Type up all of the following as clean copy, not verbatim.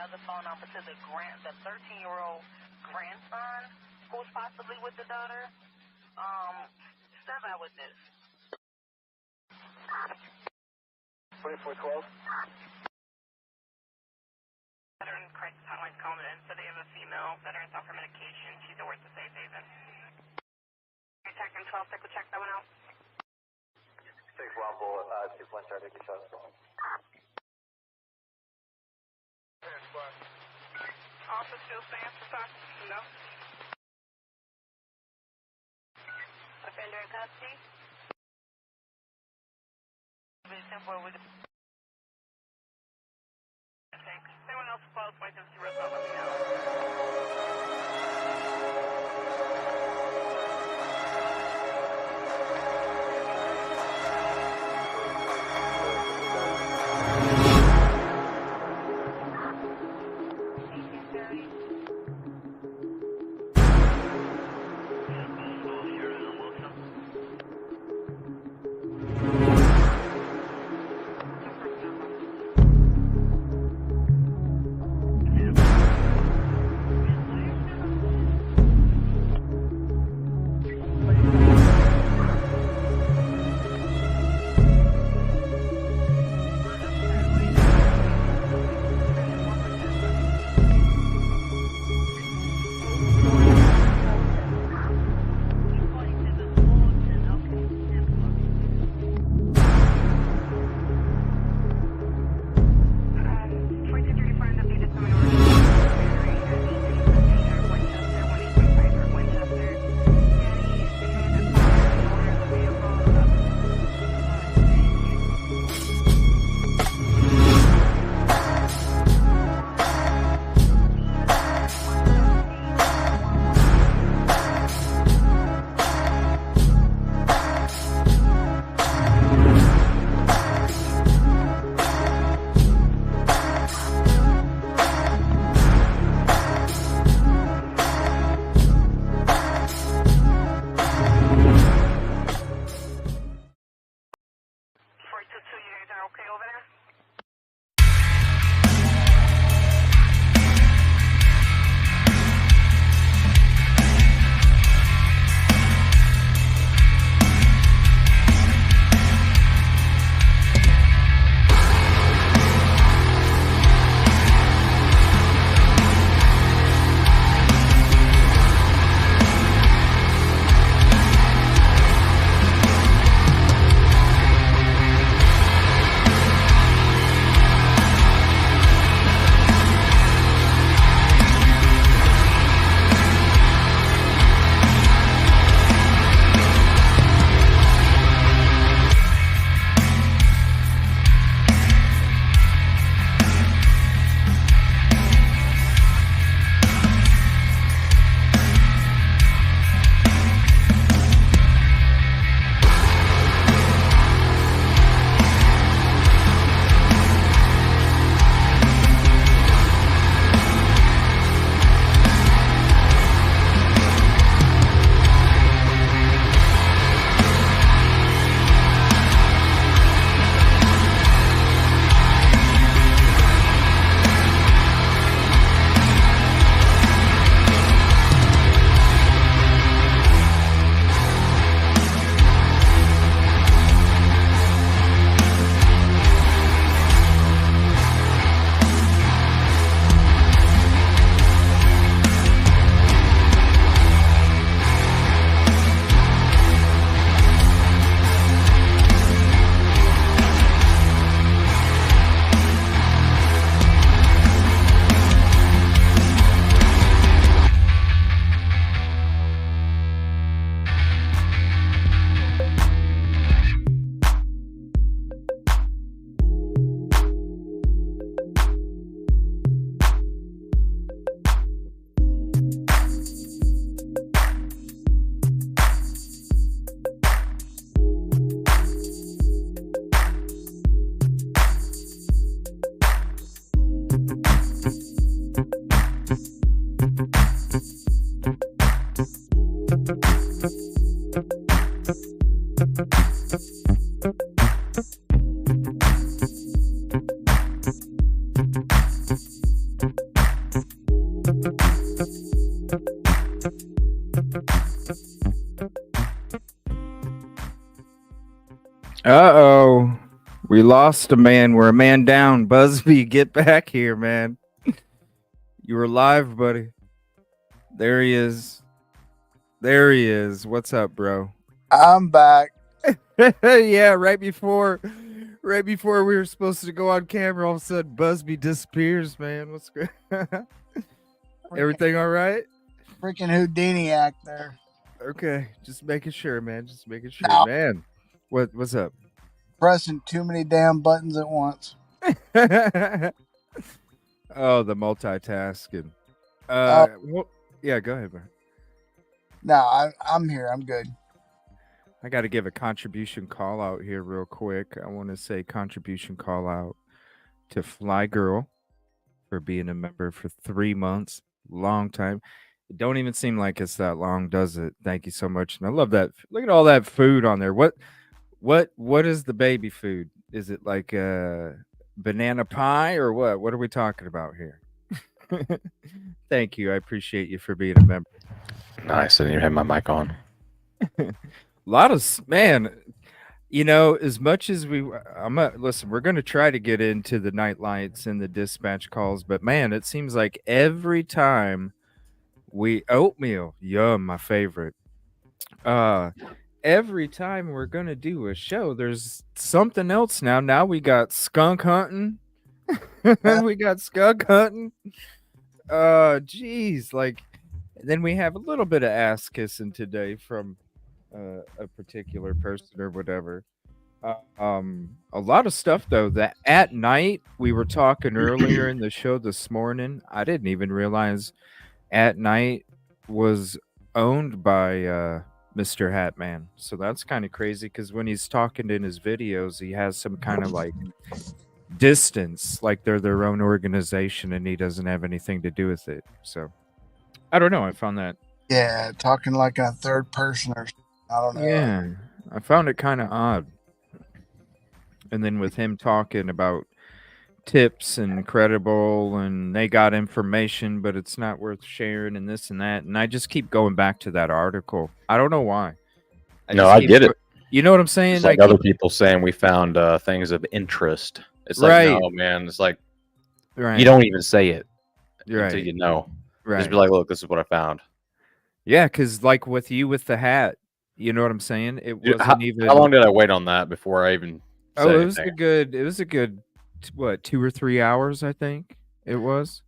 another phone number to the 13-year-old grandson who's possibly with the daughter. Stand by with this. 2412. Veteran crisis hotline's calling in, so they have a female veteran off her medication. She's at work to Safe Haven. Attacking 12, take a check that one out. 6 Rumble, 2 point start, take a shot. Officer still stands for talk? No. Offender in custody? Temporary with the... Thanks. Anyone else close, wait to see results, let me know. Thank you. Uh-oh. We lost a man. We're a man down. Busby, get back here, man. You were live, buddy. There he is. There he is. What's up, bro? I'm back. Yeah, right before we were supposed to go on camera, all of a sudden Busby disappears, man. What's good? Everything all right? Freaking Houdini act there. Okay, just making sure, man. Just making sure, No. man. What's up? Pressing too many damn buttons at once. Oh, the multitasking. Well, yeah, go ahead, bro. No, I'm here. I'm good. I got to give a contribution call out here real quick. I want to say contribution call out to Fly Girl for being a member for 3 months. Long time. It don't even seem like it's that long, does it? Thank you so much. And I love that. Look at all that food on there. What is the baby food? Is it like banana pie or what? What are we talking about here? Thank you. I appreciate you for being a member. Nice. I didn't even have my mic on. A lot of, man, you know, as much as listen, we're going to try to get into the night lights and the dispatch calls, but man, it seems like every time oatmeal, yum, my favorite. Every time we're going to do a show, there's something else now. Now we got skunk hunting. We got skunk hunting. Geez, like, then we have a little bit of ass kissing today from a particular person or whatever. A lot of stuff though. That at night we were talking earlier in the show this morning. I didn't even realize At Night was owned by Mr. Hatman. So that's kind of crazy because when he's talking in his videos, he has some kind of like distance, like they're their own organization and he doesn't have anything to do with it. So I don't know. I found that. Yeah, talking like a third person or something. I don't know. Yeah, I found it kind of odd. And then with him talking about tips and credible and they got information, but it's not worth sharing and this and that. And I just keep going back to that article. I don't know why. I get it. You know what I'm saying? It's like other people saying we found things of interest. It's like, Right. no, man. It's like, Right. you don't even say it Right. until you know. Right. Just be like, look, this is what I found. Yeah, because like with you with the hat, you know what I'm saying? It wasn't even. How long did I wait on that before I even said it was anything? it was a good what, 2 or 3 hours, I think it was.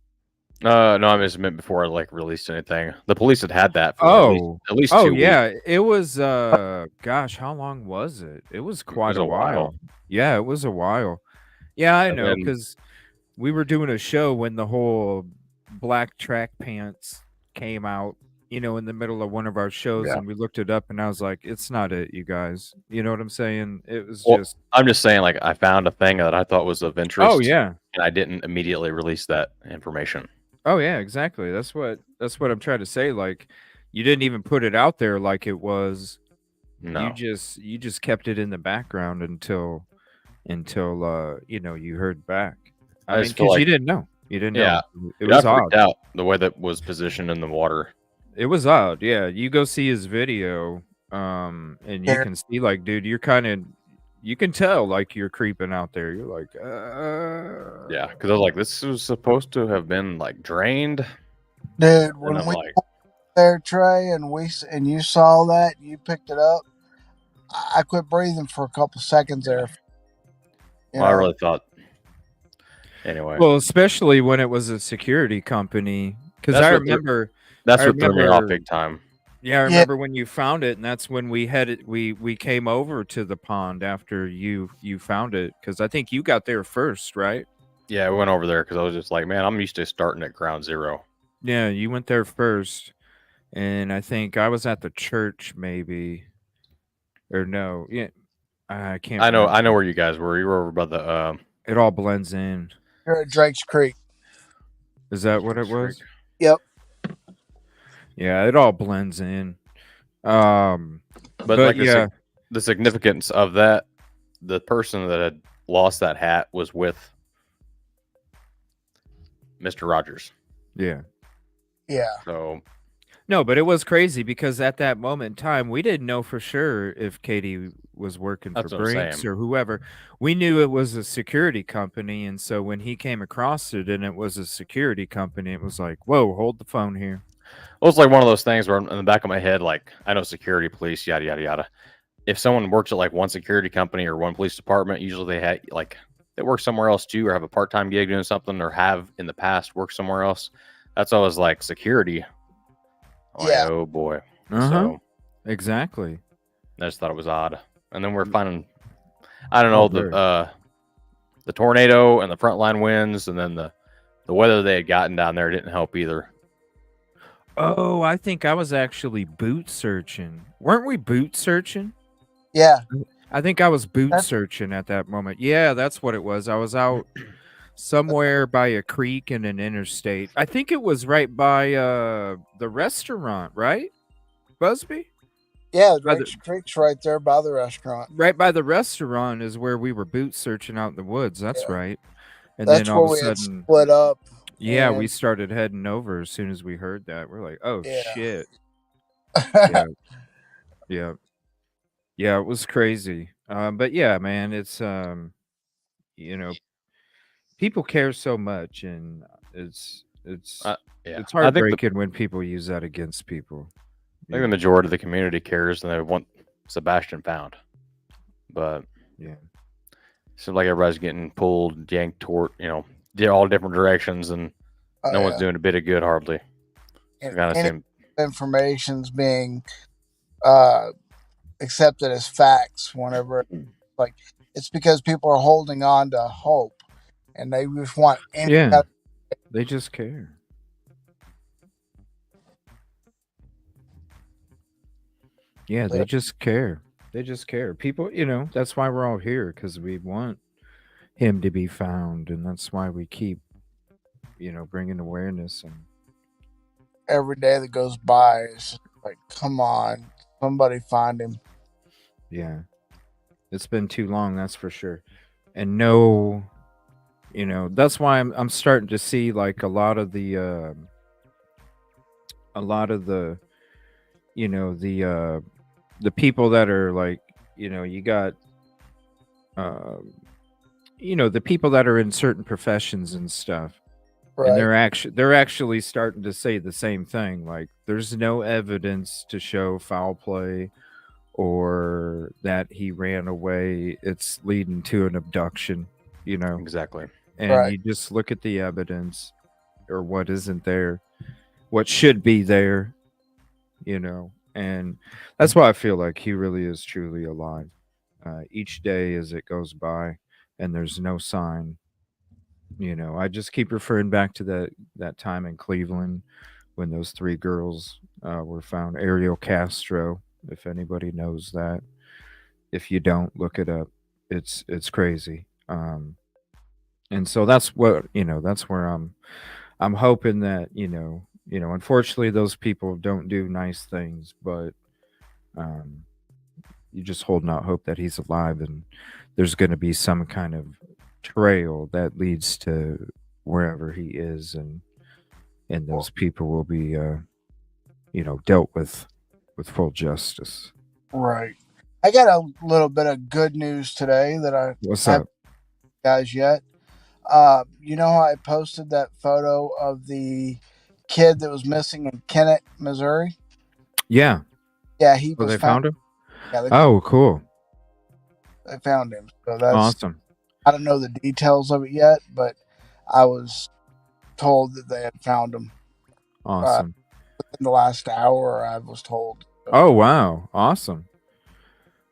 No, I just meant before I like released anything. The police had that for at least 2 weeks. Yeah, it was gosh, how long was it? It was quite a while. Yeah, it was a while. Yeah, I know, because we were doing a show when the whole black track pants came out, you know, in the middle of one of our shows, and we looked it up, and I was like, it's not it, you guys. You know what I'm saying? It was just. I'm just saying, like, I found a thing that I thought was of interest. Oh yeah, and I didn't immediately release that information. Oh yeah, exactly. That's what I'm trying to say. Like, you didn't even put it out there like it was. No, you just kept it in the background until you know, you heard back. I mean, because you didn't know. You didn't know. It was odd. Out the way that was positioned in the water. It was odd. Yeah, you go see his video, and you can see, like, dude, you're kind of, you can tell, like, you're creeping out there. You're like, yeah, because I was like, this was supposed to have been like drained. Dude, when we went there, Trey, and you saw that, you picked it up. I quit breathing for a couple seconds there. Well, I really thought. Anyway. Well, especially when it was a security company, because I remember. That's what threw me off big time. Yeah, I remember when you found it, and that's when we headed. We came over to the pond after you found it, because I think you got there first, right? Yeah, we went over there because I was just like, man, I'm used to starting at ground zero. Yeah, you went there first, and I think I was at the church, maybe, or no, yeah, I can't. I know where you guys were. You were over by the. It all blends in. You're at Drake's Creek. Is that what it was? Creek. Yep. Yeah, it all blends in. But like, yeah, the significance of that, the person that had lost that hat was with Mr. Rogers. Yeah. Yeah. So No, but it was crazy because at that moment in time, we didn't know for sure if Katie was working for That's what I'm Brinks saying. or whoever. We knew it was a security company, and so when he came across it and it was a security company, it was like, whoa, hold the phone here. Well, it's like one of those things where in the back of my head, like I know security, police, yada yada yada. If someone works at like one security company or one police department, usually they have like they work somewhere else too, or have a part-time gig doing something, or have in the past worked somewhere else. That's always like security. I'm like, Yeah. oh boy. Uh-huh. So Exactly. I just thought it was odd. And then we're finding, I don't know, very. the tornado and the frontline winds, and then the weather they had gotten down there didn't help either. Oh, I think I was actually boot searching. Weren't we boot searching? Yeah. I think I was boot searching at that moment. Yeah, that's what it was. I was out somewhere by a creek in an interstate. I think it was right by the restaurant, right? Busby? Yeah, By Drake's Creek's right there by the restaurant. Right by the restaurant is where we were boot searching out in the woods. That's Yeah. right. And That's then all where of a we had sudden, split up. yeah, we and- started heading over as soon as we heard that. We're like, oh Yeah. shit. Yeah. Yeah. Yeah, it was crazy. But yeah, man, it's you know, people care so much, and it's Yeah. it's I think heartbreaking when people use that against people. I think the majority of the community cares, and they want Sebastian found. But yeah, seems like everybody's getting pulled, yanked toward, all different directions, and no one's doing a bit of good hardly. And Kind of any seem information's being accepted as facts whenever like it's because people are holding on to hope and they just want any yeah, they just care. Yeah, they just care. They just care. People, that's why we're all here, because we want him to be found, and that's why we keep, bringing awareness. And every day that goes by is just like, come on, somebody find him. Yeah, it's been too long, that's for sure. And no, that's why I'm starting to see like a lot of the the people that are like, you got the people that are in certain professions and stuff. Right. And they're actually starting to say the same thing. Like, there's no evidence to show foul play or that he ran away. It's leading to an abduction, exactly. And you just look at the evidence, or what isn't there, what should be there, and that's why I feel like he really is truly alive. Each day as it goes by and there's no sign, I just keep referring back to that time in Cleveland when those 3 girls were found. Ariel Castro, if anybody knows that. If you don't, look it up. It's crazy. And so that's what, that's where I'm hoping that, unfortunately those people don't do nice things, but you just holding out hope that he's alive, and there's going to be some kind of trail that leads to wherever he is, and those people will be dealt with full justice. Right. I got a little bit of good news today that I haven't guys yet. You know how I posted that photo of the kid that was missing in Kennett, Missouri? Yeah. Yeah, he was they found him? Yeah, cool. They found him. So that's awesome. I don't know the details of it yet, but I was told that they had found him. Awesome. In the last hour, I was told. So. Oh wow, awesome.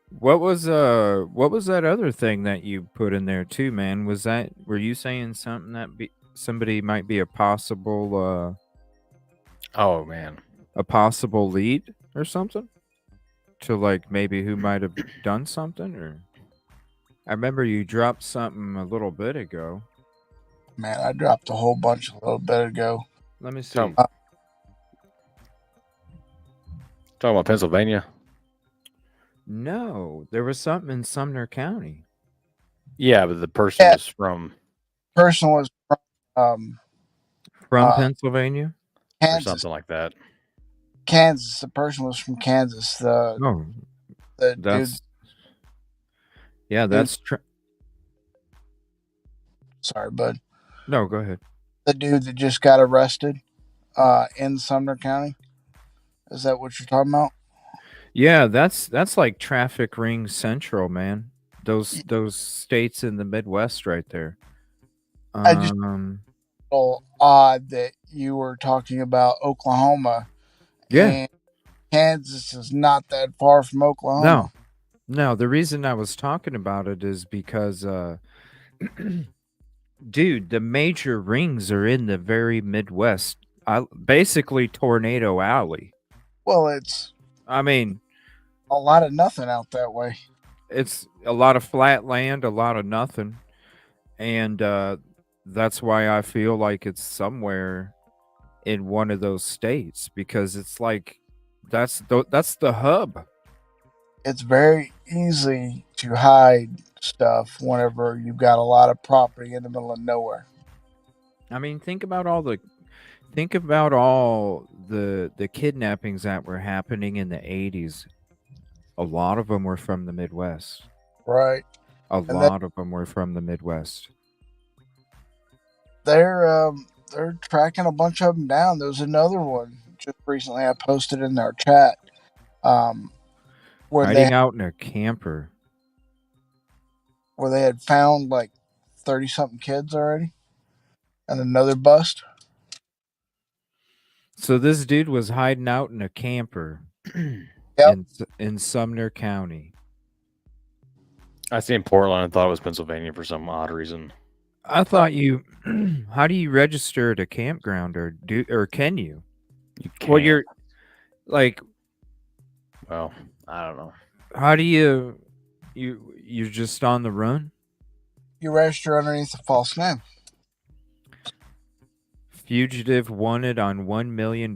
What was that other thing that you put in there too, man? Were you saying something that somebody might be a possible oh man, a possible lead or something? To like maybe who might have done something? Or I remember you dropped something a little bit ago. Man, I dropped a whole bunch a little bit ago. Let me see. Talking about Pennsylvania? No, there was something in Sumner County. Yeah, but the person was from. Person was from Pennsylvania, Kansas. Or something like that. Kansas. The person was from Kansas. The dude. That's that's Sorry, bud. No, go ahead. The dude that just got arrested in Sumner County. Is that what you're talking about? Yeah, that's like traffic ring central, man. Those states in the Midwest right there. I just feel odd that you were talking about Oklahoma. Yeah. And Kansas is not that far from Oklahoma. No, the reason I was talking about it is because dude, the major rings are in the very Midwest. Basically Tornado Alley. Well, it's I mean, a lot of nothing out that way. It's a lot of flat land, a lot of nothing. And that's why I feel like it's somewhere in one of those states, because it's like that's the hub. It's very easy to hide stuff whenever you've got a lot of property in the middle of nowhere. I mean, think about all the kidnappings that were happening in the 80s. A lot of them were from the Midwest. Right. A lot of them were from the Midwest. They're tracking a bunch of them down. There was another one just recently I posted in our chat. Where hiding out in a camper. Where they had found like 30-something kids already. And another bust. So this dude was hiding out in a camper yep. in Sumner County. I seen Portland and thought it was Pennsylvania for some odd reason. I thought you. How do you register at a campground, or can you? You can't. Well, you're like. Well, I don't know. How do you're just on the run? You register underneath a false name. Fugitive wanted on $1 million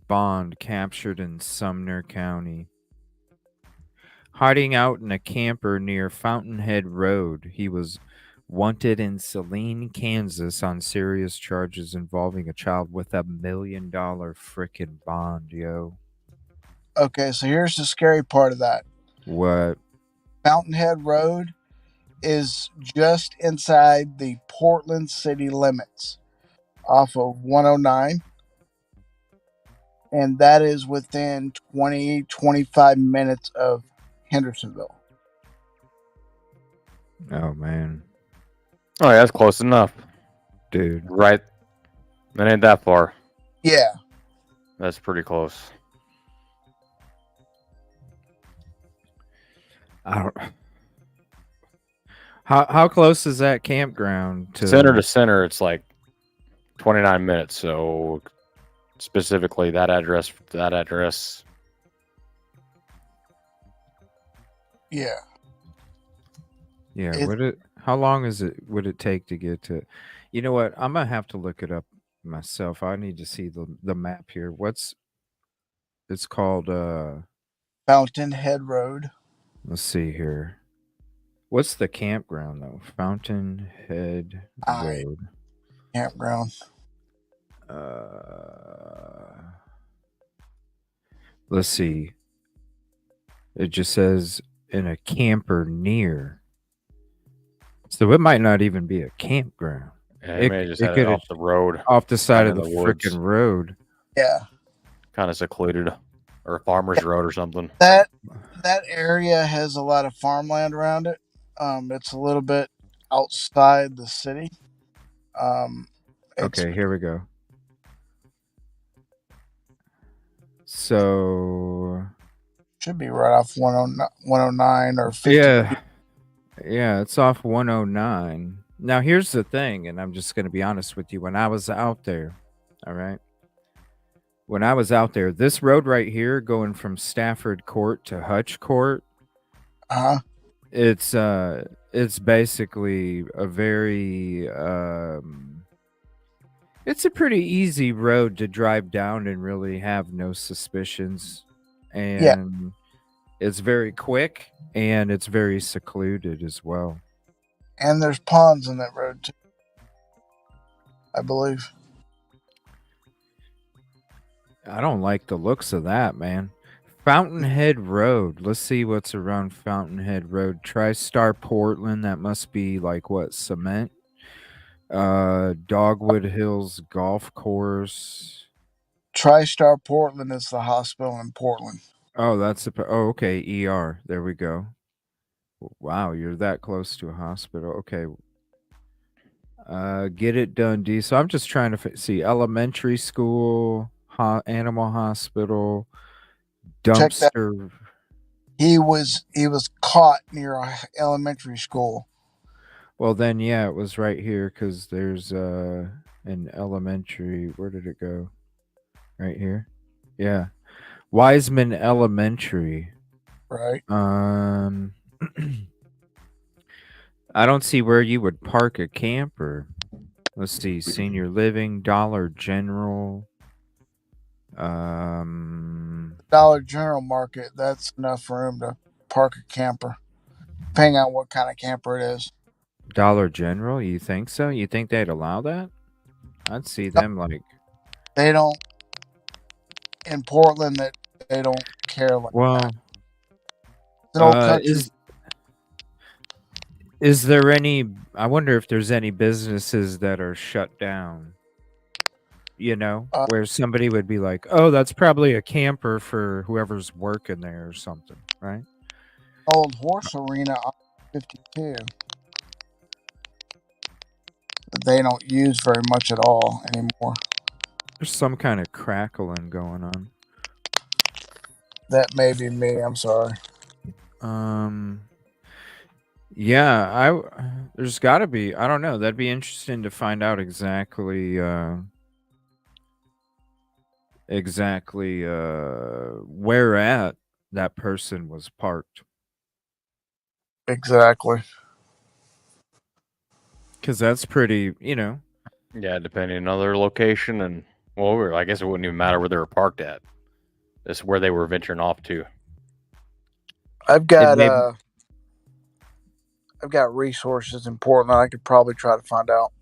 bond captured in Sumner County. Hiding out in a camper near Fountainhead Road, he was wanted in Saline, Kansas on serious charges involving a child with $1 million frickin' bond, yo. Okay, so here's the scary part of that. What? Fountainhead Road is just inside the Portland city limits off of 109. And that is within 25 minutes of Hendersonville. Oh, man. Oh, yeah, that's close enough. Dude. Right. That ain't that far. Yeah. That's pretty close. I don't. How close is that campground to center? It's like 29 minutes. So specifically that address. Yeah. Yeah. How long would it take to get to? You know what? I'm gonna have to look it up myself. I need to see the map here. It's called Fountainhead Road. Let's see here. What's the campground though? Fountainhead Road. Campground. Let's see. It just says in a camper near. So it might not even be a campground. Yeah, it may just have off the road. Off the side of the freaking road. Yeah. Kind of secluded. Or a farmer's road or something. That area has a lot of farmland around it. It's a little bit outside the city. Okay, here we go. So should be right off 109 or 50. Yeah, it's off 109. Now here's the thing, and I'm just going to be honest with you. When I was out there, all right? When I was out there, this road right here going from Stafford Court to Hutch Court, it's basically a very it's a pretty easy road to drive down and really have no suspicions. And it's very quick and it's very secluded as well. And there's ponds in that road too, I believe. I don't like the looks of that, man. Fountainhead Road. Let's see what's around Fountainhead Road. TriStar Portland. That must be like what, cement? Dogwood Hills Golf Course. TriStar Portland is the hospital in Portland. Oh, that's okay. ER. There we go. Wow, you're that close to a hospital. Okay. Get it done, D. So I'm just trying to see elementary school, animal hospital, Check that. dumpster. He was caught near a elementary school. Well, then, yeah, it was right here because there's an elementary. Where did it go? Right here. Yeah, Wiseman Elementary. Right. I don't see where you would park a camper. Let's see, senior living, Dollar General. Dollar General Market. That's enough room to park a camper, depending on what kind of camper it is. Dollar General, you think so? You think they'd allow that? I'd see them like they don't in Portland. That they don't care like that. It's an old country. Is there any? I wonder if there's any businesses that are shut down. You know, where somebody would be like, "Oh, that's probably a camper for whoever's working there or something," right? Old horse arena on 52. That they don't use very much at all anymore. There's some kind of crackling going on. That may be me. I'm sorry. Yeah, there's got to be. I don't know. That'd be interesting to find out exactly where at that person was parked. Exactly. Because that's pretty, you know. Yeah, depending on their location and well, I guess it wouldn't even matter where they were parked at. It's where they were venturing off to. I've got resources in Portland. I could probably try to find out.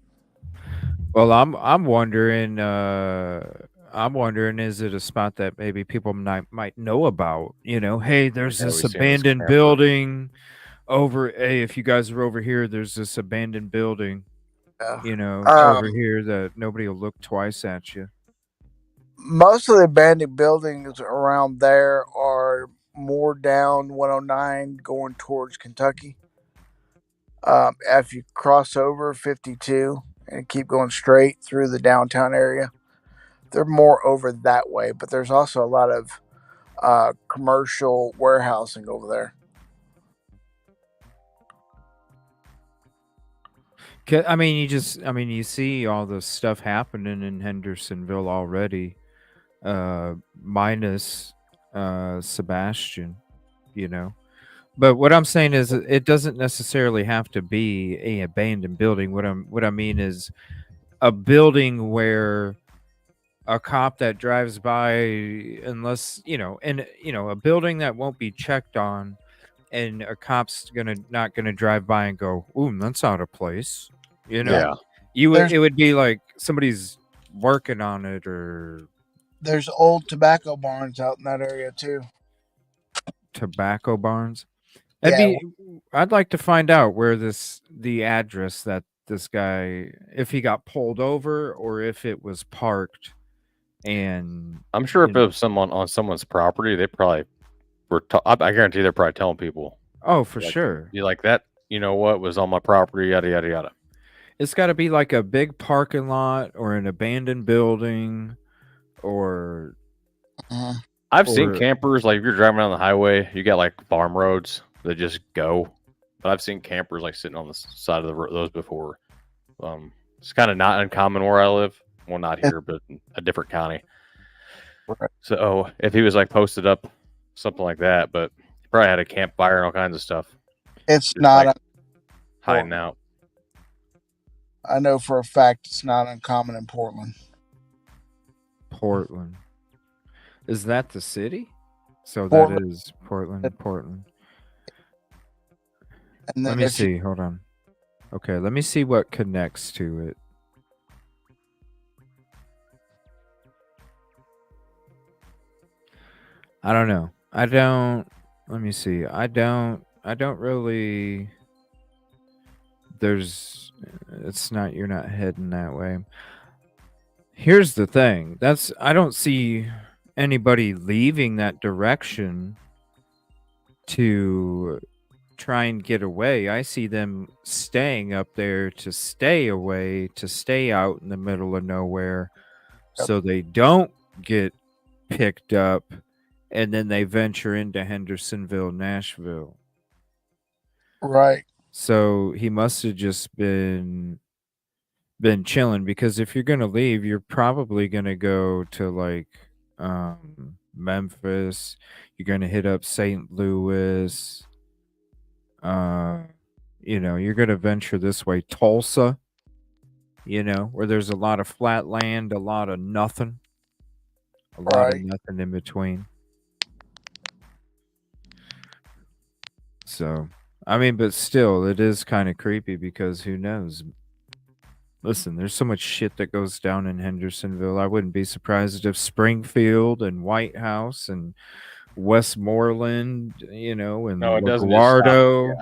Well, I'm wondering. I'm wondering, is it a spot that maybe people might know about? You know, hey, there's this abandoned building over. Hey, if you guys are over here, there's this abandoned building. Yeah. You know, over here that nobody will look twice at you. Most of the abandoned buildings around there are more down 109 going towards Kentucky. If you cross over 52 and keep going straight through the downtown area, they're more over that way. But there's also a lot of commercial warehousing over there. I mean, you see all the stuff happening in Hendersonville already, minus Sebastian, you know. But what I'm saying is, it doesn't necessarily have to be a abandoned building. What I mean is a building where a cop that drives by, unless a building that won't be checked on, and a cop's not gonna drive by and go, "Ooh, that's out of place." You know, yeah. It would be like somebody's working on it, or there's old tobacco barns out in that area too. Tobacco barns. I'd like to find out where the address that this guy, if he got pulled over or if it was parked. And I'm sure if it was someone on someone's property, they probably were. I guarantee they're probably telling people. Oh, for sure. You like that? You know what was on my property? Yada yada yada. It's got to be like a big parking lot or an abandoned building, or. I've seen campers, like if you're driving down the highway, you got like farm roads that just go. But I've seen campers like sitting on the side of those before. It's kind of not uncommon where I live. Well, not here, but in a different county. Right. So if he was like posted up, something like that, but he probably had a campfire and all kinds of stuff. It's not like hiding out. I know for a fact it's not uncommon in Portland. Portland. Is that the city? So that is Portland. And let me see. Hold on. Okay, let me see what connects to it. I don't know. Let me see. I don't really. It's not. You're not heading that way. Here's the thing. I don't see anybody leaving that direction to try and get away. I see them staying up there to stay away, to stay out in the middle of nowhere, so they don't get picked up, and then they venture into Hendersonville, Nashville. Right. So he must have just been chilling, because if you're gonna leave, you're probably gonna go to like Memphis. You're gonna hit up St. Louis. You're gonna venture this way, Tulsa. Where there's a lot of flat land, a lot of nothing, in between. So, I mean, but still, it is kind of creepy, because who knows? Listen, there's so much shit that goes down in Hendersonville. I wouldn't be surprised if Springfield and White House and Westmoreland, and LaGuardo,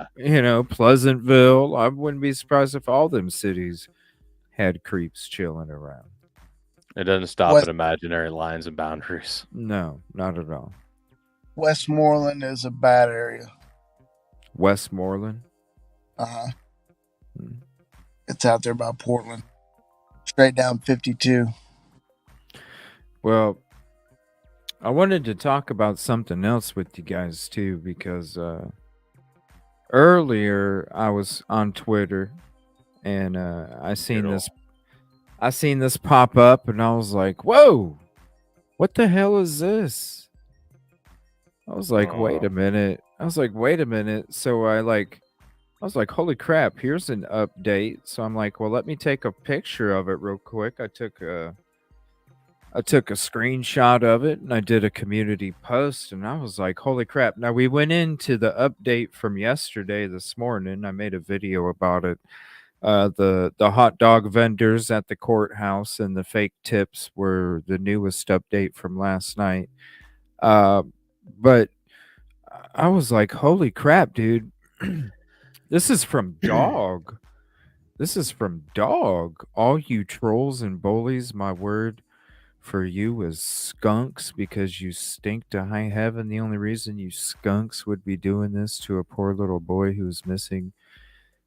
Pleasantville. I wouldn't be surprised if all them cities had creeps chilling around. It doesn't stop at imaginary lines and boundaries. No, not at all. Westmoreland is a bad area. Westmoreland? Uh-huh. It's out there by Portland. Straight down 52. Well, I wanted to talk about something else with you guys too, because earlier I was on Twitter and I seen this pop up, and I was like, "Whoa, what the hell is this?" I was like, "Wait a minute." So I was like, "Holy crap, here's an update." So I'm like, "Well, let me take a picture of it real quick." I took a screenshot of it, and I did a community post, and I was like, "Holy crap." Now, we went into the update from yesterday this morning. I made a video about it. The hot dog vendors at the courthouse and the fake tips were the newest update from last night. But I was like, "Holy crap, dude." This is from Dog. All you trolls and bullies, my word for you is skunks, because you stink to high heaven. The only reason you skunks would be doing this to a poor little boy who's missing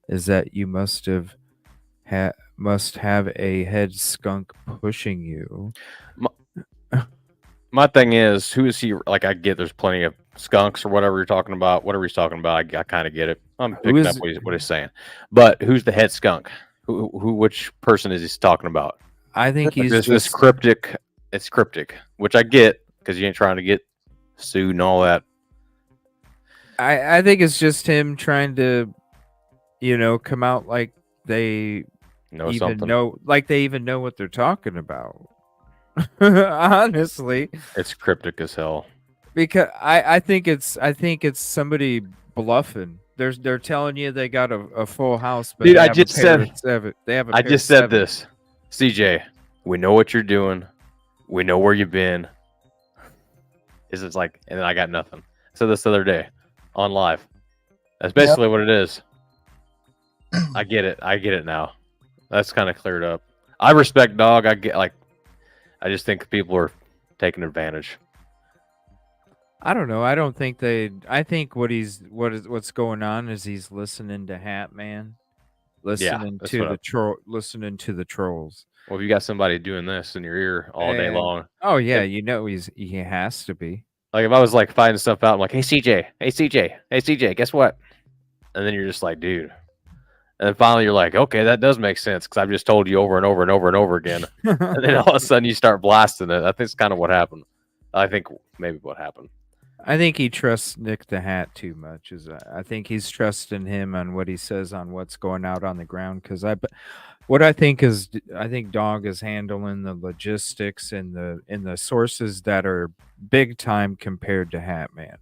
is that you must have a head skunk pushing you. My thing is, who is he? Like, I get there's plenty of skunks or whatever you're talking about. Whatever he's talking about, I kind of get it. I'm picking up what he's saying. But who's the head skunk? Which person is he talking about? I think he's this cryptic. It's cryptic, which I get, because you ain't trying to get sued and all that. I think it's just him trying to, come out like they even know what they're talking about. Honestly, it's cryptic as hell. Because I think it's somebody bluffing. They're telling you they got a full house, but dude, I just said this, CJ. We know what you're doing. We know where you've been. It's like, and then I got nothing. I said this the other day on live. That's basically what it is. I get it now. That's kind of cleared up. I respect Dog. I just think people are taking advantage. I don't know. I think what's going on is he's listening to Hat Man, listening to the trolls. Well, if you got somebody doing this in your ear all day long, oh yeah, he has to be. Like, if I was like finding stuff out, I'm like, hey CJ, guess what? And then you're just like, dude. And then finally you're like, okay, that does make sense, because I've just told you over and over and over and over again. And then all of a sudden you start blasting it. I think it's kind of what happened. I think maybe what happened. I think he trusts Nick the Hat too much. I think he's trusting him on what he says on what's going out on the ground. Because I think Dog is handling the logistics and the sources that are big time compared to Hat Man.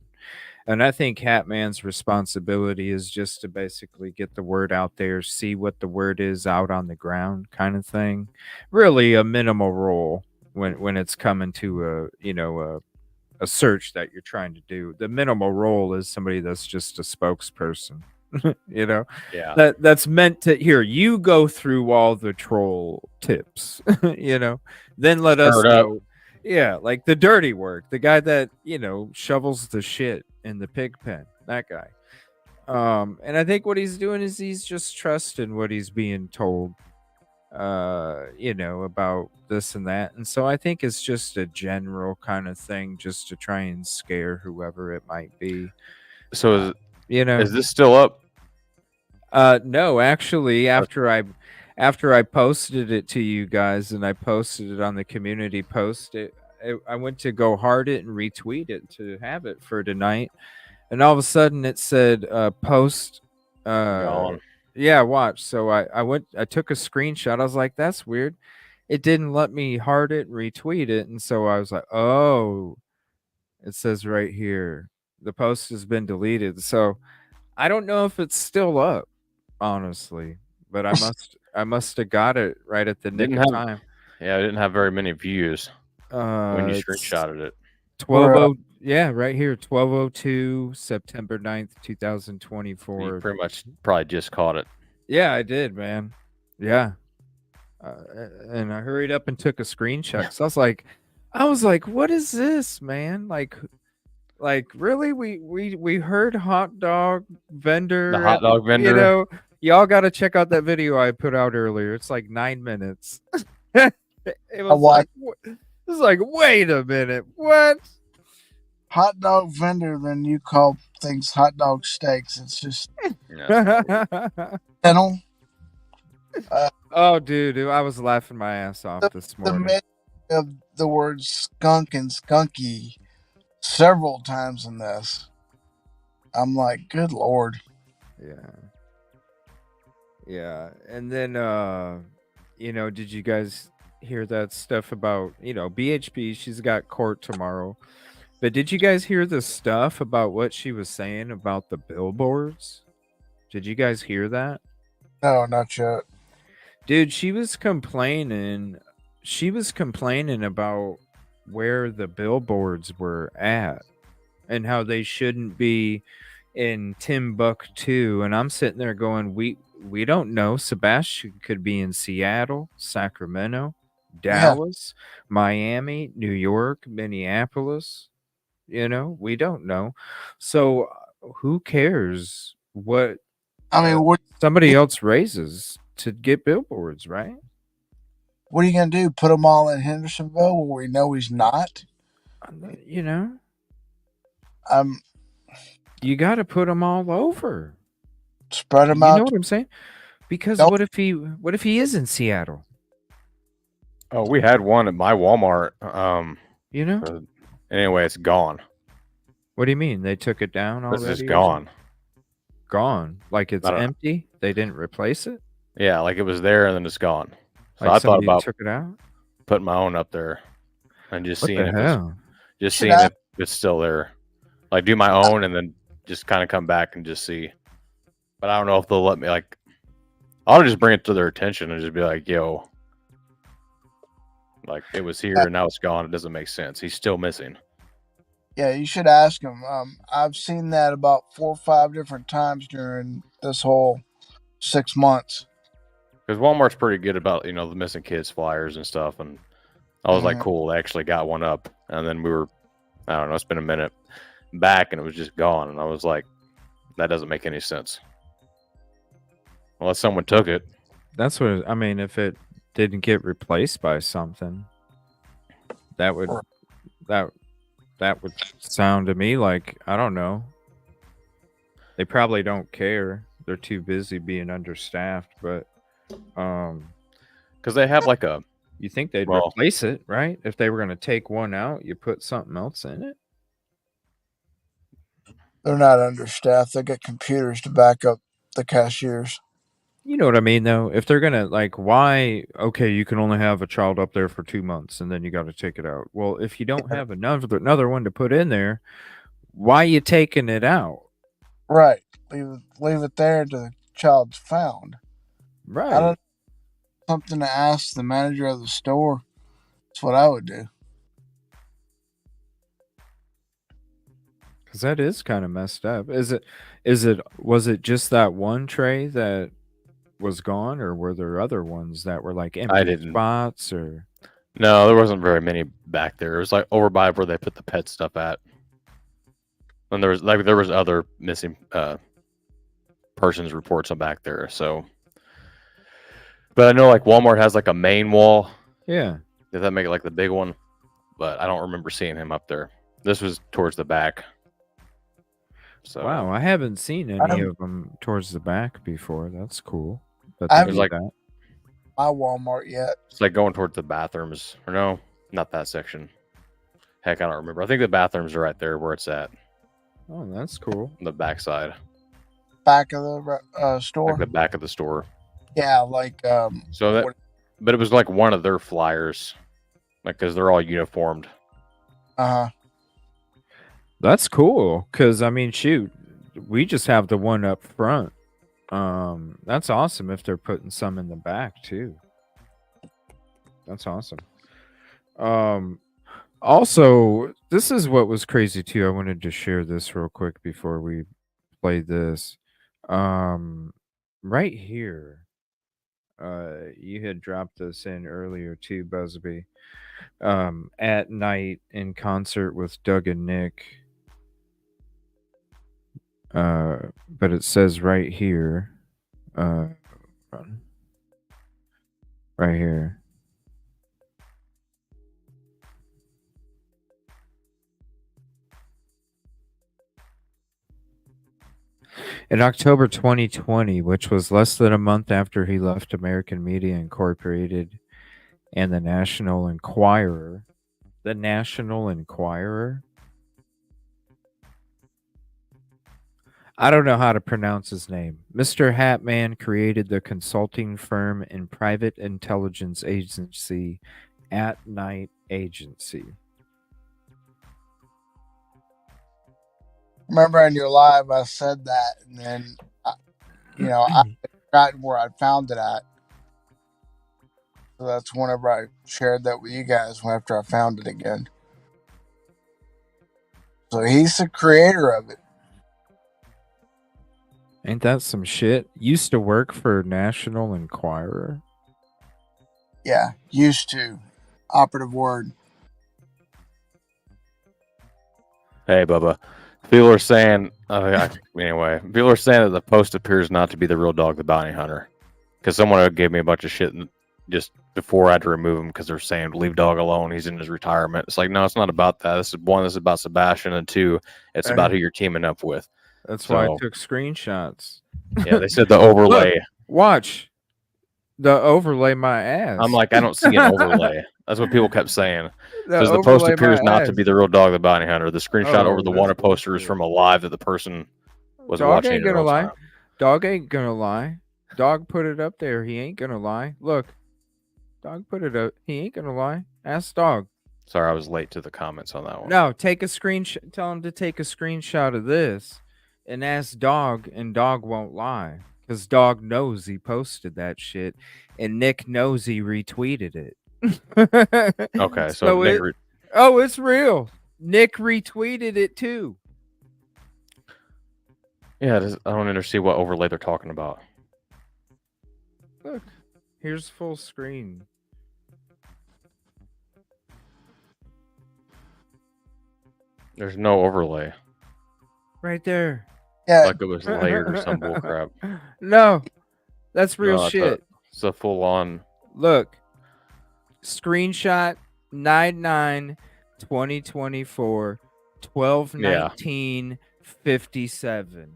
And I think Hat Man's responsibility is just to basically get the word out there, see what the word is out on the ground, kind of thing. Really a minimal role when it's coming to a search that you're trying to do. The minimal role is somebody that's just a spokesperson. You know, Yeah. that's meant to here. You go through all the troll tips. You know, then let us Stir it up. know. Yeah, like the dirty work, the guy that shovels the shit in the pig pen. That guy. And I think what he's doing is he's just trusting what he's being told. About this and that, and so I think it's just a general kind of thing, just to try and scare whoever it might be. So Is this still up? No, actually, after I posted it to you guys and I posted it on the community post, I went to go heart it and retweet it to have it for tonight, and all of a sudden it said post. Gone. Yeah, watch. So I took a screenshot. I was like, that's weird. It didn't let me heart it and retweet it, and so I was like, oh, it says right here the post has been deleted. So I don't know if it's still up, honestly, but I must have got it right at the nick of time. Yeah, I didn't have very many views when you It's screenshotted it. 12:00. Yeah, right here, 12:02, September 9th, 2024. You pretty much probably just caught it. Yeah, I did, man. Yeah. And I hurried up and took a screenshot. So I was like, what is this, man? Like really? We heard hot dog vendor. The hot dog vendor. Y'all got to check out that video I put out earlier. It's like 9 minutes. It was like, wait a minute, what? Hot dog vendor, then you call things hot dog steaks. It's just dental. Oh, dude, I was laughing my ass off this morning. The mention of the word skunk and skunky several times in this. I'm like, good Lord. Yeah. And then did you guys hear that stuff about BHP? She's got court tomorrow. But did you guys hear the stuff about what she was saying about the billboards? Did you guys hear that? No, not yet. Dude, she was complaining about where the billboards were at and how they shouldn't be in Timbuktu. And I'm sitting there going, we don't know. Sebastian could be in Seattle, Sacramento, Dallas, Miami, New York, Minneapolis. We don't know. So who cares what somebody else raises to get billboards, right? What are you going to do? Put them all in Hendersonville where we know he's not? You got to put them all over. Spread them out. You know what I'm saying? Because what if he is in Seattle? Oh, we had one at my Walmart. Anyway, it's gone. What do you mean? They took it down already? This is gone. Gone? Like it's empty? They didn't replace it? Yeah, like it was there and then it's gone. So like I thought about took it out? Putting my own up there and just seeing if it's still there. Like do my own and then just kind of come back and just see. But I don't know if they'll let me. Like, I'll just bring it to their attention and just be like, yo. Like it was here and now it's gone. It doesn't make sense. He's still missing. Yeah, you should ask him. I've seen that about 4 or 5 different times during this whole 6 months. Because Walmart's pretty good about the missing kids flyers and stuff, and I was like, cool, they actually got one up, and then we were, I don't know, it's been a minute back, and it was just gone, and I was like, that doesn't make any sense. Unless someone took it. That's what I mean. If it didn't get replaced by something, that would sound to me like, I don't know. They probably don't care. They're too busy being understaffed, but because they have like a. You think they'd replace it, right? If they were going to take one out, you put something else in it. They're not understaffed. They got computers to back up the cashiers. You know what I mean, though? If they're going to, like, why? Okay, you can only have a child up there for 2 months, and then you got to take it out. Well, if you don't have another one to put in there, why are you taking it out? Right. Leave it there till the child's found. Right. I don't something to ask the manager of the store. That's what I would do. Because that is kind of messed up. Was it just that one tray that was gone, or were there other ones that were like empty spots? Or no, there wasn't very many back there. It was like over by where they put the pet stuff at. And there was other missing persons reports on back there. So, but I know like Walmart has like a main wall. Yeah. Did that make it like the big one? But I don't remember seeing him up there. This was towards the back. So wow, I haven't seen any of them towards the back before. That's cool. I haven't like my Walmart yet. It's like going towards the bathrooms. Or no, not that section. Heck, I don't remember. I think the bathrooms are right there where it's at. Oh, that's cool. On the back side. Back of the store? Like the back of the store. Yeah, like... so that, but it was like one of their flyers. Like, because they're all uniformed. Uh-huh. That's cool. Because, I mean, shoot, we just have the one up front. That's awesome if they're putting some in the back, too. That's awesome. Also, this is what was crazy, too. I wanted to share this real quick before we play this. Right here. You had dropped this in earlier, too, Busby. At night in concert with Doug and Nick. But it says right here, right here. In October 2020, which was less than a month after he left American Media Incorporated and the National Enquirer. The National Enquirer? I don't know how to pronounce his name. Mr. Hatman created the consulting firm and private intelligence agency At Night Agency. Remember in your live, I said that, and then, I forgot where I found it at. So that's whenever I shared that with you guys after I found it again. So he's the creator of it. Ain't that some shit? Used to work for National Enquirer. Yeah, used to. Operative word. Hey, Bubba. People are saying, anyway, people are saying that the post appears not to be the real Dog the Bounty Hunter. Because someone gave me a bunch of shit just before I had to remove him because they're saying, leave Dog alone. He's in his retirement. It's like, no, it's not about that. This is about Sebastian. And two, it's about who you're teaming up with. That's why I took screenshots. Yeah, they said the overlay. Look, watch. The overlay my ass. I'm like, I don't see an overlay. That's what people kept saying. Because the post appears not to be the real Dog the Bounty Hunter. The screenshot over the wanted poster is from a live that the person was watching. Dog ain't gonna lie. Dog ain't gonna lie. Dog put it up there. He ain't gonna lie. Look. Dog put it up. He ain't gonna lie. Ask Dog. Sorry, I was late to the comments on that one. No, take a screenshot. Tell him to take a screenshot of this and ask Dog, and Dog won't lie. Because Dog knows he posted that shit, and Nick knows he retweeted it. Okay, so Nick it's real. Nick retweeted it too. Yeah, I don't understand what overlay they're talking about. Look, here's full screen. There's no overlay. Right there. Yeah. Like it was layered or some bullcrap. No, that's real shit. It's a full on. Look, screenshot 9/9/2024, 12/19/57.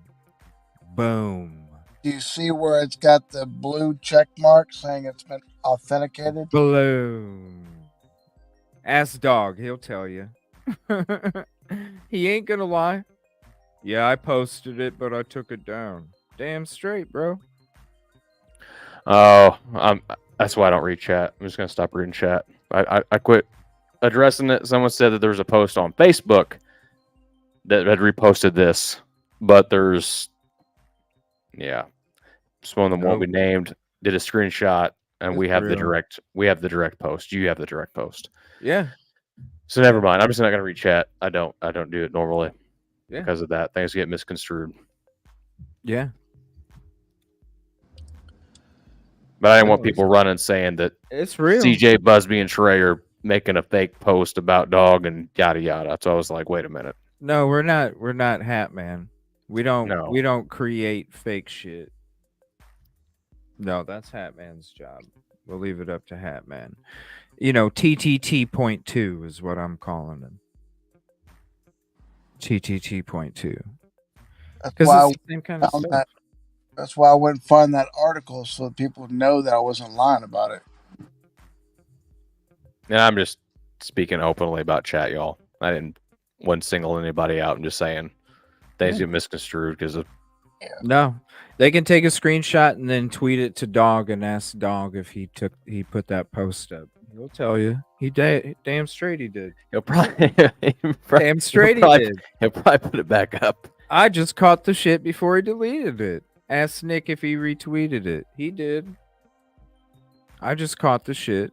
Boom. Do you see where it's got the blue check mark saying it's been authenticated? Boom. Ask Dog, he'll tell you. He ain't gonna lie. Yeah, I posted it, but I took it down. Damn straight, bro. Oh, that's why I don't read chat. I'm just gonna stop reading chat. I quit addressing it. Someone said that there was a post on Facebook that had reposted this, but there's someone that won't be named did a screenshot, and we have the direct post. You have the direct post. Yeah. So never mind. I'm just not gonna read chat. I don't do it normally. because of that. Things get misconstrued. Yeah. But I didn't want people running saying that it's real. CJ, Busby, and Trey are making a fake post about dog and yada yada. So I was like, wait a minute. No, we're not. We're not Hat Man. We don't create fake shit. No, that's Hat Man's job. We'll leave it up to Hat Man. TTT.2 is what I'm calling him. TTT.2. That's why it's the same kind of stuff. That's why I went and find that article so that people know that I wasn't lying about it. And I'm just speaking openly about chat, y'all. I wouldn't single anybody out. I'm just saying things get misconstrued because of. No, they can take a screenshot and then tweet it to Dog and ask Dog if he put that post up. He'll tell you. He damn straight he did. He'll probably damn straight he did. He'll probably put it back up. I just caught the shit before he deleted it. Ask Nick if he retweeted it. He did. I just caught the shit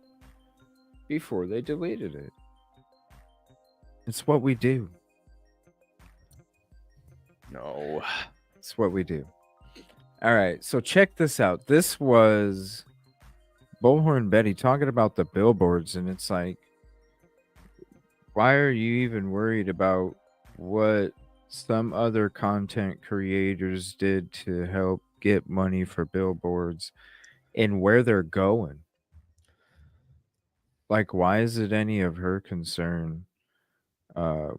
before they deleted it. It's what we do. No. It's what we do. All right, so check this out. This was Bullhorn Betty talking about the billboards, and it's like, why are you even worried about what some other content creators did to help get money for billboards and where they're going? Like, why is it any of her concern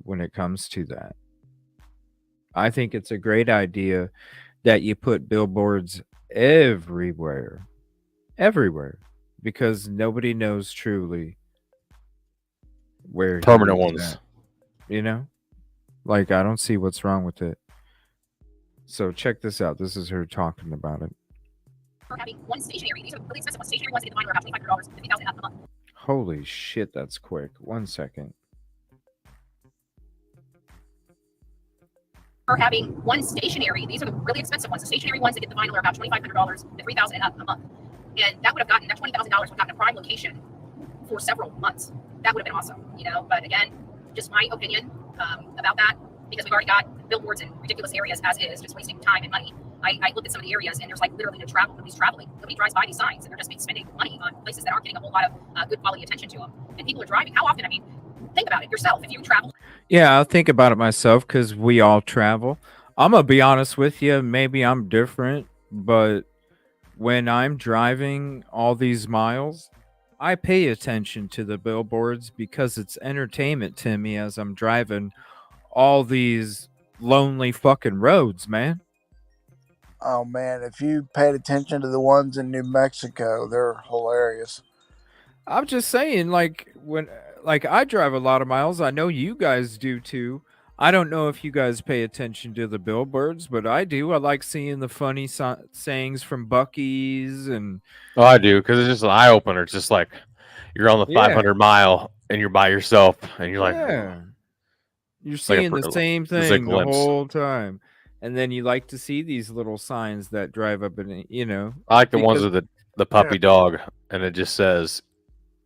when it comes to that? I think it's a great idea that you put billboards everywhere, because nobody knows truly where permanent ones. Like, I don't see what's wrong with it. So check this out. This is her talking about it. For having one stationary, these are really expensive ones. Stationary ones get the final about $2,500, $50,000 a month. Holy shit, that's quick. 1 second. For having one stationary, these are the really expensive ones. The stationary ones that get the vinyl are about $2,500 to $3,000 a month. And that would have gotten, that $20,000 would have gotten a prime location for several months. That would have been awesome, But again, just my opinion about that, because we've already got billboards in ridiculous areas as is, just wasting time and money. I looked at some of the areas and there's like literally no travel. Nobody's traveling. Nobody drives by these signs, and they're just spending money on places that aren't getting a whole lot of good quality attention to them. And people are driving. How often? I mean, think about it yourself. If you travel. Yeah, I'll think about it myself because we all travel. I'm going to be honest with you. Maybe I'm different, but when I'm driving all these miles, I pay attention to the billboards because it's entertainment to me as I'm driving all these lonely fucking roads, man. Oh, man, if you paid attention to the ones in New Mexico, they're hilarious. I'm just saying, like, I drive a lot of miles. I know you guys do too. I don't know if you guys pay attention to the billboards, but I do. I like seeing the funny sayings from Buc-ee's and. Oh, I do, because it's just an eye opener. It's just like you're on the 500 mile and you're by yourself, and you're like, you're seeing the same thing the whole time, and then you like to see these little signs that drive up and I like the ones with the puppy dog, and it just says,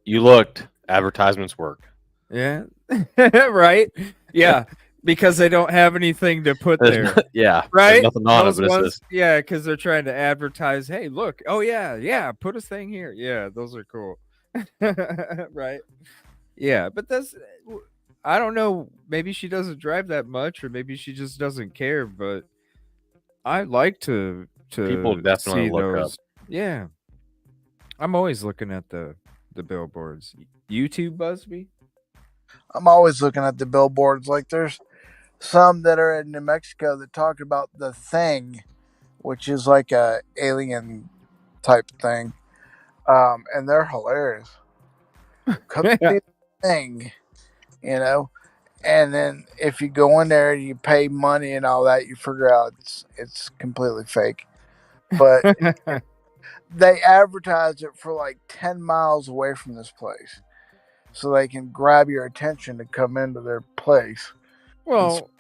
"You looked. Advertisements work." Yeah, right. Yeah. Because they don't have anything to put there. Yeah. Right? Nothing on it, but it says. Yeah, because they're trying to advertise, hey, look. Oh, yeah. Put a thing here. Yeah, those are cool. Right? Yeah, but I don't know. Maybe she doesn't drive that much, or maybe she just doesn't care. But I like to people definitely see look those. up. Yeah. I'm always looking at the billboards. YouTube, Busby? I'm always looking at the billboards. Like, there's some that are in New Mexico that talk about The Thing, which is like a alien type thing, and they're hilarious. Could be The Thing, and then if you go in there and you pay money and all that, you figure out it's completely fake. But they advertise it for like 10 miles away from this place, so they can grab your attention to come into their place. Well,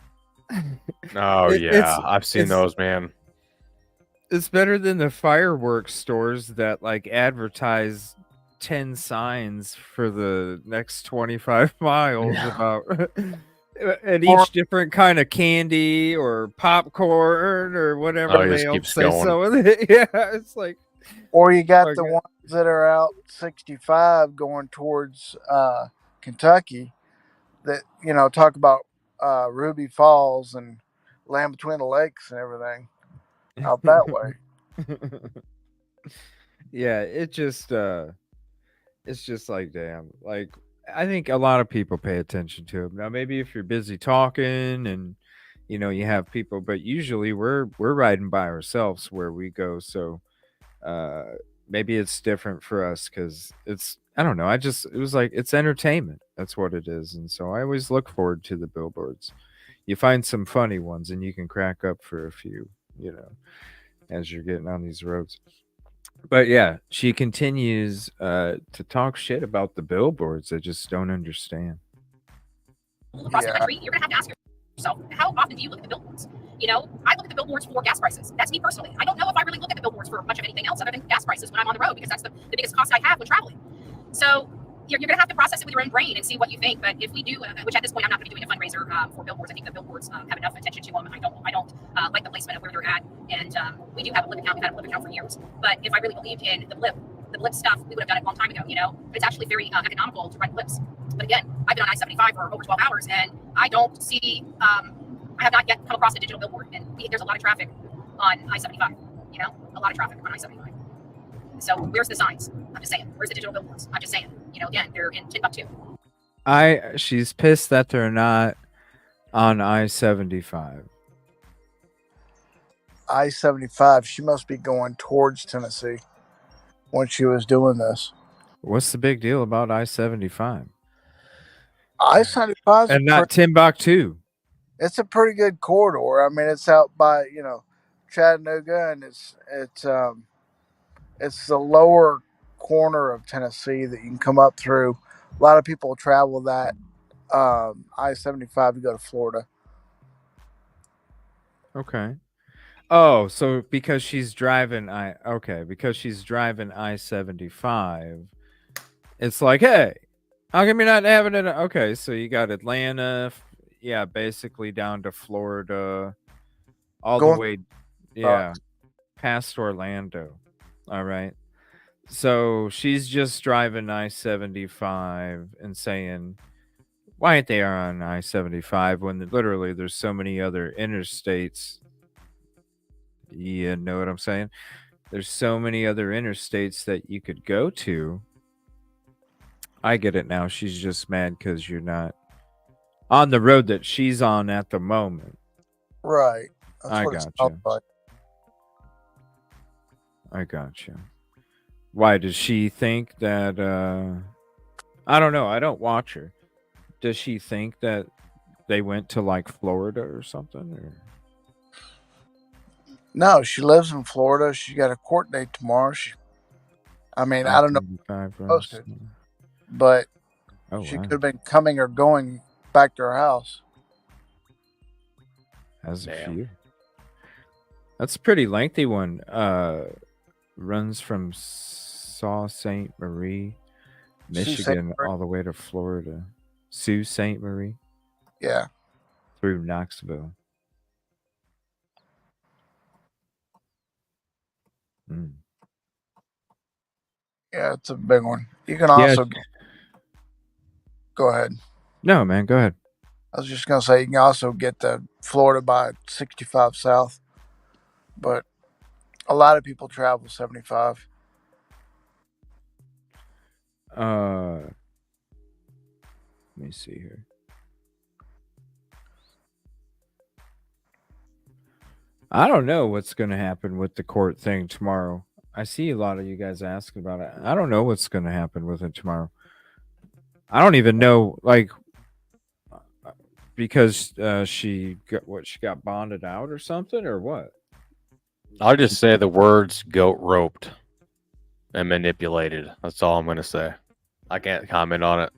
I've seen those, man. It's better than the fireworks stores that like advertise 10 signs for the next 25 miles about and Or each different kind of candy or popcorn or whatever Oh, it they just all keeps say. going. So yeah, it's like or you got okay. the ones that are out 65 going towards Kentucky that talk about Ruby Falls and Land Between the Lakes and everything out that way. Yeah, it's just like damn. Like I think a lot of people pay attention to them. Now maybe if you're busy talking and you have people, but usually we're riding by ourselves where we go. So uh maybe it's different for us because it's I don't know. It was like it's entertainment. That's what it is. And so I always look forward to the billboards. You find some funny ones and you can crack up for a few, as you're getting on these roads. But yeah, she continues to talk shit about the billboards. I just don't understand. Across the country, you're gonna have to ask yourself, how often do you look at the billboards? I look at the billboards for gas prices. That's me personally. I don't know if I really look at the billboards for much of anything else other than gas prices when I'm on the road, because that's the biggest cost I have when traveling. So you're going to have to process it with your own brain and see what you think. But if we do, which at this point I'm not going to be doing a fundraiser for billboards. I think the billboards have enough attention to them. I don't like the placement of where they're at. And we do have a blip account. We've had a blip account for years. But if I really believed in the blip stuff, we would have done it a long time ago. It's actually very economical to run blips. But again, I've been on I-75 for over 12 hours, and I don't see. I have not yet come across a digital billboard, and there's a lot of traffic on I-75. A lot of traffic on I-75. So where's the signs? I'm just saying. Where's the digital billboards? I'm just saying. Again, they're in Timbuktu. She's pissed that they're not on I-75. I-75. She must be going towards Tennessee when she was doing this. What's the big deal about I-75? I-75 and not Timbuktu. It's a pretty good corridor. I mean, it's out by Chattanooga, and it's the lower corner of Tennessee that you can come up through. A lot of people travel that I-75 to go to Florida. Okay. Oh, so because she's driving I-75, it's like, hey, how come you're not having it? Okay, so you got Atlanta, basically down to Florida, all the way, past Orlando. All right. So she's just driving I-75 and saying, why aren't they on I-75 when literally there's so many other interstates? You know what I'm saying? There's so many other interstates that you could go to. I get it now. She's just mad because you're not on the road that she's on at the moment. Right. I got you. I got you. Why does she think that? I don't know. I don't watch her. Does she think that they went to like Florida or something? Or? No, she lives in Florida. She got a court date tomorrow. I don't know. Posted, but she could have been coming or going back to her house. Has a few. That's a pretty lengthy one. Runs from Sault Ste. Marie, Michigan, all the way to Florida. Sault Ste. Marie. Yeah. Through Knoxville. Yeah, it's a big one. You can also go ahead. No, man, go ahead. I was just gonna say you can also get to Florida by 65 South, but a lot of people travel 75. Let me see here. I don't know what's going to happen with the court thing tomorrow. I see a lot of you guys asking about it. I don't know what's going to happen with it tomorrow. I don't even know, like, because she got bonded out or something, or what? I'll just say the words "goat roped" and manipulated. That's all I'm going to say. I can't comment on it.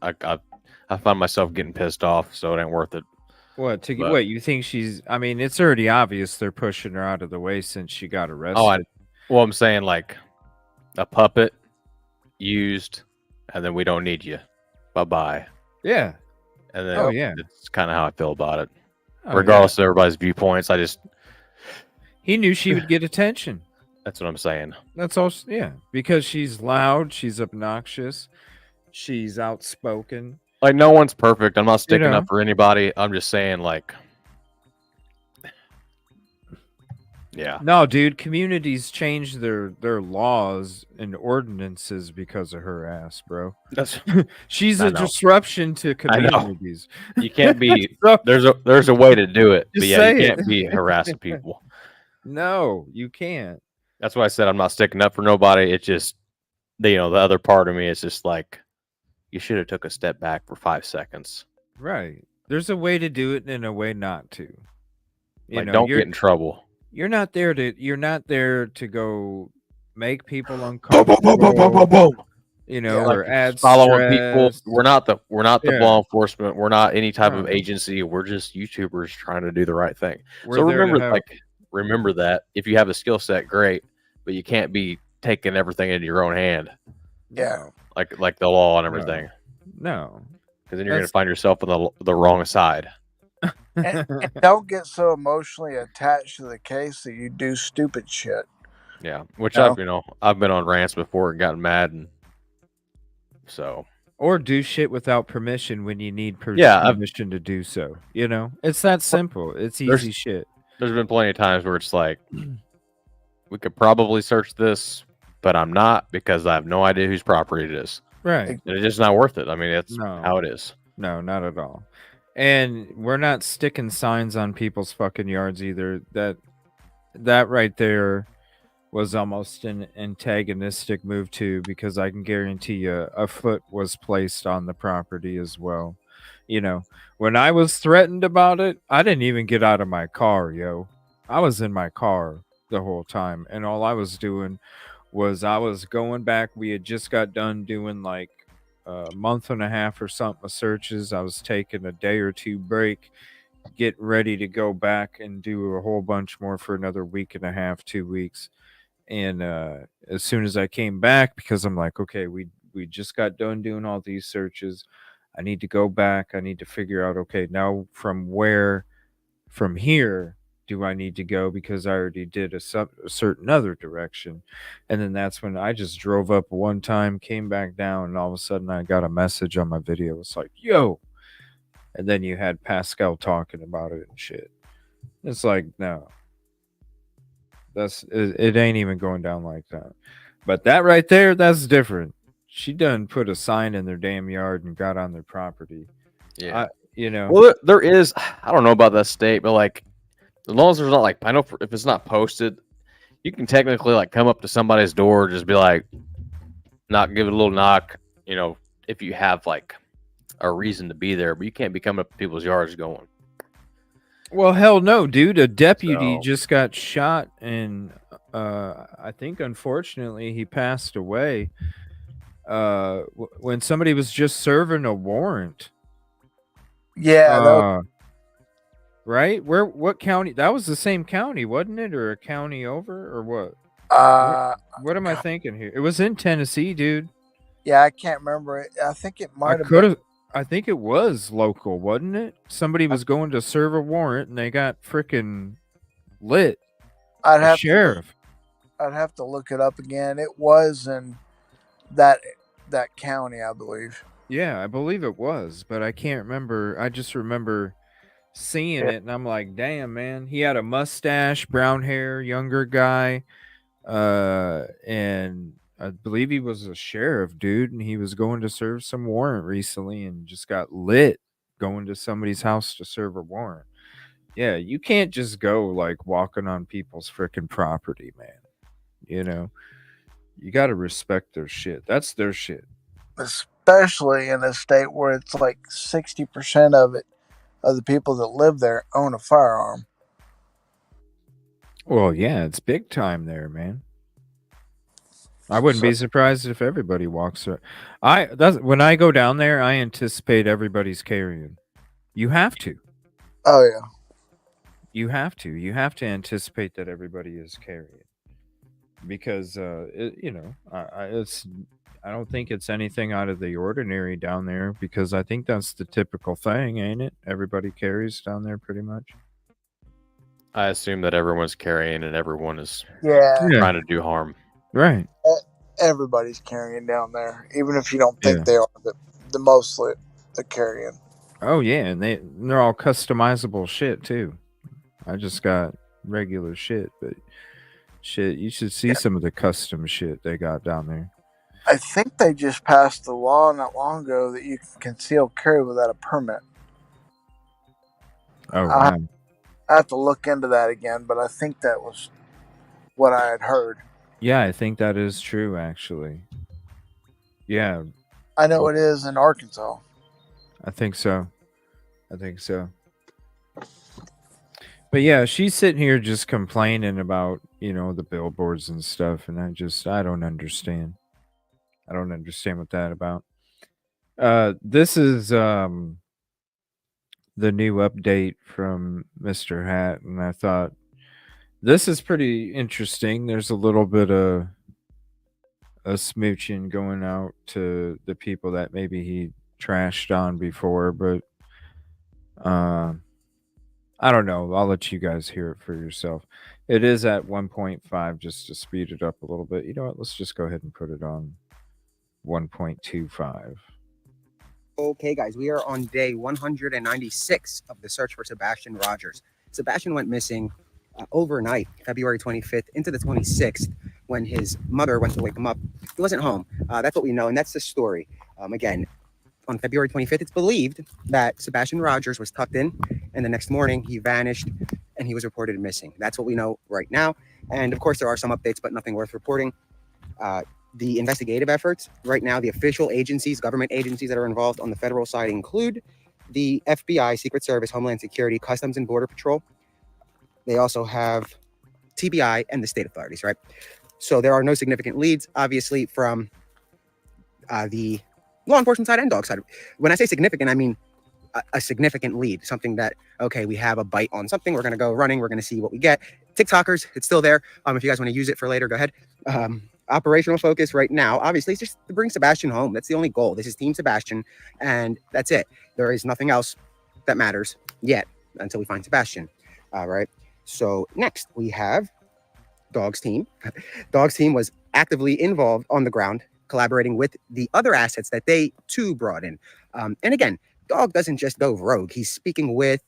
I find myself getting pissed off, so it ain't worth it. What you think she's? I mean, it's already obvious they're pushing her out of the way since she got arrested. Well, I'm saying like a puppet used, and then we don't need you. Bye bye. Yeah, And then Oh yeah. it's kind of how I feel about it. Oh, Regardless of everybody's viewpoints, he knew she would get attention. that's what I'm saying. That's all. Yeah, because she's loud, she's obnoxious, she's outspoken. Like, no one's perfect. I'm not sticking know. up for anybody. I'm just saying, like, yeah. No, dude, communities change their laws and ordinances because of her ass, bro. That's She's I a know. disruption to I know. communities. You can't be. So, There's a way to do it, but Just yeah, say you it. can't be harassing people. no, you can't. That's why I said I'm not sticking up for nobody. It's just, the other part of me is just like, you should have took a step back for 5 seconds. Right. There's a way to do it and a way not to. Don't get in trouble. You're not there to go make people uncomfortable. Or add following people. stress. We're not the law enforcement. We're not any type of Right. agency. We're just YouTubers trying to do the right thing. We're So there to remember, help. remember that if you have a skill set, great, but you can't be taking everything into your own hand. Yeah. Like the law and everything. No. Because then you're going to find yourself on the wrong side. And don't get so emotionally attached to the case that you do stupid shit. Yeah, which No. I've been on rants before and gotten mad, and so. Or do shit without permission when you need Yeah, permission to do so. It's that simple. It's easy shit. There's been plenty of times where it's like, we could probably search this, but I'm not, because I have no idea whose property it is. Right. And it's just not worth it. I mean, that's No. how it is. No, not at all. And we're not sticking signs on people's fucking yards either. That right there was almost an antagonistic move too, because I can guarantee you a foot was placed on the property as well. When I was threatened about it, I didn't even get out of my car, yo. I was in my car the whole time, and all I was doing was I was going back. We had just got done doing like a month and a half or something of searches. I was taking a day or two break, get ready to go back and do a whole bunch more for another week and a half, 2 weeks. And as soon as I came back, because I'm like, okay, we just got done doing all these searches, I need to go back. I need to figure out, okay, now from here do I need to go, because I already did a certain other direction. And then that's when I just drove up one time, came back down, and all of a sudden I got a message on my video. It's like, yo. And then you had Pascal talking about it and shit. It's like, no. It ain't even going down like that. But that right there, that's different. She done put a sign in their damn yard and got on their property. Yeah. Well, there is, I don't know about that state, but like, as long as there's not like, I know if it's not posted, you can technically like come up to somebody's door, just be like, give it a little knock, if you have like a reason to be there, but you can't be coming up to people's yards going. Well, hell no, dude. A deputy just got shot, and I think unfortunately he passed away when somebody was just serving a warrant. Yeah. Right? What county? That was the same county, wasn't it? Or a county over, or what? What am I thinking here? It was in Tennessee, dude. Yeah, I can't remember it. I think it might have been. I think it was local, wasn't it? Somebody was going to serve a warrant and they got freaking lit. Sheriff. I'd have to look it up again. It was in that county, I believe. Yeah, I believe it was, but I can't remember. I just remember seeing it, and I'm like, damn, man. He had a mustache, brown hair, younger guy, and I believe he was a sheriff, dude, and he was going to serve some warrant recently and just got lit going to somebody's house to serve a warrant. Yeah, you can't just go like walking on people's freaking property, man. You got to respect their shit. That's their shit. Especially in a state where it's like 60% of the people that live there own a firearm. Well, yeah, it's big time there, man. I wouldn't be surprised if everybody walks around. When I go down there, I anticipate everybody's carrying. You have to. Oh yeah. You have to. You have to anticipate that everybody is carrying, because I I don't think it's anything out of the ordinary down there because I think that's the typical thing, ain't it? Everybody carries down there pretty much. I assume that everyone's carrying and everyone is Yeah, trying to do harm. Right. everybody's carrying down there, even if you don't think Yeah. they are. The mostly they're carrying. Oh yeah, and they're all customizable shit too. I just got regular shit, but shit, you should see some of the custom shit they got down there. I think they just passed a law not long ago that you can conceal carry without a permit. Oh wow. I have to look into that again, but I think that was what I had heard. Yeah, I think that is true actually. Yeah, I know it is in Arkansas. I think so. I think so. But yeah, she's sitting here just complaining about, the billboards and stuff, and I don't understand. I don't understand what that about. This is the new update from Mr. Hat, and I thought this is pretty interesting. There's a little bit of a smooching going out to the people that maybe he trashed on before, but I don't know. I'll let you guys hear it for yourself. It is at 1.5 just to speed it up a little bit. You know what? Let's just go ahead and put it on 1.25. Okay, guys, we are on day 196 of the search for Sebastian Rogers. Sebastian went missing overnight, February 25th into the 26th, when his mother went to wake him up. He wasn't home. That's what we know, and that's the story. Again, on February 25th, it's believed that Sebastian Rogers was tucked in, and the next morning he vanished and he was reported missing. That's what we know right now. And of course, there are some updates, but nothing worth reporting. The investigative efforts right now, the official agencies, government agencies that are involved on the federal side include the FBI, Secret Service, Homeland Security, Customs and Border Patrol. They also have TBI and the state authorities, right? So there are no significant leads, obviously, from the law enforcement side and dog side. When I say significant, I mean a significant lead, something that, okay, we have a bite on something, we're going to go running, we're going to see what we get. TikTokers, it's still there. If you guys want to use it for later, go ahead. Operational focus right now, obviously, is just to bring Sebastian home. That's the only goal. This is Team Sebastian, and that's it. There is nothing else that matters yet until we find Sebastian. All right. So next we have Dog's team. Dog's team was actively involved on the ground, collaborating with the other assets that they too brought in. And again, Dog doesn't just go rogue. He's speaking with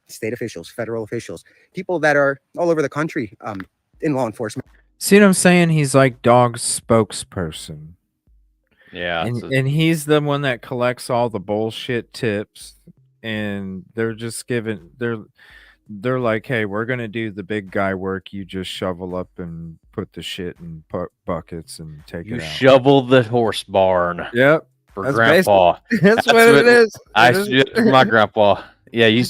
state officials, federal officials, people that are all over the country in law enforcement. See what I'm saying? He's like Dog's spokesperson. Yeah. And he's the one that collects all the bullshit tips, and they're just giving they're like, hey, we're gonna do the big guy work. You just shovel up and put the shit in buckets and take it out. Shovel the horse barn. Yep. For Grandpa. That's what it is. I did for my grandpa. Yeah, you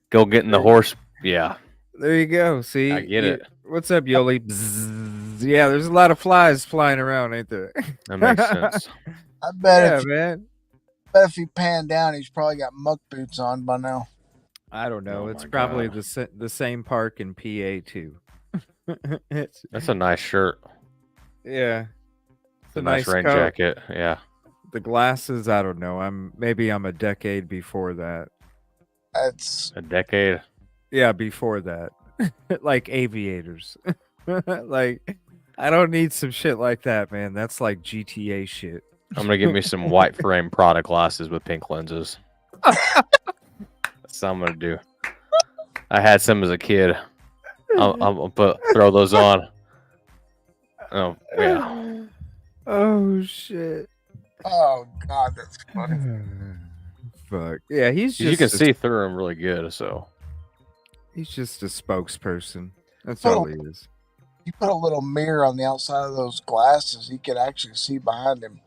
go get in the horse. Yeah. There you go. See, I get it. What's up, Yoli? Bzzz. Yeah, there's a lot of flies flying around, ain't there? That makes sense. I bet man. If he panned down, he's probably got muck boots on by now. I don't know. Oh it's my probably God. the same park in PA too. That's a nice shirt. Yeah. It's a nice rain coat. jacket. Yeah. The glasses, I don't know. I'm a decade before that. That's a decade. Yeah, before that. Like aviators. Like I don't need some shit like that, man. That's like GTA shit. I'm gonna get me some white frame Prada glasses with pink lenses. That's what I'm gonna do. I had some as a kid. I'll throw those on. Oh yeah. Oh shit. oh god, that's funny. Fuck. Yeah, he's just You can see through him really good, so he's just a spokesperson. That's all he is. You put a little mirror on the outside of those glasses, you could actually see behind him.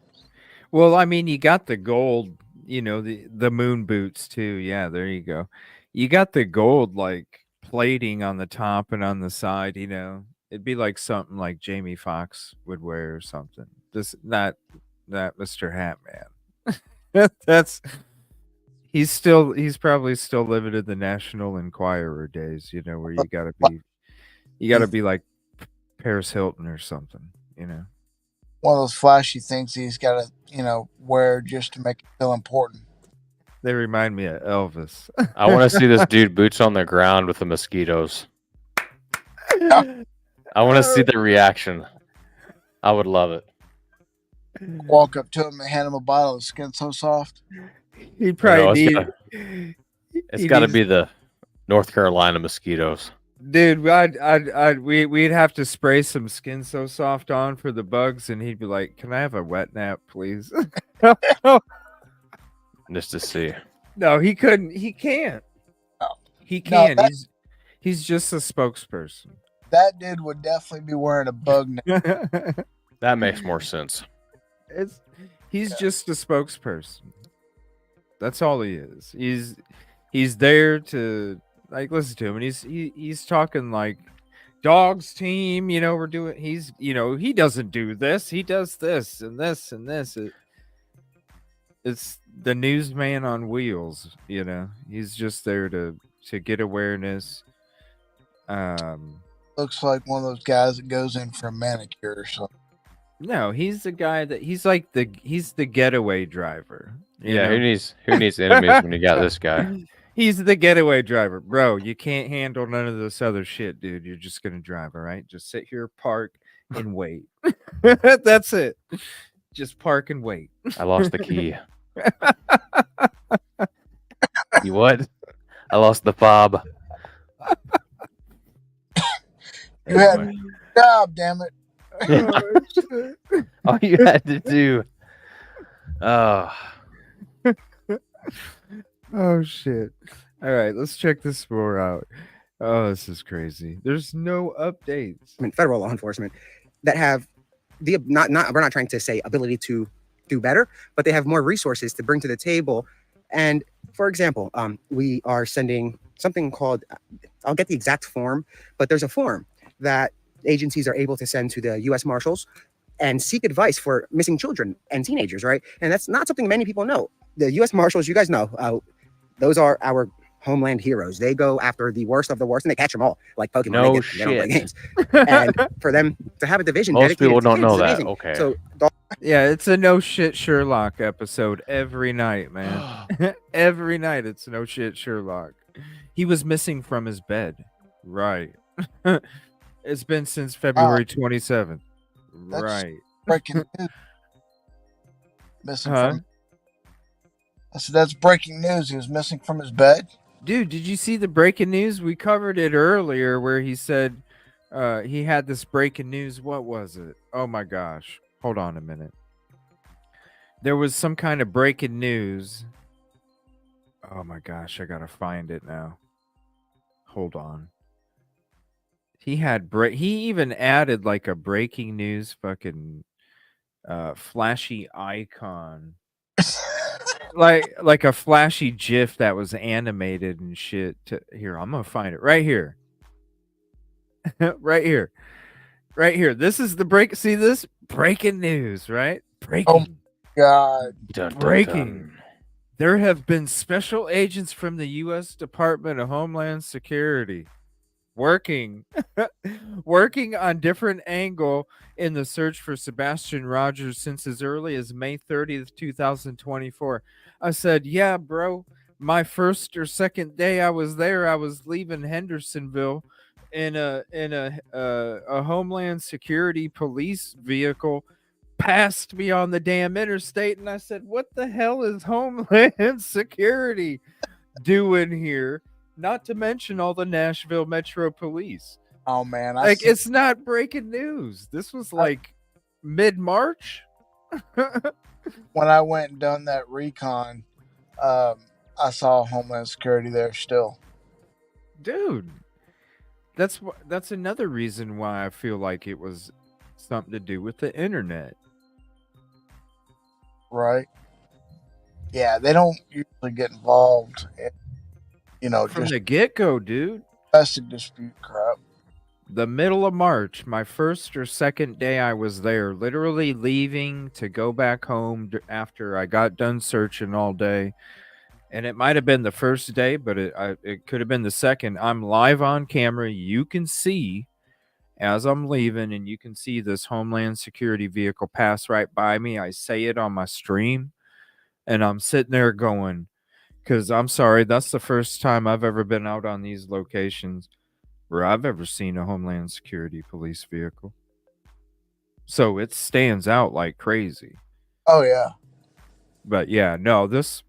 Well, I mean, you got the gold, the moon boots too. Yeah, there you go. You got the gold like plating on the top and on the side, It'd be like something like Jamie Foxx would wear or something. This not Mr. Hat Man. He's probably still living in the National Enquirer days, where you gotta be like Paris Hilton or something, one of those flashy things he's got to, wear just to make it feel important. They remind me of Elvis. I want to see this dude boots on the ground with the mosquitoes. I want to see the reaction. I would love it. Walk up to him and hand him a bottle of Skin So Soft. He'd probably it's got to be the North Carolina mosquitoes. Dude, we'd have to spray some Skin So Soft on for the bugs, and he'd be like, "Can I have a wet nap, please?" Just to see. No, he couldn't. He can't. No. He can't. He's just a spokesperson. That dude would definitely be wearing a bug net. That makes more sense. He's just a spokesperson. That's all he is. He's there to like listen to him, and he's talking like dogs team. We're doing. He doesn't do this. He does this and this and this. It's the newsman on wheels. He's just there to get awareness. Looks like one of those guys that goes in for a manicure or something. No, he's the guy that he's the getaway driver. Yeah, who needs enemies when you got this guy? He's the getaway driver, bro. You can't handle none of this other shit, dude. You're just gonna drive, all right? Just sit here, park, and wait. That's it. Just park and wait. I lost the key. You what? I lost the fob. You had a job, damn it. All you had to do. Oh shit. All right, let's check this more out. Oh, this is crazy. There's no updates. I mean, federal law enforcement that have the not we're not trying to say ability to do better, but they have more resources to bring to the table. And for example, we are sending something called, I'll get the exact form, but there's a form that agencies are able to send to the U.S. Marshals and seek advice for missing children and teenagers, right? And that's not something many people know. The U.S. Marshals, you guys know, those are our homeland heroes. They go after the worst of the worst, and they catch them all, like Pokemon. No they don't play shit. games. And for them to have a division, Most dedicated people to don't kids know is that. amazing. Okay. So Yeah, it's a no shit Sherlock episode every night, man. Every night it's no shit Sherlock. He was missing from his bed. Right. It's been since February 27th. That's Right. breaking news. Missing from. I said that's breaking news. He was missing from his bed. Dude, did you see the breaking news? We covered it earlier where he said he had this breaking news. What was it? Oh my gosh. Hold on a minute. There was some kind of breaking news. Oh my gosh, I gotta find it now. Hold on. He had he even added like a breaking news fucking flashy icon. like a flashy GIF that was animated and shit. Here, I'm gonna find it right here. Right here. Right here. This is the break. See this? Breaking news, right? Breaking. God. Breaking. There have been special agents from the U.S. Department of Homeland Security working on different angle in the search for Sebastian Rogers since as early as May 30th, 2024. I said, yeah, bro, my first or second day I was there, I was leaving Hendersonville in a Homeland Security police vehicle passed me on the damn interstate, and I said, what the hell is Homeland Security doing here? Not to mention all the Nashville Metro Police. Oh man, it's not breaking news. This was like mid-March. When I went and done that recon, I saw Homeland Security there still. Dude, that's another reason why I feel like it was something to do with the internet. Right. Yeah, they don't usually get involved in, from just the get-go, dude. domestic dispute crap. The middle of March, my first or second day I was there, literally leaving to go back home after I got done searching all day. And it might have been the first day, but it could have been the second. I'm live on camera. You can see. as I'm leaving, and you can see this Homeland Security vehicle pass right by me. I say it on my stream, and I'm sitting there going, because I'm sorry, that's the first time I've ever been out on these locations where I've ever seen a Homeland Security police vehicle. So it stands out like crazy. Oh yeah. But yeah, no, this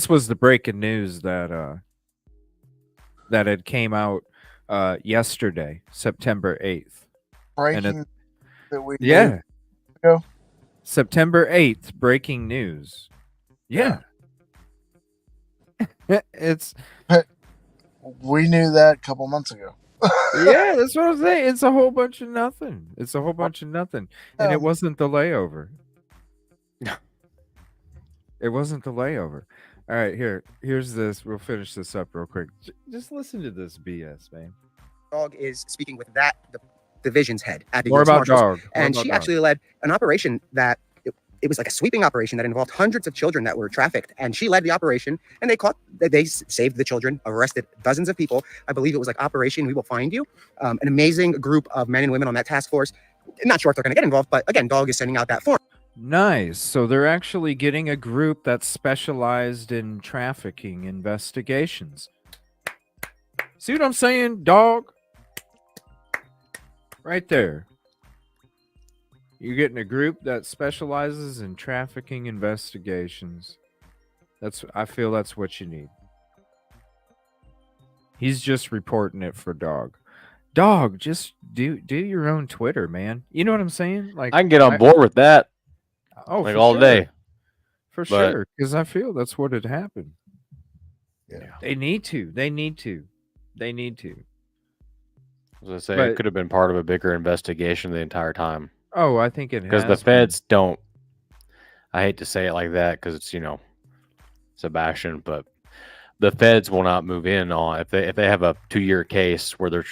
was the breaking news that had came out yesterday, September 8th. Breaking that we Yeah. Go. September 8th, breaking news. Yeah. It's We knew that a couple months ago. yeah, that's what I'm saying. It's a whole bunch of nothing. It's a whole bunch of nothing. And it wasn't the layover. It wasn't the layover. All right, here's this. We'll finish this up real quick. Just listen to this BS, man. Dog is speaking with the division's head at the More US about Marshals, Dog. and she actually led an operation that it was like a sweeping operation that involved hundreds of children that were trafficked, and she led the operation, and they saved the children, arrested dozens of people. I believe it was like Operation We Will Find You. An amazing group of men and women on that task force. Not sure if they're going to get involved, but again, Dog is sending out that form. Nice. So they're actually getting a group that's specialized in trafficking investigations. See what I'm saying, Dog? Right there. You're getting a group that specializes in trafficking investigations. I feel that's what you need. He's just reporting it for Dog. Dog, just do your own Twitter, man. You know what I'm saying? Like, I can get on board with that. Oh, like all day. For sure, because I feel that's what had happened. Yeah. They need to. As I say, it could have been part of a bigger investigation the entire time. Oh, I think it has. Because the feds don't. I hate to say it like that because it's, Sebastian, but the feds will not move in on if they have a 2-year case where they're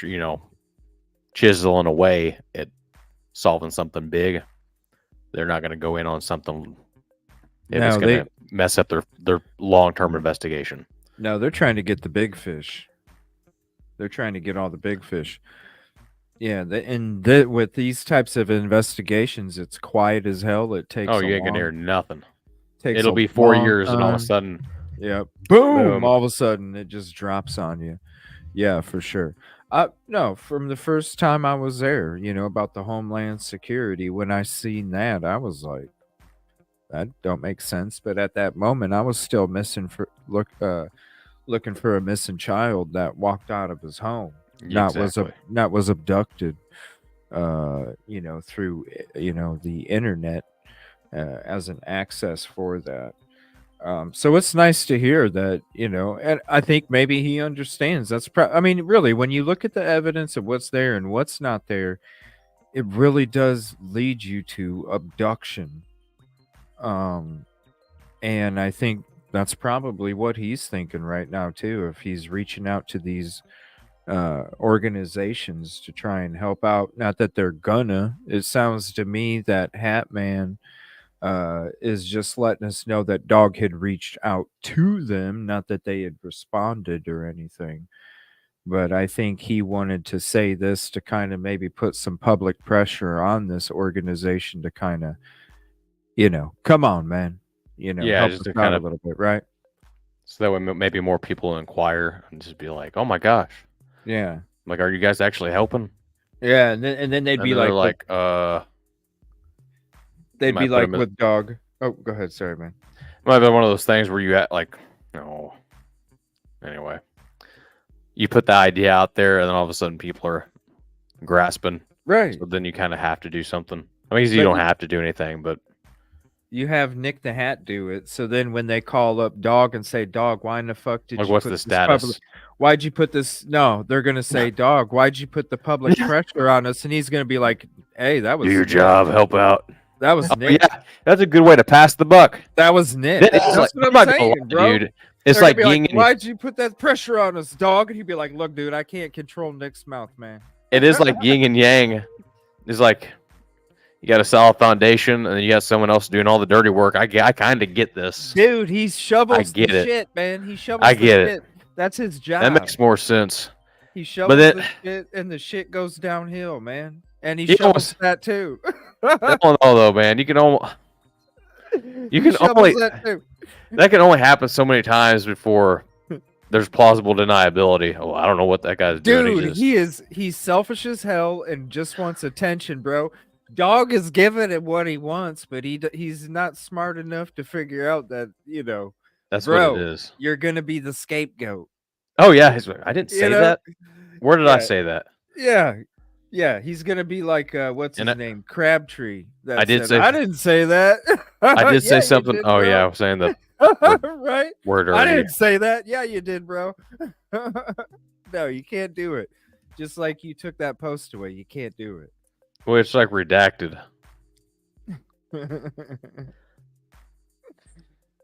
chiseling away at solving something big. They're not going to go in on something if it's going to mess up their long-term investigation. No, they're trying to get the big fish. They're trying to get all the big fish. Yeah, with these types of investigations, it's quiet as hell. It takes. Oh, you ain't gonna hear nothing. It'll be 4 years, and all of a sudden, yeah, boom! All of a sudden, it just drops on you. Yeah, for sure. No, from the first time I was there, about the Homeland Security, when I seen that, I was like, that don't make sense. But at that moment, I was still looking for a missing child that walked out of his home. Not was abducted, through the internet as an access for that. So it's nice to hear that, and I think maybe he understands. Really, when you look at the evidence of what's there and what's not there, it really does lead you to abduction. And I think that's probably what he's thinking right now too. If he's reaching out to these organizations to try and help out, not that they're gonna. It sounds to me that Hat Man is just letting us know that Dog had reached out to them, not that they had responded or anything. But I think he wanted to say this to kind of maybe put some public pressure on this organization to kind of, come on, man, help just to us out kind a of little bit, right? So that way, maybe more people inquire and just be like, "Oh my gosh, yeah, like, are you guys actually helping?" Yeah, and then they'd be like, they'd be like with Dog. Oh, go ahead. Sorry, man. It might have been one of those things where you anyway, you put the idea out there, and then all of a sudden people are grasping. Right. So then you kind of have to do something. I mean, you don't have to do anything, but you have Nick the Hat do it. So then when they call up Dog and say, "Dog, why in the fuck did you what's put the status? Why'd you put this?" No, they're gonna say, "Dog, why'd you put the public pressure on us?" And he's gonna be like, "Hey, that was do your job, help out." That was Nick. Yeah, that's a good way to pass the buck. That was Nick. That's what I'm saying, bro. Dude. It's like being why'd you put that pressure on us, Dog? And he'd be like, "Look, dude, I can't control Nick's mouth, man." It is like yin and yang. It's like you got a solid foundation, and then you got someone else doing all the dirty work. I kind of get this, dude. He shovels the shit, man. He shovels. I get it. That's his job. That makes more sense. He shovels then- the shit, and the shit goes downhill, man. And he You shovels almost- that too. I don't know though, man. You can almost He can shovels only that too. that can only happen so many times before there's plausible deniability. Oh, I don't know what that guy's doing. Dude, he's selfish as hell and just wants attention, bro. Dog is giving him what he wants, but he's not smart enough to figure out that, that's bro, what it is. you're gonna be the scapegoat. Oh yeah, I didn't say know? that. Where did I Yeah. say that? Yeah, he's gonna be like what's his And name? Crabtree. That I did said, say- I didn't say that. I did say Yeah, you something. did, Oh bro. yeah, I was saying the Right? word I already. didn't say that. Yeah, you did, bro. No, you can't do it. Just like you took that post away, you can't do it. Well, it's like redacted.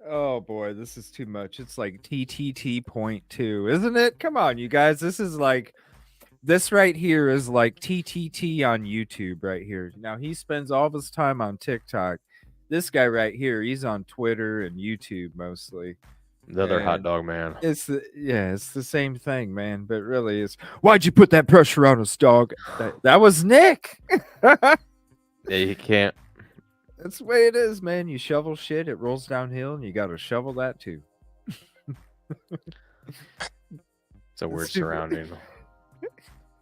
Oh boy, this is too much. It's like TTT.2, isn't it? Come on, you guys. This right here is like TTT on YouTube right here. Now he spends all of his time on TikTok. This guy right here, he's on Twitter and YouTube mostly. The other hot And dog man. it's the same thing, man. But really, why'd you put that pressure on us, dog? That was Nick. Yeah, you can't. That's the way it is, man. You shovel shit, it rolls downhill, and you got to shovel that too. It's a weird Stupid. surrounding.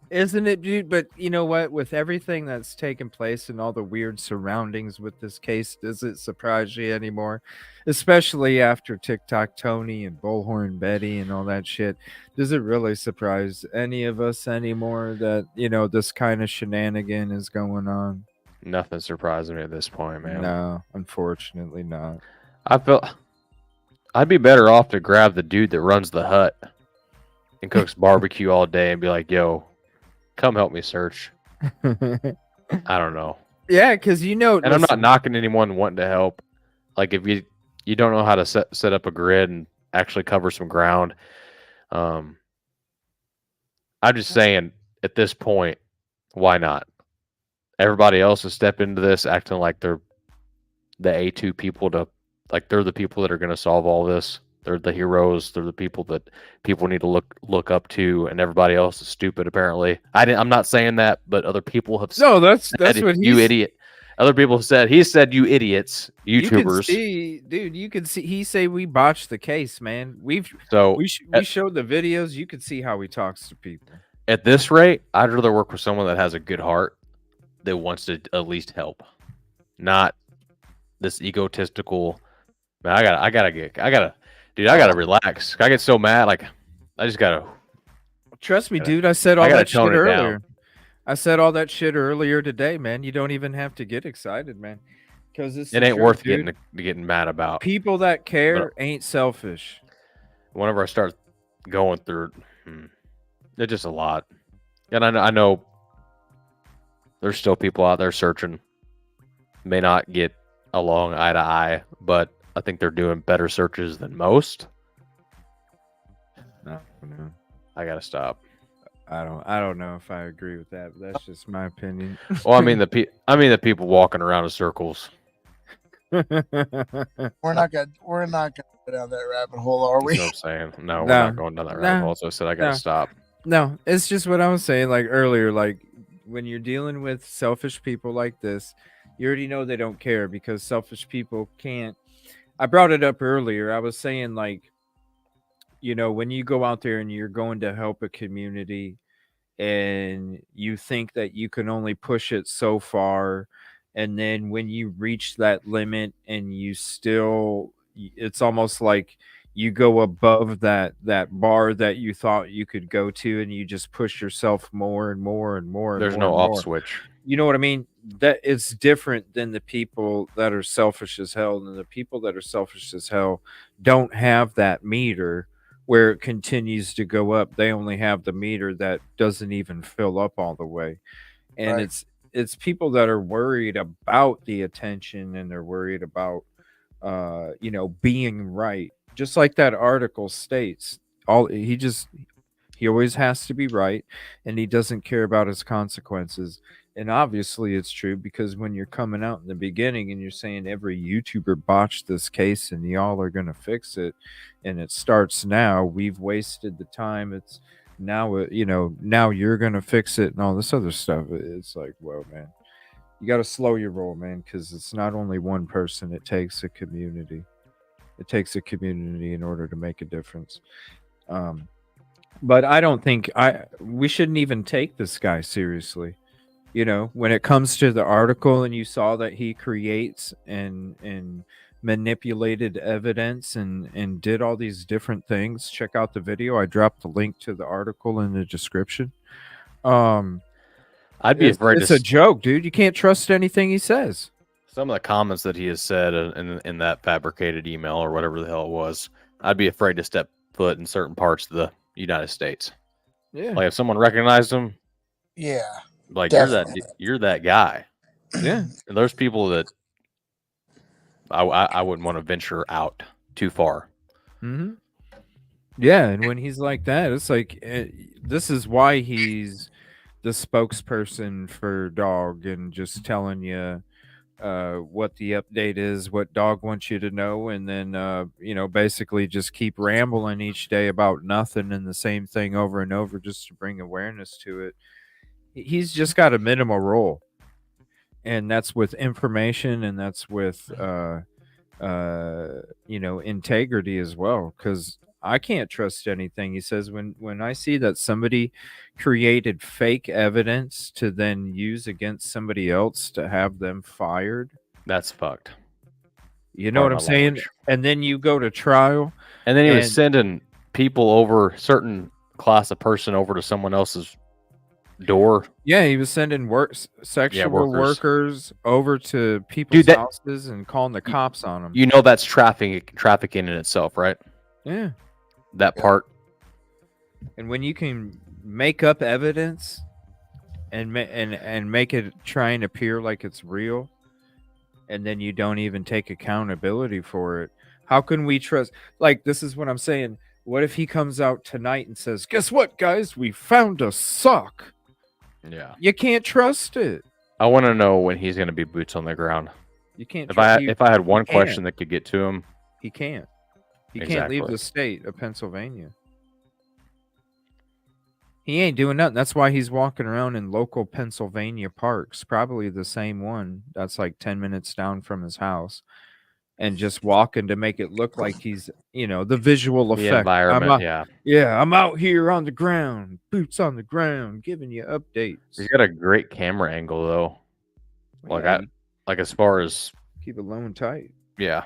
Isn't it, dude? But you know what? With everything that's taken place and all the weird surroundings with this case, does it surprise you anymore? Especially after TikTok Tony and Bullhorn Betty and all that shit. Does it really surprise any of us anymore that, this kind of shenanigan is going on? Nothing surprising me at this point, man. No, unfortunately not. I felt I'd be better off to grab the dude that runs the hut and cooks barbecue all day and be like, "Yo, come help me search." I don't know. Yeah, because And I'm not knocking anyone wanting to help. Like if you don't know how to set up a grid and actually cover some ground. I'm just saying at this point, why not? Everybody else is stepping into this acting like they're the A2 people they're the people that are going to solve all this. They're the heroes. They're the people that people need to look up to, and everybody else is stupid. Apparently, I'm not saying that, but other people have said, No, that's what you he's idiot. Other people have said he said you idiots, YouTubers. You can see he say we botched the case, man. We showed the videos. You can see how he talks to people. At this rate, I'd rather work with someone that has a good heart that wants to at least help, not this egotistical. Man, I gotta relax. I get so mad, like I just gotta. Trust me, dude. I said all that shit tone it earlier. down. I said all that shit earlier today, man. You don't even have to get excited, man, because It ain't worth getting mad about. People that care ain't selfish. Whenever I start going through, it's just a lot, and I know there's still people out there searching. May not get along eye to eye, but I think they're doing better searches than most. No. I gotta stop. I don't know if I agree with that, but that's just my opinion. Well, I mean the people walking around in circles. We're not gonna go down that rabbit hole, are we? You know what I'm saying? No, we're No. not going down that rabbit hole. So I said I gotta stop. No, it's just what I was saying like earlier. Like when you're dealing with selfish people like this, you already know they don't care because selfish people can't. I brought it up earlier. I was saying like, when you go out there and you're going to help a community and you think that you can only push it so far. And then when you reach that limit and it's almost like you go above that bar that you thought you could go to and you just push yourself more and more and more. There's and more no and off more. switch. You know what I mean? That it's different than the people that are selfish as hell. And the people that are selfish as hell don't have that meter where it continues to go up. They only have the meter that doesn't even fill up all the way. And Right. it's people that are worried about the attention and they're worried about being right. Just like that article states, he always has to be right and he doesn't care about his consequences. And obviously it's true because when you're coming out in the beginning and you're saying every YouTuber botched this case and y'all are going to fix it and it starts now, we've wasted the time. now now you're gonna fix it and all this other stuff. It's like, whoa, man, you got to slow your roll, man, because it's not only one person. It takes a community. It takes a community in order to make a difference. But I don't think we shouldn't even take this guy seriously. When it comes to the article, and you saw that he creates and manipulated evidence and did all these different things. Check out the video. I dropped the link to the article in the description. I'd be afraid. It's a joke, dude. You can't trust anything he says. Some of the comments that he has said in that fabricated email or whatever the hell it was, I'd be afraid to step foot in certain parts of the United States. Yeah. Like if someone recognized him, Yeah. like Definitely. you're that guy. Yeah. And there's people that I wouldn't want to venture out too far. Mm-hmm. Yeah, and when he's like that, it's like this is why he's the spokesperson for dog and just telling you what the update is, what dog wants you to know, and then basically just keep rambling each day about nothing and the same thing over and over just to bring awareness to it. He's just got a minimal role, and that's with information, and that's with integrity as well, because I can't trust anything he says. When I see that somebody created fake evidence to then use against somebody else to have them fired, that's fucked. You know what I'm saying? Language. And then you go to trial, and then he was sending people over, certain class of person over to someone else's door. Yeah, he was sending sexual workers over to people's houses and calling the cops on them. You know that's trafficking in itself, right? Yeah. That part. And when you can make up evidence and make it try and appear like it's real, and then you don't even take accountability for it, how can we trust? Like, this is what I'm saying. What if he comes out tonight and says, guess what, guys, we found a sock? Yeah, you can't trust it. I want to know when he's going to be boots on the ground. You can't. If I had one question that could get to him, he can't. He can't leave the state of Pennsylvania. He ain't doing nothing. That's why he's walking around in local Pennsylvania parks, probably the same one that's like 10 minutes down from his house, and just walking to make it look like he's, the visual effect. The environment, I'm out here on the ground, boots on the ground, giving you updates. He's got a great camera angle, though. Like as far as keep it low and tight. Yeah.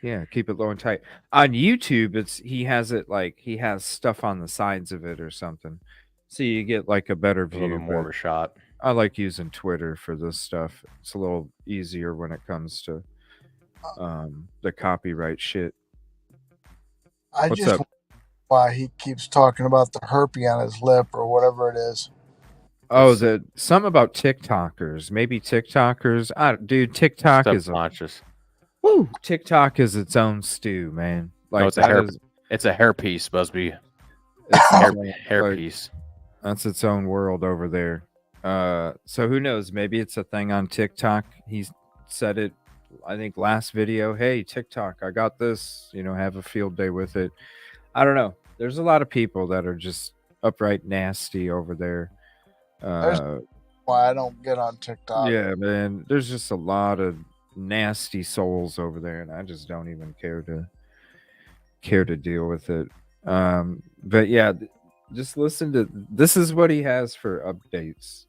Yeah, keep it low and tight. On YouTube, he has stuff on the sides of it or something, so you get like a better view, a little bit more of a shot. I like using Twitter for this stuff. It's a little easier when it comes to the copyright shit. What's up? Why he keeps talking about the herpes on his lip or whatever it is. Oh, something about TikTokers. Maybe TikTokers. Dude, TikTok is conscious. Woo! TikTok is its own stew, man. Like, no, it's a hair piece, Busby. It's a hair piece. That's its own world over there. So who knows? Maybe it's a thing on TikTok. He said it, I think, last video. Hey, TikTok, I got this. Have a field day with it. I don't know. There's a lot of people that are just upright nasty over there. Why I don't get on TikTok. Yeah, man. There's just a lot of nasty souls over there, and I just don't even care to deal with it. But yeah, just listen to this is what he has for updates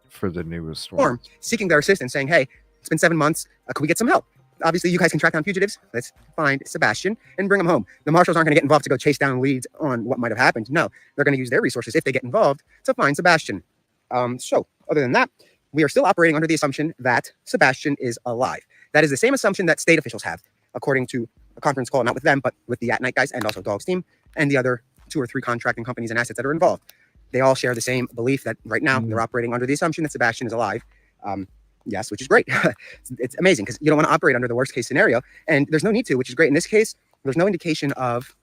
for the newest one. Seeking their assistance, saying, hey, it's been 7 months, can we get some help? Obviously, you guys can track down fugitives. Let's find Sebastian and bring him home. The marshals aren't going to get involved to go chase down leads on what might have happened. No, they're going to use their resources if they get involved to find Sebastian. So other than that, we are still operating under the assumption that Sebastian is alive. That is the same assumption that state officials have, according to a conference call, not with them, but with the At Night guys and also Dog's team and the other 2 or 3 contracting companies and assets that are involved. They all share the same belief that right now they're operating under the assumption that Sebastian is alive. Yes, which is great. It's amazing because you don't want to operate under the worst case scenario, and there's no need to, which is great. In this case, there's no indication of,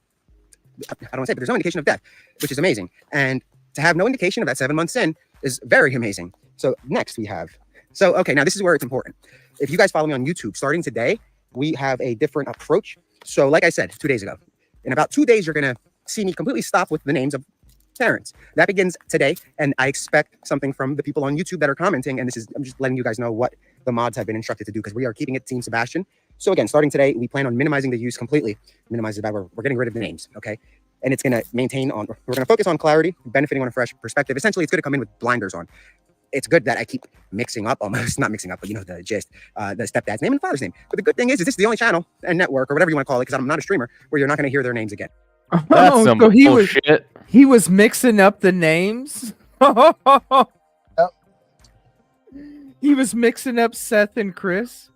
I don't want to say, but there's no indication of death, which is amazing. And to have no indication of that 7 months in is very amazing. So next we have, okay, now this is where it's important. If you guys follow me on YouTube, starting today, we have a different approach. So like I said 2 days ago, In about 2 days, you're going to see me completely stop with the names of parents. That begins today, and I expect something from the people on YouTube that are commenting, and I'm just letting you guys know what the mods have been instructed to do, because we are keeping it Team Sebastian. So again, starting today, we plan on minimizing the use completely. Minimize it by we're getting rid of the names, okay? And it's going to we're going to focus on clarity, benefiting on a fresh perspective. Essentially, it's going to come in with blinders on. It's good that I keep mixing up, almost not mixing up, but you know the gist, the stepdad's name and father's name. But the good thing is this is the only channel and network or whatever you want to call it, because I'm not a streamer, where you're not going to hear their names again. That's some so bullshit. he was mixing up the names. Yep. He was mixing up Seth and Chris.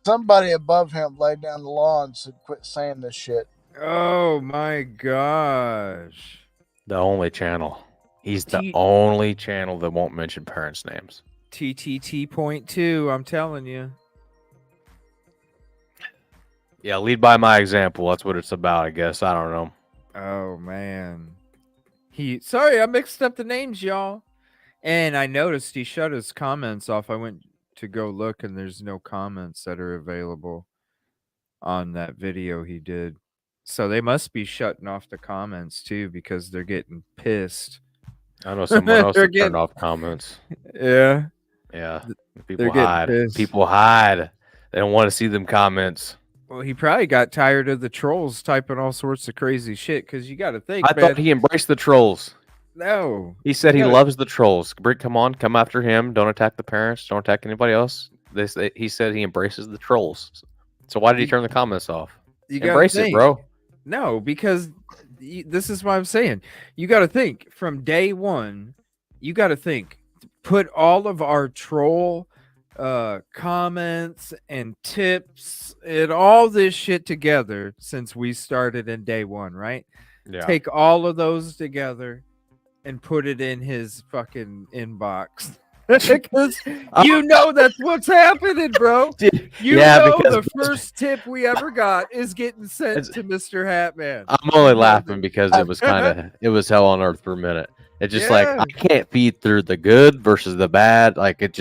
Somebody above him laid down the law and said, "Quit saying this shit." Oh my gosh. The only channel. He's the only channel that won't mention parents' names. TTT.2, I'm telling you. Yeah, lead by my example. That's what it's about, I guess. I don't know. Oh man. Sorry, I mixed up the names, y'all. And I noticed he shut his comments off. I went to go look and there's no comments that are available on that video he did. So they must be shutting off the comments too, because they're getting pissed. I know someone else that turned off comments. Yeah. Yeah. They're People getting hide. pissed. People hide. They don't want to see them comments. Well, he probably got tired of the trolls typing all sorts of crazy shit, because you got to think, I thought he embraced the trolls. No. He said he loves the trolls. Come on, come after him. Don't attack the parents. Don't attack anybody else. He said he embraces the trolls. So why did he turn the comments off? Embrace it, bro. No, because this is what I'm saying. You got to think from day one. You got to think. Put all of our troll comments and tips and all this shit together since we started in day one, right? Yeah. Take all of those together and put it in his fucking inbox. Because you know that's what's happening, bro. You know the first tip we ever got is getting sent to Mr. Hatman. I'm only laughing because it was hell on earth for a minute. It's just like I can't feed through the good versus the bad. Like it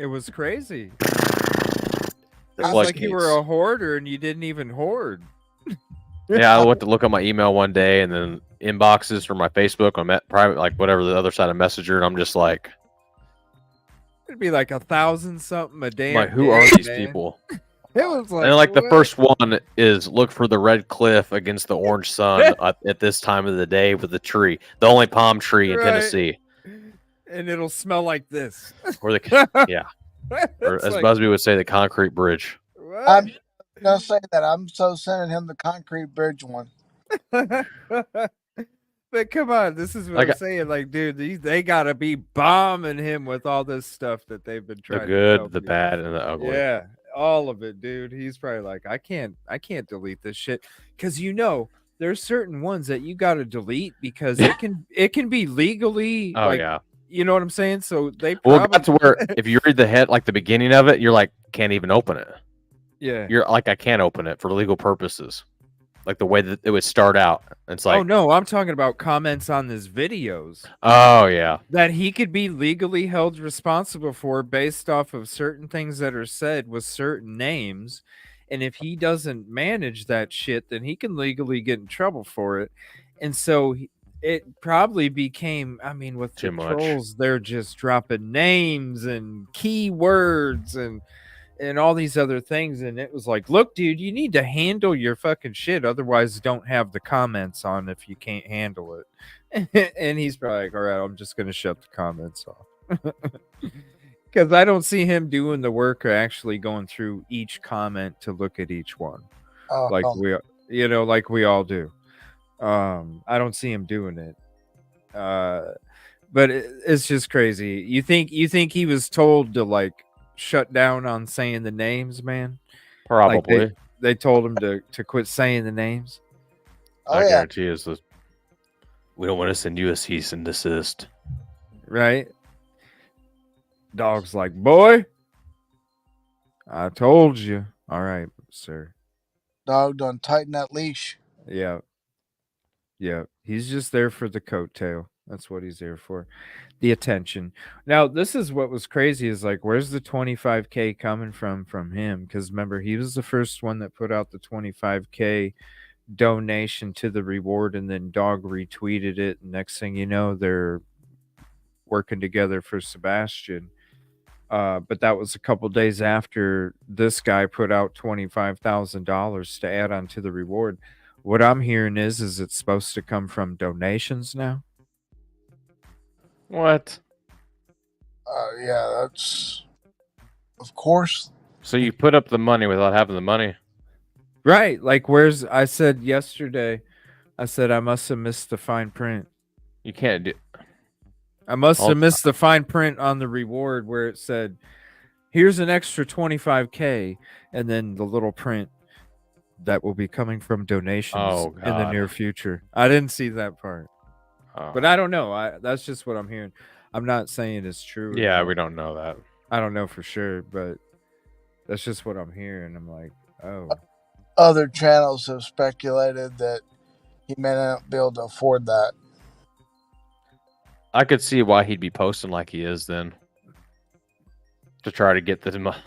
was crazy. It was like you were a hoarder and you didn't even hoard. Yeah, I went to look at my email one day and then inboxes from my Facebook on private, like whatever the other side of Messenger, and I'm just like, it'd be like 1,000 something a day. Like, who are these people? It was like, and like the first one is look for the red cliff against the orange sun at this time of the day with the tree, the only palm tree in Tennessee, and it'll smell like this. Or or as Busby would say, the concrete bridge. What? I'm gonna say that I'm so sending him the concrete bridge one. But come on, this is what I'm saying. Like, dude, they gotta be bombing him with all this stuff that they've been trying. The good, to the bad, and the ugly. Yeah, all of it, dude. He's probably like, I can't delete this shit, because there's certain ones that you gotta delete because it can be legally. Oh yeah. You know what I'm saying? So they that's where if you read the head, like the beginning of it, you're like, can't even open it. Yeah. You're like, I can't open it for legal purposes. Like the way that it would start out. It's like, oh no, I'm talking about comments on his videos. Oh yeah. That he could be legally held responsible for based off of certain things that are said with certain names. And if he doesn't manage that shit, then he can legally get in trouble for it. And so it probably became, I mean, with the trolls, they're just dropping names and keywords and all these other things. And it was like, look, dude, you need to handle your fucking shit. Otherwise, don't have the comments on if you can't handle it. And he's probably like, all right, I'm just going to shut the comments off. Because I don't see him doing the work of actually going through each comment to look at each one. Like we all do. I don't see him doing it. But it's just crazy. You think he was told to like shut down on saying the names, man? Probably. Like they told him to quit saying the names. I guarantee is that we don't want to send you a cease and desist. Right? Dog's like, boy, I told you. All right, sir. Dog done tighten that leash. Yeah. Yeah. He's just there for the coattail. That's what he's there for. The attention. Now, this is what was crazy is like, where's the 25K coming from him? Because remember, he was the first one that put out the 25K donation to the reward, and then Dog retweeted it. And next thing you know, they're working together for Sebastian. But that was a couple days after this guy put out $25,000 to add on to the reward. What I'm hearing is it's supposed to come from donations now. What? Yeah, that's of course. So you put up the money without having the money? Right. Like, I said yesterday, I said I must have missed the fine print. You can't do. I must have missed the fine print on the reward where it said, here's an extra 25K, and then the little print that will be coming from donations in the near future. I didn't see that part. But I don't know. That's just what I'm hearing. I'm not saying it's true. Yeah, we don't know that. I don't know for sure, but that's just what I'm hearing. I'm like, oh. Other channels have speculated that he may not be able to afford that. I could see why he'd be posting like he is then. To try to get this money.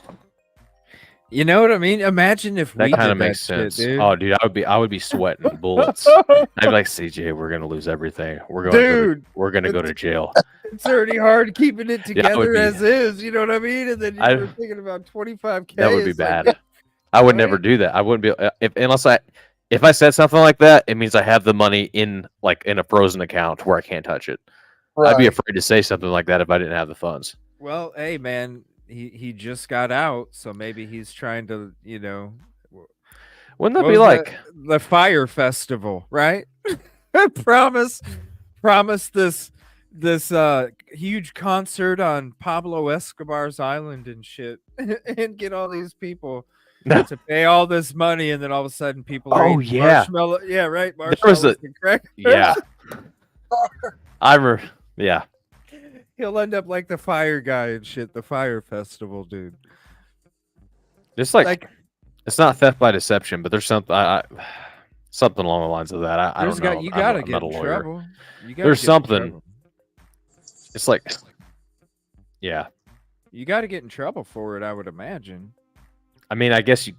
You know what I mean? Imagine if that kind of makes sense. Shit, dude. Oh, dude, I would be sweating bullets. I'd be like, CJ, we're gonna lose everything. We're gonna go to jail. It's already hard keeping it together as is. You know what I mean? And then you're thinking about 25K. That would be bad. Like, I would never do that. I wouldn't be if I said something like that. It means I have the money in a frozen account where I can't touch it. Right. I'd be afraid to say something like that if I didn't have the funds. Well, hey, man. He just got out, so maybe he's trying to, wouldn't that be like the Fire Festival, right? promise this huge concert on Pablo Escobar's island and shit, and get all these people to pay all this money, and then all of a sudden people are eating marshmallow. Yeah, right. Marshmallows and crackers. Yeah. Yeah. He'll end up like the fire guy and shit, the Fire Festival, dude. It's like it's not theft by deception, but there's something something along the lines of that. I don't know. You gotta get in trouble. There's something. It's like, yeah. You got to get in trouble for it, I would imagine. I mean, I guess you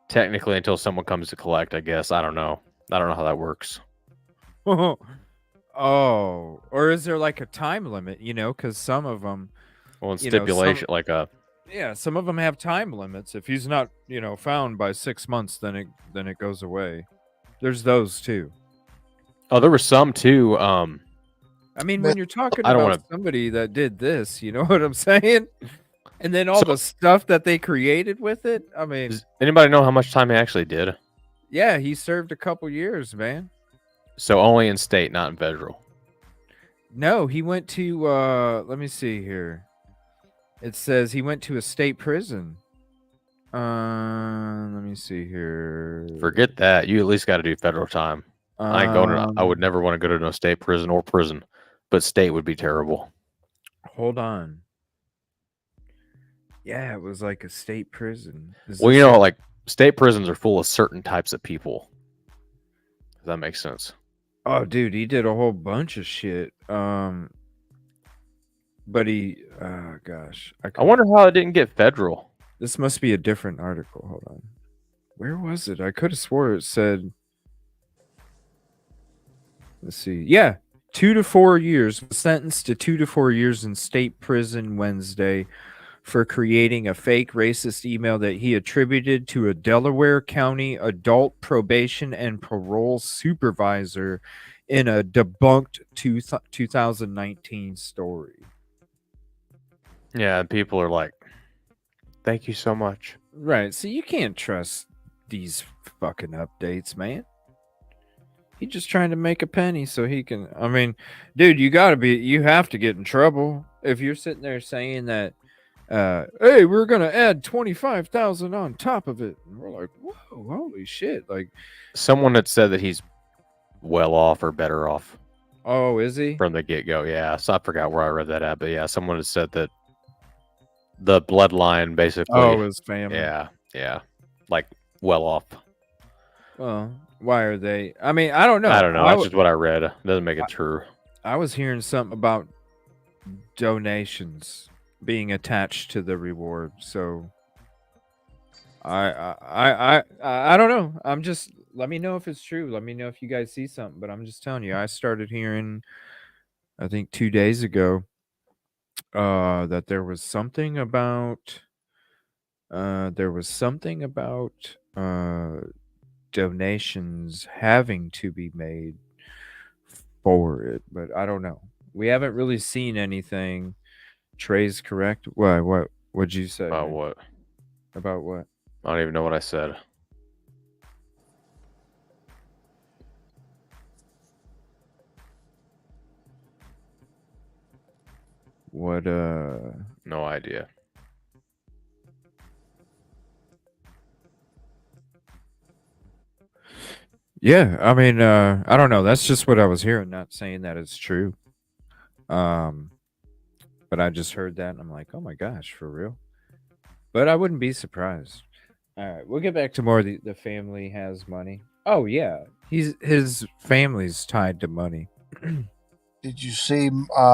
technically until someone comes to collect. I guess I don't know. I don't know how that works. Oh, or is there like a time limit, because some of them, well, in stipulation, some of them have time limits. If he's not, found by 6 months, then it goes away. There's those too. Oh, there were some too. I mean, when you're talking about somebody that did this, you know what I'm saying? And then all the stuff that they created with it. I mean, does anybody know how much time he actually did? Yeah, he served a couple years, man. So only in state, not in federal. No, he went to let me see here. It says he went to a state prison. Let me see here. Forget that. You at least got to do federal time. I ain't going to, I would never want to go to no state prison or prison, but state would be terrible. Hold on. Yeah, it was like a state prison. Well, like state prisons are full of certain types of people. If that makes sense. Oh, dude, he did a whole bunch of shit. But he, gosh, I wonder how it didn't get federal. This must be a different article. Hold on. Where was it? I could have swore it said. Let's see. Yeah, 2 to 4 years. Sentenced to 2 to 4 years in state prison Wednesday for creating a fake racist email that he attributed to a Delaware County adult probation and parole supervisor in a debunked 2019 story. Yeah, people are like, thank you so much. Right, so you can't trust these fucking updates, man. He's just trying to make a penny so he can... I mean, dude, you have to get in trouble. If you're sitting there saying that, hey, we're gonna add 25,000 on top of it, and we're like, whoa, holy shit! Like, someone had said that he's well off or better off. Oh, is he? From the get-go, yeah. So I forgot where I read that at, but yeah, someone had said that the bloodline basically. Oh, his family. Yeah, like well off. Well, why are they? I mean, I don't know. That's just what I read. It doesn't make it true. I was hearing something about donations being attached to the reward. So I don't know. I'm just let me know if it's true. Let me know if you guys see something. But I'm just telling you, I started hearing, I think 2 days ago, that there was something about donations having to be made for it, but I don't know. We haven't really seen anything. Trey's correct. What'd you say? About man? what? About what? I don't even know what I said. What No idea. Yeah, I mean, I don't know. That's just what I was hearing, not saying that it's true. But I just heard that and I'm like, oh my gosh, for real? But I wouldn't be surprised. All right, we'll get back to more. The family has money. Oh yeah, his family's tied to money. Did you see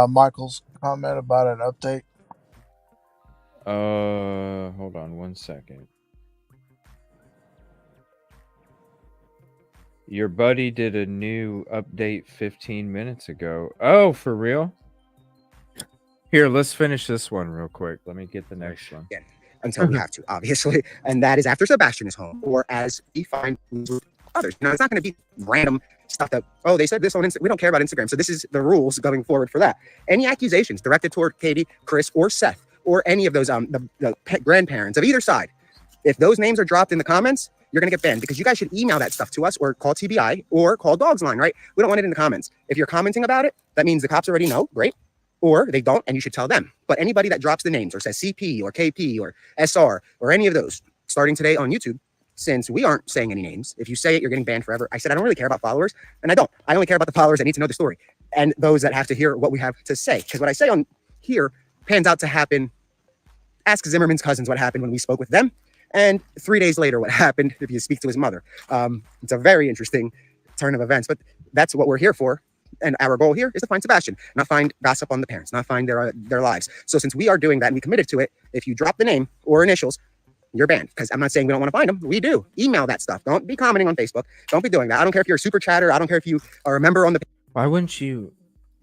Michael's comment about an update? Hold on one second. Your buddy did a new update 15 minutes ago. Oh, for real? Here, let's finish this one real quick. Let me get the next one. Yeah, until we have to, obviously. And that is after Sebastian is home, or as he finds with others. Now, it's not going to be random stuff that, oh, they said this on Instagram. We don't care about Instagram. So this is the rules going forward for that. Any accusations directed toward Katie, Chris, or Seth, or any of those the grandparents of either side, if those names are dropped in the comments, you're going to get banned, because you guys should email that stuff to us or call TBI or call Dogs Line, right? We don't want it in the comments. If you're commenting about it, that means the cops already know. Great. Or they don't, and you should tell them. But anybody that drops the names or says CP or KP or SR or any of those, starting today on YouTube, since we aren't saying any names, if you say it, you're getting banned forever. I said I don't really care about followers, and I don't. I only care about the followers that need to know the story and those that have to hear what we have to say. Because what I say on here pans out to happen. Ask Zimmerman's cousins what happened when we spoke with them, and 3 days later what happened if you speak to his mother. It's a very interesting turn of events, but that's what we're here for. And our goal here is to find Sebastian, not find gossip on the parents, not find their lives. So since we are doing that and we committed to it, if you drop the name or initials, you're banned. Because I'm not saying we don't want to find them. We do. Email that stuff. Don't be commenting on Facebook. Don't be doing that. I don't care if you're a super chatter. I don't care if you are a member on the... Why wouldn't you?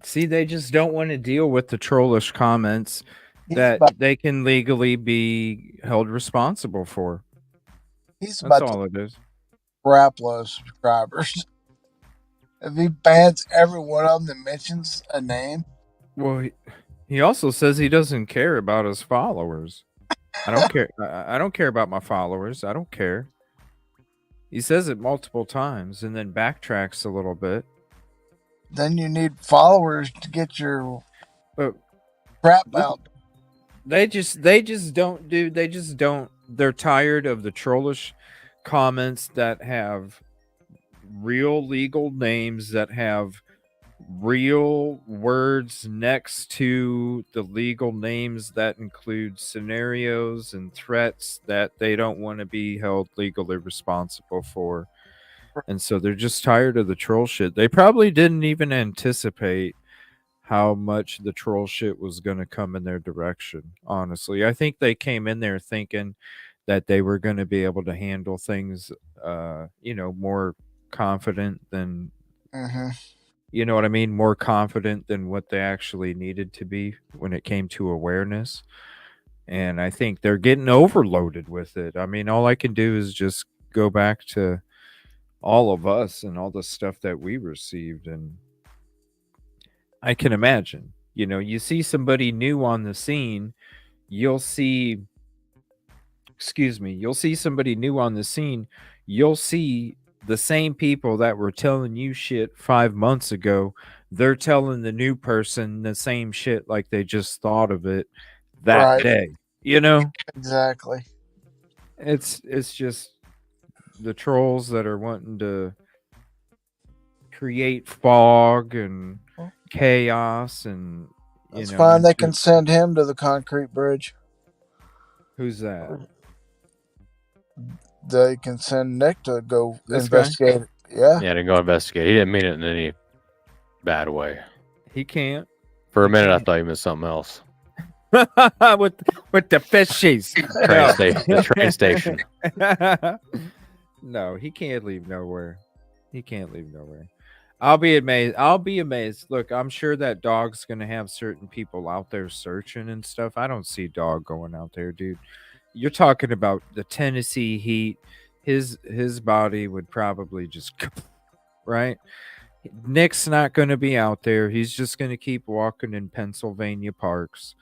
See, they just don't want to deal with the trollish comments that they can legally be held responsible for. He's That's about all it is. Crap low subscribers. If he bans every one of them that mentions a name. Well, he also says he doesn't care about his followers. I don't care. I don't care about my followers. I don't care. He says it multiple times and then backtracks a little bit. Then you need followers to get your crap out. They just don't do. They just don't. They're tired of the trollish comments that have real legal names, that have real words next to the legal names that include scenarios and threats that they don't want to be held legally responsible for. And so they're just tired of the troll shit. They probably didn't even anticipate how much the troll shit was going to come in their direction. Honestly, I think they came in there thinking that they were going to be able to handle things, more confident than, you know what I mean? More confident than what they actually needed to be when it came to awareness. And I think they're getting overloaded with it. I mean, all I can do is just go back to all of us and all the stuff that we received. And I can imagine, you see somebody new on the scene, you'll see somebody new on the scene, you'll see the same people that were telling you shit 5 months ago, they're telling the new person the same shit like they just thought of it that day. Exactly. It's just the trolls that are wanting to create fog and chaos, and it's fine. They can send him to the concrete bridge. Who's that? They can send Nick to go investigate. Yeah, to go investigate. He didn't mean it in any bad way. He can't. For a minute, I thought he meant something else. with the fishies. Train station. The train station. No, he can't leave nowhere. He can't leave nowhere. I'll be amazed. Look, I'm sure that dog's gonna have certain people out there searching and stuff. I don't see dog going out there, dude. You're talking about the Tennessee heat. His body would probably just right. Nick's not going to be out there. He's just going to keep walking in Pennsylvania parks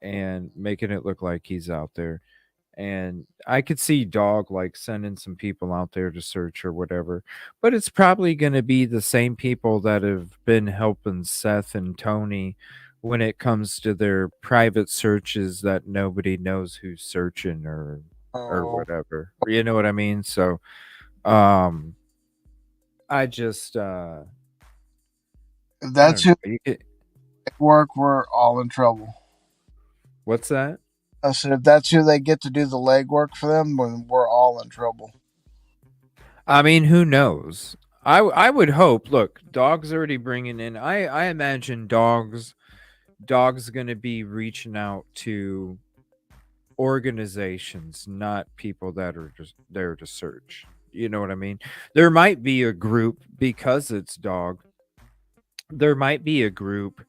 and making it look like he's out there. And I could see dog like sending some people out there to search or whatever, but it's probably going to be the same people that have been helping Seth and Tony when it comes to their private searches that nobody knows who's searching or whatever. You know what I mean? So I just if that's who work, we're all in trouble. What's that? I said, if that's who they get to do the legwork for them, then we're all in trouble. I mean, who knows? I would hope. Look, dog's already bringing in. I imagine dog's going to be reaching out to organizations, not people that are just there to search. You know what I mean? There might be a group, because it's dog. There might be a group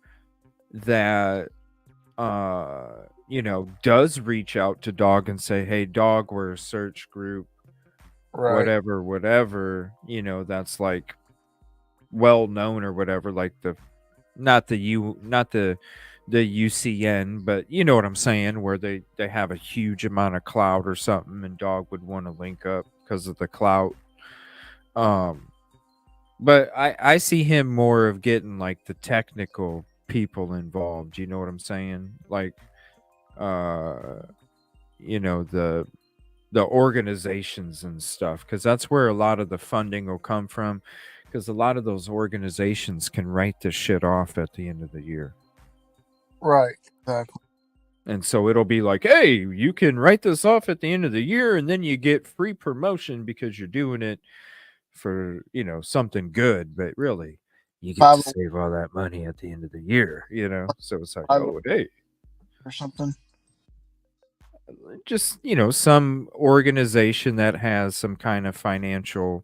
that does reach out to dog and say, hey dog, we're a search group, right, whatever, that's like well known or whatever, like not the UCN, but you know what I'm saying, where they have a huge amount of clout or something and dog would want to link up because of the clout. But I see him more of getting like the technical people involved, you know what I'm saying, like the organizations and stuff, because that's where a lot of the funding will come from, because a lot of those organizations can write this shit off at the end of the year, right? Exactly. And so it'll be like, hey, you can write this off at the end of the year and then you get free promotion because you're doing it for something good, but really you get to save all that money at the end of the year, so it's like, oh, hey, or something, just some organization that has some kind of financial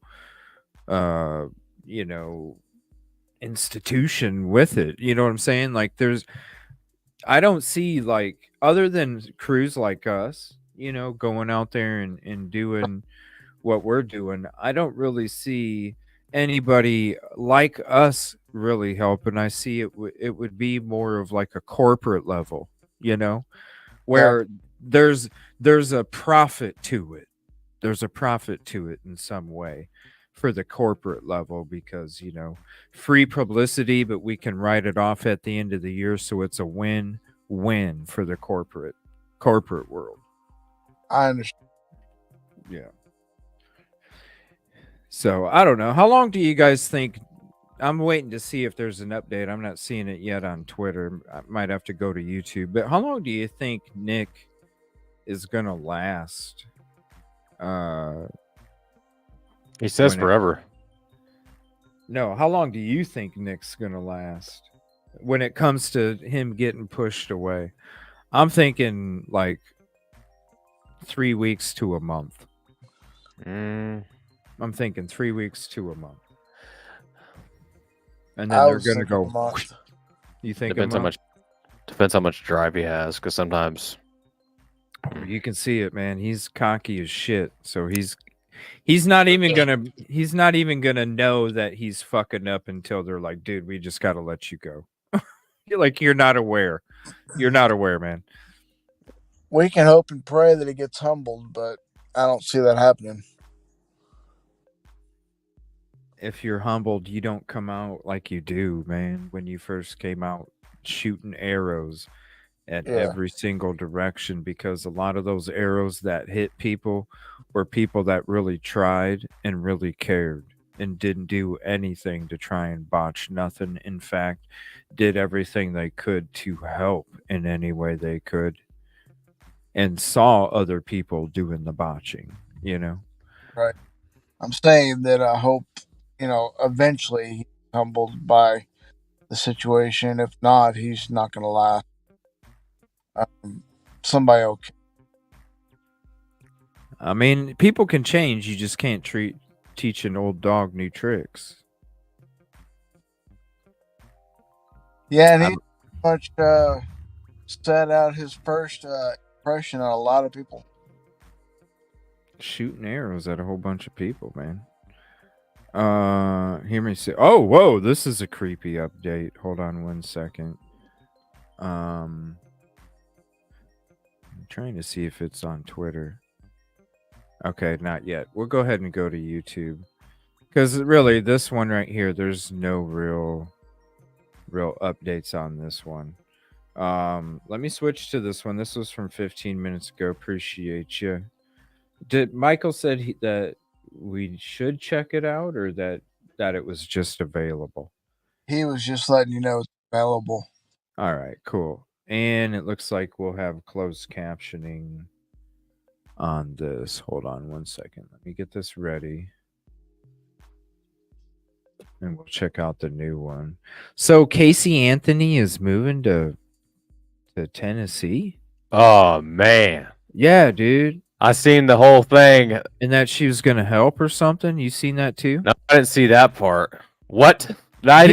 institution with it, you know what I'm saying, like I don't see, like, other than crews like us, going out there and doing what we're doing, I don't really see anybody like us really helping. I see it would be more of like a corporate level, where there's a profit to it. There's a profit to it in some way for the corporate level, because free publicity, but we can write it off at the end of the year, so it's a win-win for the corporate world. I understand. Yeah. So I don't know. How long do you guys think? I'm waiting to see if there's an update. I'm not seeing it yet on Twitter. I might have to go to YouTube. But how long do you think Nick is gonna last? He says forever. No, how long do you think Nick's gonna last when it comes to him getting pushed away? I'm thinking like 3 weeks to a month. I'm thinking 3 weeks to a month, and then they're gonna go. You think depends how much drive he has, because sometimes you can see it, man. He's cocky as shit, so he's not even gonna know that he's fucking up until they're like, dude, we just gotta let you go. You're not aware, man. We can hope and pray that he gets humbled, but I don't see that happening. If you're humbled, you don't come out like you do, man. When you first came out shooting arrows at every single direction, because a lot of those arrows that hit people were people that really tried and really cared and didn't do anything to try and botch nothing. In fact, did everything they could to help in any way they could, and saw other people doing the botching, Right. I'm saying that I hope, eventually he's humbled by the situation. If not, he's not going to last. somebody okay. I mean, people can change. You just can't teach an old dog new tricks. Yeah, and he pretty much set out his first impression on a lot of people. Shooting arrows at a whole bunch of people, man. Hear me say. Oh, whoa! This is a creepy update. Hold on 1 second. I'm trying to see if it's on Twitter. Okay, not yet. We'll go ahead and go to YouTube because really, this one right here, there's no real updates on this one. Let me switch to this one. This was from 15 minutes ago. Appreciate you. Did Michael said that we should check it out, or that it was just available? He was just letting you know it's available. All right, cool. And it looks like we'll have closed captioning on this. Hold on 1 second. Let me get this ready. And we'll check out the new one. So Casey Anthony is moving to Tennessee? Oh man. Yeah, dude. I seen the whole thing. And that she was gonna help or something. You seen that too? No, I didn't see that part. What? I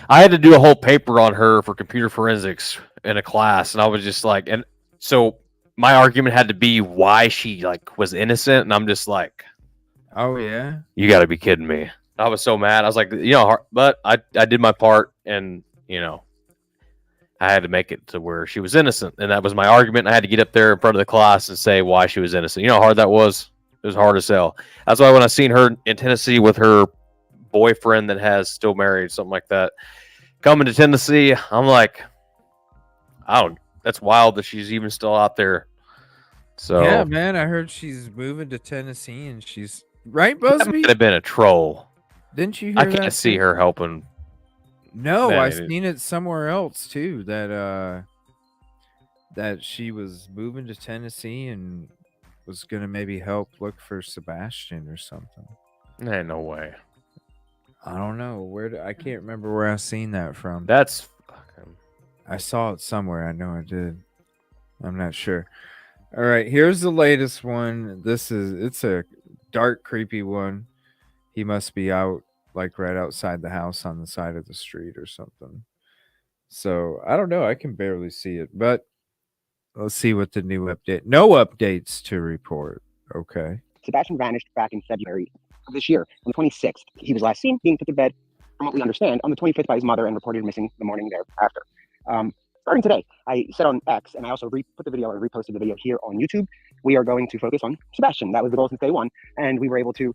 had to do a whole paper on her for computer forensics in a class, and I was just like, and so my argument had to be why she like was innocent, and I'm just like, oh yeah, you got to be kidding me. I was so mad. I was like, but I did my part, and I had to make it to where she was innocent, and that was my argument. I had to get up there in front of the class and say why she was innocent. You know how hard that was? It was hard as hell. That's why when I seen her in Tennessee with her boyfriend that has still married, something like that, coming to Tennessee, I'm like, that's wild that she's even still out there. So yeah, man, I heard she's moving to Tennessee, and she's right, Busby. That might have been a troll. Didn't you hear I that? can't see her helping. No, I seen it somewhere else too. That she was moving to Tennessee and was gonna maybe help look for Sebastian or something. Ain't no way. I don't know I can't remember where I seen that from. That's fucking. I saw it somewhere. I know I did. I'm not sure. All right, here's the latest one. It's a dark, creepy one. He must be out like right outside the house on the side of the street or something. So I don't know. I can barely see it, but let's see what the new update. No updates to report. Okay. Sebastian vanished back in February of this year. On the 26th, he was last seen being put to bed, from what we understand, on the 25th by his mother and reported missing the morning thereafter. Starting today, I said on X, and I also put the video or reposted the video here on YouTube, we are going to focus on Sebastian. That was the goal since day one, and we were able to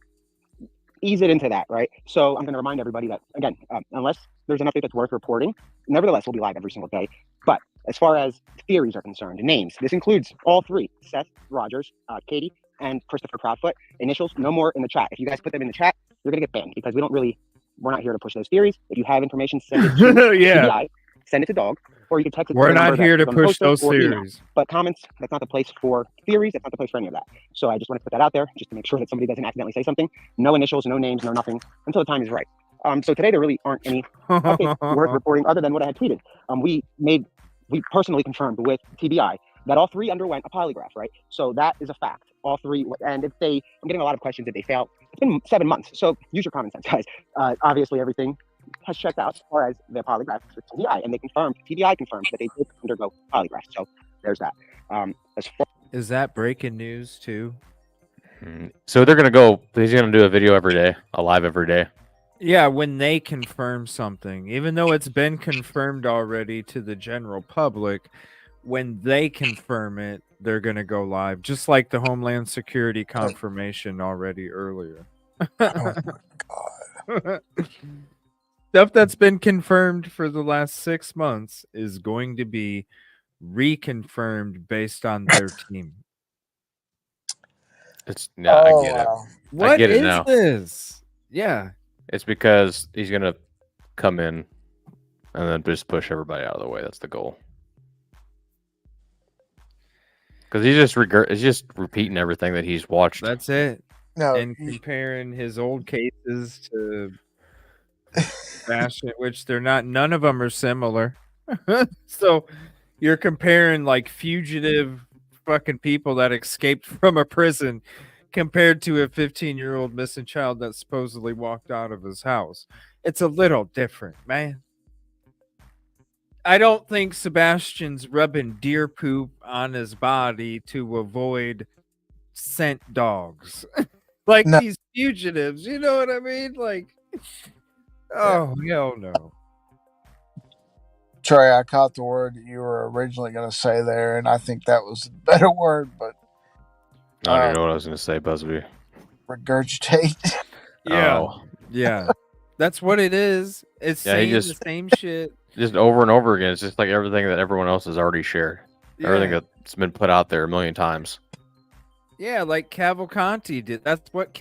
ease it into that, right? So I'm going to remind everybody that, again, unless there's an update that's worth reporting, nevertheless, we'll be live every single day. But as far as theories are concerned, names, this includes all three: Seth, Rogers, Katie, and Christopher Proudfoot. Initials, no more in the chat. If you guys put them in the chat, you're going to get banned because we're not here to push those theories. If you have information, send it to TBI, send it to Dog, or you can text it. We're not here to push those theories. But comments, that's not the place for theories. That's not the place for any of that. So I just want to put that out there just to make sure that somebody doesn't accidentally say something. No initials, no names, no nothing until the time is right. So today there really aren't any updates worth reporting other than what I had tweeted. We personally confirmed with TBI that all three underwent a polygraph, right? So that is a fact. All three, and I'm getting a lot of questions if they fail. It's been 7 months, so use your common sense, guys. Obviously everything has checked out as far as their polygraph with TBI, and TBI confirmed that they did undergo polygraph. So there's that. Is that breaking news too? So he's going to do a video every day, a live every day. Yeah, when they confirm something, even though it's been confirmed already to the general public, when they confirm it, they're going to go live, just like the Homeland Security confirmation already earlier. Oh my God. Stuff that's been confirmed for the last 6 months is going to be reconfirmed based on their team. I get it. What I get it is now. this? Yeah. It's because he's going to come in and then just push everybody out of the way. That's the goal. Because he's just repeating everything that he's watched. That's it. No, And comparing his old cases to Sebastian, which they're not. None of them are similar. So You're comparing like fugitive fucking people that escaped from a prison compared to a 15-year-old missing child that supposedly walked out of his house. It's a little different, man. I don't think Sebastian's rubbing deer poop on his body to avoid scent dogs. Like No. these fugitives, you know what I mean? Like, oh, hell no. Trey, I caught the word that you were originally going to say there, and I think that was a better word, but I don't even know what I was going to say, Busby. regurgitate. Yeah. Oh. Yeah. That's what it is. It's saying the same shit. Just over and over again. It's just like everything that everyone else has already shared. Yeah. Everything that's been put out there a million times. Yeah, like Cavalcanti did. That's what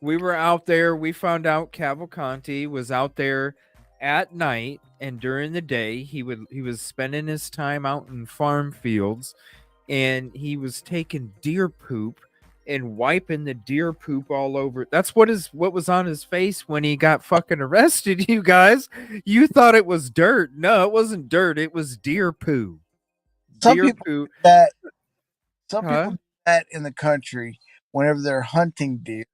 we were out there. We found out Cavalcanti was out there at night, and during the day he was spending his time out in farm fields, and he was taking deer poop and wiping the deer poop all over. That's what was on his face when he got fucking arrested, you guys. You thought it was dirt. No, it wasn't dirt. It was deer poo. Some Deer people poo. Some people do that in the country whenever they're hunting deer,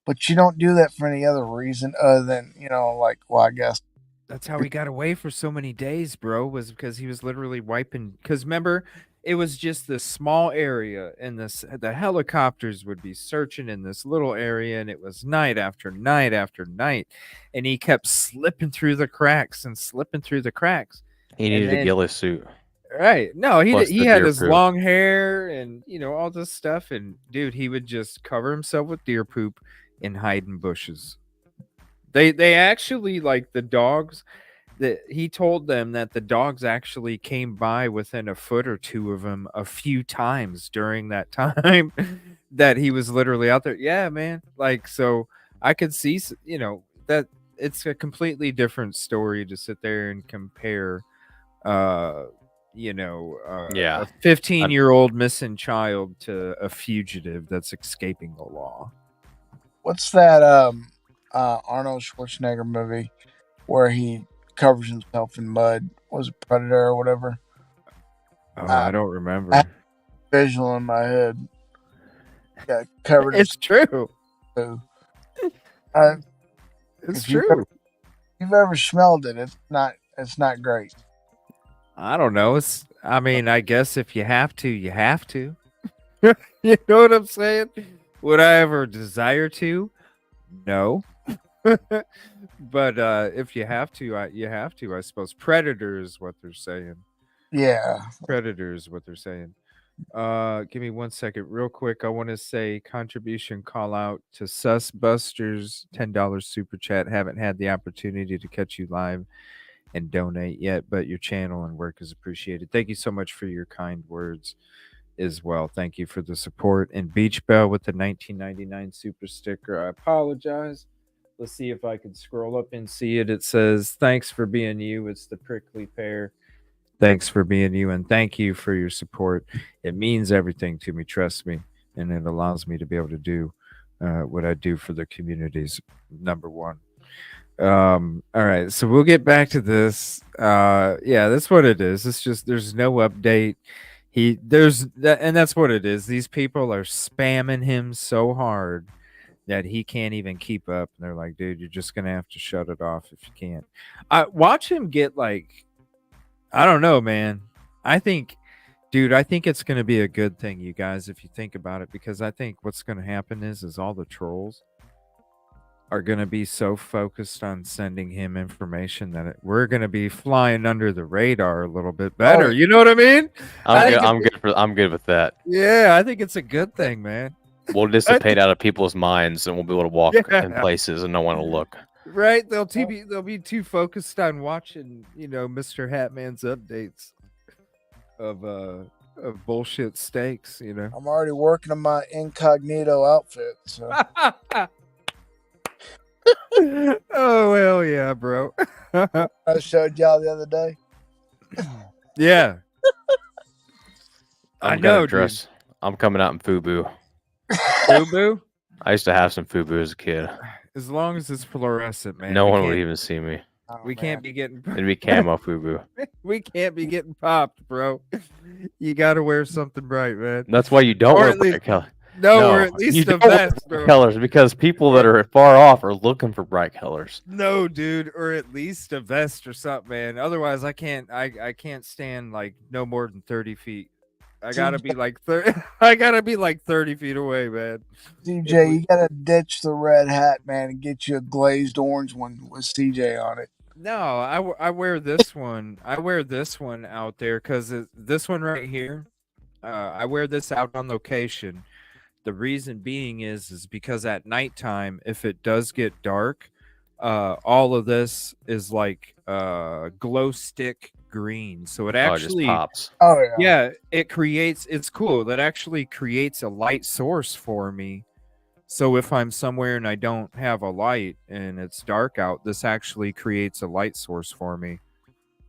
but you don't do that for any other reason other than, like, well, I guess that's how he got away for so many days, bro, was because he was literally wiping. Because remember, it was just this small area, and the helicopters would be searching in this little area, and it was night after night after night, and he kept slipping through the cracks and slipping through the cracks. He needed a ghillie suit. Right. No, he had his poop. long hair and, all this stuff. And, dude, he would just cover himself with deer poop and hide in bushes. They actually, like, the dogs, he told them that the dogs actually came by within a foot or two of him a few times during that time that he was literally out there. Yeah, man. Like, so I could see, that it's a completely different story to sit there and compare, a 15-year-old missing child to a fugitive that's escaping the law. What's that Arnold Schwarzenegger movie where he covers himself in mud? Was it Predator or whatever? Oh, I don't remember. I have a visual in my head. Yeah, covered. It's true. It's true. If you've ever smelled it, it's not great. I don't know. I guess if you have to, you have to. You know what I'm saying? Would I ever desire to? No. But if you have to, you have to, I suppose. Predator is what they're saying. Yeah. Predator is what they're saying. Give me 1 second real quick. I want to say contribution call out to Susbusters, $10 super chat. Haven't had the opportunity to catch you live and donate yet, but your channel and work is appreciated. Thank you so much for your kind words as well. Thank you for the support. And Beach Bell with the 1999 super sticker. I apologize. Let's see if I can scroll up and see it. It says, thanks for being you. It's the prickly pear. Thanks for being you, and thank you for your support. It means everything to me, trust me, and it allows me to be able to do what I do for the communities, number one. All right, so we'll get back to this. Yeah, that's what it is. It's just there's no update. And that's what it is. These people are spamming him so hard that he can't even keep up. And they're like, dude, you're just gonna have to shut it off if you can't. Watch him get like, I don't know, man. I think it's gonna be a good thing, you guys, if you think about it, because I think what's gonna happen is all the trolls are going to be so focused on sending him information that we're going to be flying under the radar a little bit better. You know what I mean? I'm good with that. Yeah, I think it's a good thing, man. We'll dissipate out of people's minds, and we'll be able to walk in places and no one will look. Right? They'll be too focused on watching, Mr. Hatman's updates of bullshit steaks. I'm already working on my incognito outfit. So. Oh hell yeah, bro. I showed y'all the other day. Yeah. I know, dress. I'm coming out in FUBU. FUBU? I used to have some FUBU as a kid. As long as it's fluorescent, man. No one would even see me. Oh, We man. can't be getting It'd be camo fubu. we can't be getting popped, bro. You got to wear something bright, man. That's why you don't Or wear at least- bright colors. No, or at you least a don't wear vest, bright bro. colors because people that are far off are looking for bright colors. No, dude, or at least a vest or something, man. Otherwise, I can't. I can't stand like no more than 30 feet. I gotta be like 30. I gotta be like 30 feet away, man. CJ, you gotta ditch the red hat, man, and get you a glazed orange one with CJ on it. No, I wear this one. I wear this one out there because this one right here. I wear this out on location. The reason being is because at nighttime, if it does get dark, all of this is like glow stick green. So it Oh, it just actually, pops. Oh yeah. yeah, it creates. It's cool. That actually creates a light source for me. So if I'm somewhere and I don't have a light and it's dark out, this actually creates a light source for me.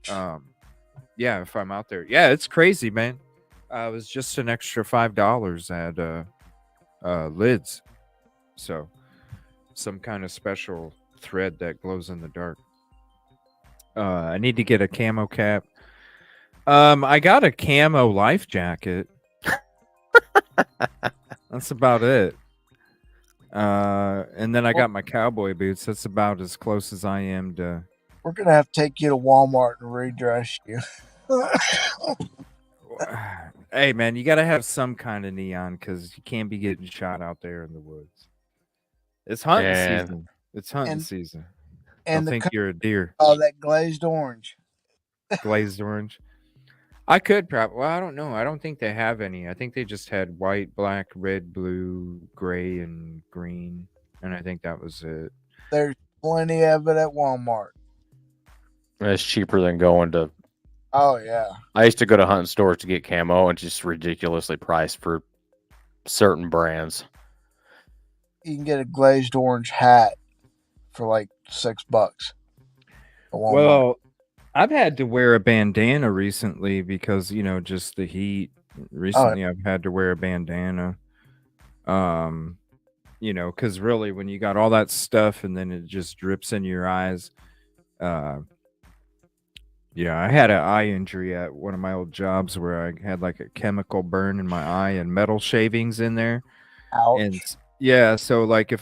Yeah, if I'm out there, yeah, it's crazy, man. It was just an extra $5 at lids, so some kind of special thread that glows in the dark. I need to get a camo cap. I got a camo life jacket. That's about it. And then I got my cowboy boots. That's about as close as I am to. We're gonna have to take you to Walmart and redress you. Hey man, you gotta have some kind of neon because you can't be getting shot out there in the woods. It's hunting And- season. It's hunting and- season. And I think you're a deer. oh, that glazed orange. Glazed orange. I could probably. Well, I don't know. I don't think they have any. I think they just had white, black, red, blue, gray, and green, and I think that was it. There's plenty of it at Walmart. It's cheaper than going to. Oh yeah. I used to go to hunting stores to get camo, and just ridiculously priced for certain brands. You can get a glazed orange hat for like $6 at Walmart. Well, I've had to wear a bandana recently because just the heat. Recently, I've had to wear a bandana. Because really, when you got all that stuff and then it just drips in your eyes. Yeah, I had an eye injury at one of my old jobs where I had like a chemical burn in my eye and metal shavings in there. Ouch. And yeah, so like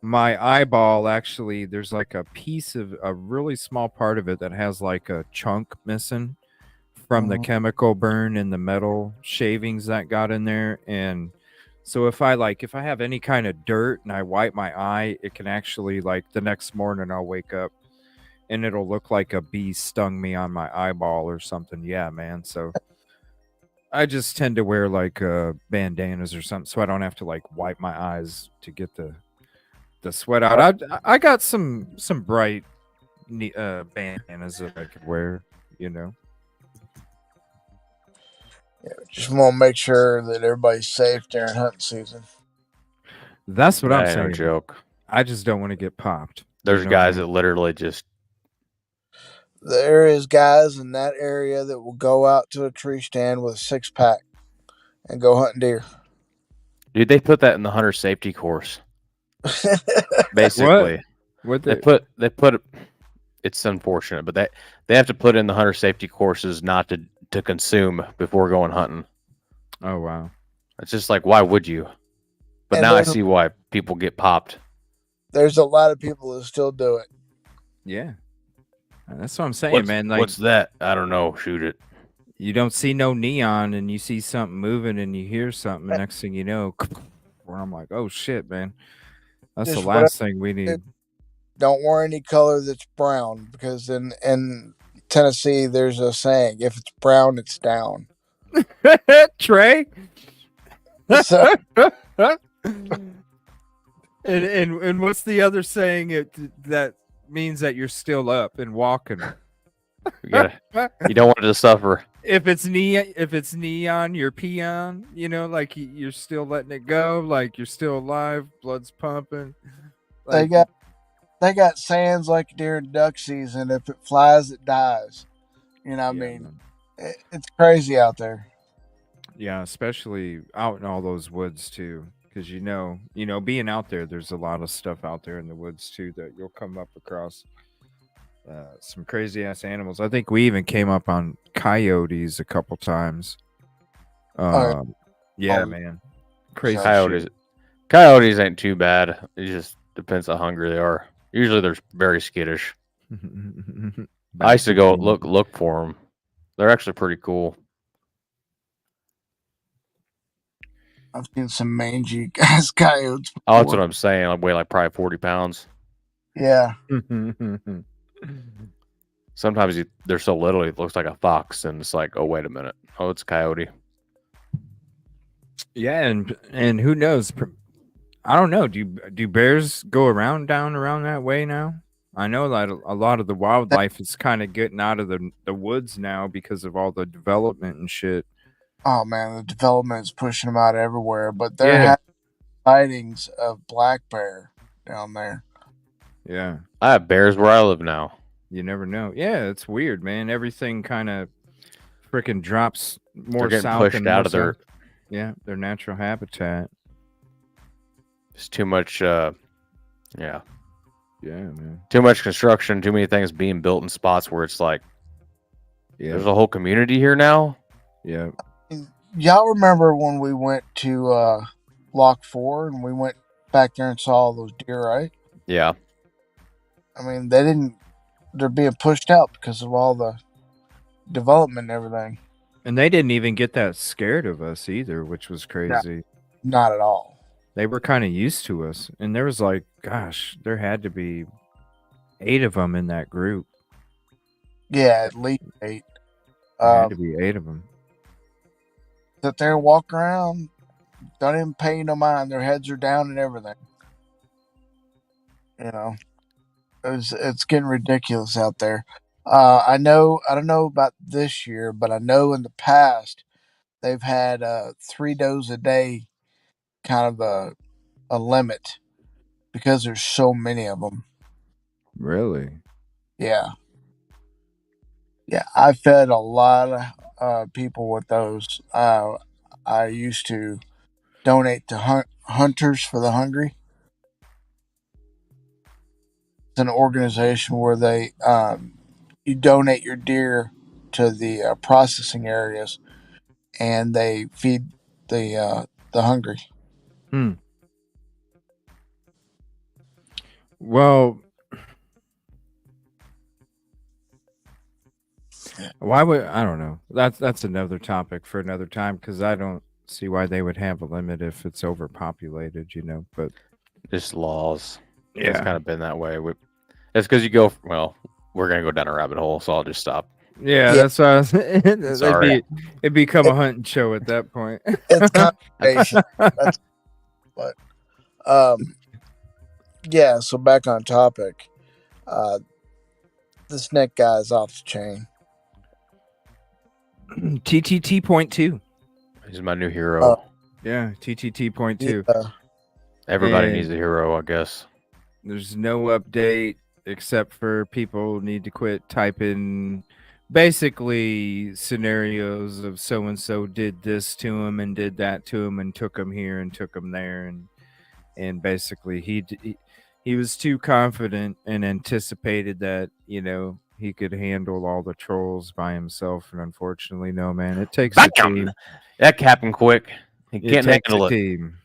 my eyeball actually, there's like a piece of a really small part of it that has like a chunk missing from the chemical burn and the metal shavings that got in there. And so if I have any kind of dirt and I wipe my eye, it can actually like the next morning I'll wake up and it'll look like a bee stung me on my eyeball or something. Yeah, man. So I just tend to wear like bandanas or something so I don't have to like wipe my eyes to get the sweat out. I got some bright bandanas that I could wear, Yeah, just want to make sure that everybody's safe during hunting season. That's what I'm That ain't no saying. joke. I just don't want to get popped. There's guys that literally just. There is guys in that area that will go out to a tree stand with a 6-pack and go hunting deer. Dude, they put that in the hunter safety course. Basically, What they put. It's unfortunate, but they have to put in the hunter safety courses not to consume before going hunting. Oh wow. It's just like, why would you? But And now I there's- see why people get popped. There's a lot of people that still do it. Yeah. That's what I'm saying, man. Like What's that? I don't know. Shoot it. you don't see no neon and you see something moving and you hear something, and next thing you know, where I'm like, oh shit, man. That's Just the last thing we need. Don't wear any color that's brown because in Tennessee there's a saying: if it's brown, it's down. Trey? So, and what's the other saying that means that you're still up and walking? You don't want it to suffer. If it's neon, you're peon. Like you're still letting it go. Like you're still alive. Blood's pumping. Like, they got sayings like during duck season: if it flies, it dies. I mean, man. it's crazy out there. Yeah, especially out in all those woods too, because being out there, there's a lot of stuff out there in the woods too that you'll come up across. some crazy ass animals. I think we even came up on coyotes a couple times. Oh, Yeah, oh, man, crazy Coyotes. shit. Coyotes ain't too bad. It just depends how hungry they are. Usually they're very skittish. I used to go look for them. They're actually pretty cool. I've seen some mangy guys, coyotes. Oh, that's what before. I'm saying. I weigh like probably 40 pounds. Yeah. Sometimes they're so little it looks like a fox, and it's like, oh wait a minute, oh it's a coyote. Yeah, and who knows? I don't know. Do bears go around that way now? I know that a lot of the wildlife is kind of getting out of the woods now because of all the development and shit. Oh man, the development is pushing them out everywhere. But there Yeah. have sightings of black bear down there. Yeah, I have bears where I live now. you never know. Yeah, it's weird, man. Everything kind of freaking drops more They're getting south pushed and out more of their south. Yeah, their natural habitat. it's too much yeah, man. too much construction, too many things being built in spots where it's like there's Yeah, a whole community here now. yeah. Y'all remember when we went to Lock 4 and we went back there and saw all those deer, right? Yeah, I mean, they're being pushed out because of all the development and everything. And they didn't even get that scared of us either, which was crazy. Not at all. They were kind of used to us, and there was like, gosh, there had to be 8 of them in that group. Yeah, at least 8. There had to be 8 of them. Sit there and walk around, don't even pay no mind. Their heads are down and everything. You know, it's getting ridiculous out there. I don't know about this year, but I know in the past they've had 3 does a day kind of a limit because there's so many of them. Really? Yeah. I fed a lot of people with those. I used to donate to Hunters for the Hungry. It's an organization where they you donate your deer to the processing areas, and they feed the hungry. Well, why would I don't know. That's another topic for another time because I don't see why they would have a limit if it's overpopulated, but just laws. yeah. It's kind of been that way. It's because you go. Well, we're gonna go down a rabbit hole, so I'll just stop. Yeah, that's what I was, Sorry. it'd become a hunting show at that point. It's conservation. Yeah. So back on topic. This neck guy is off the chain. TTT.2. He's my new hero. Yeah, TTT.2. Yeah. Everybody And needs a hero, I guess. There's no update except for people need to quit typing basically scenarios of so and so did this to him and did that to him and took him here and took him there and basically he was too confident and anticipated that he could handle all the trolls by himself, and unfortunately, no, man. It takes a team. That happened quick. He It can't make takes it a look. team.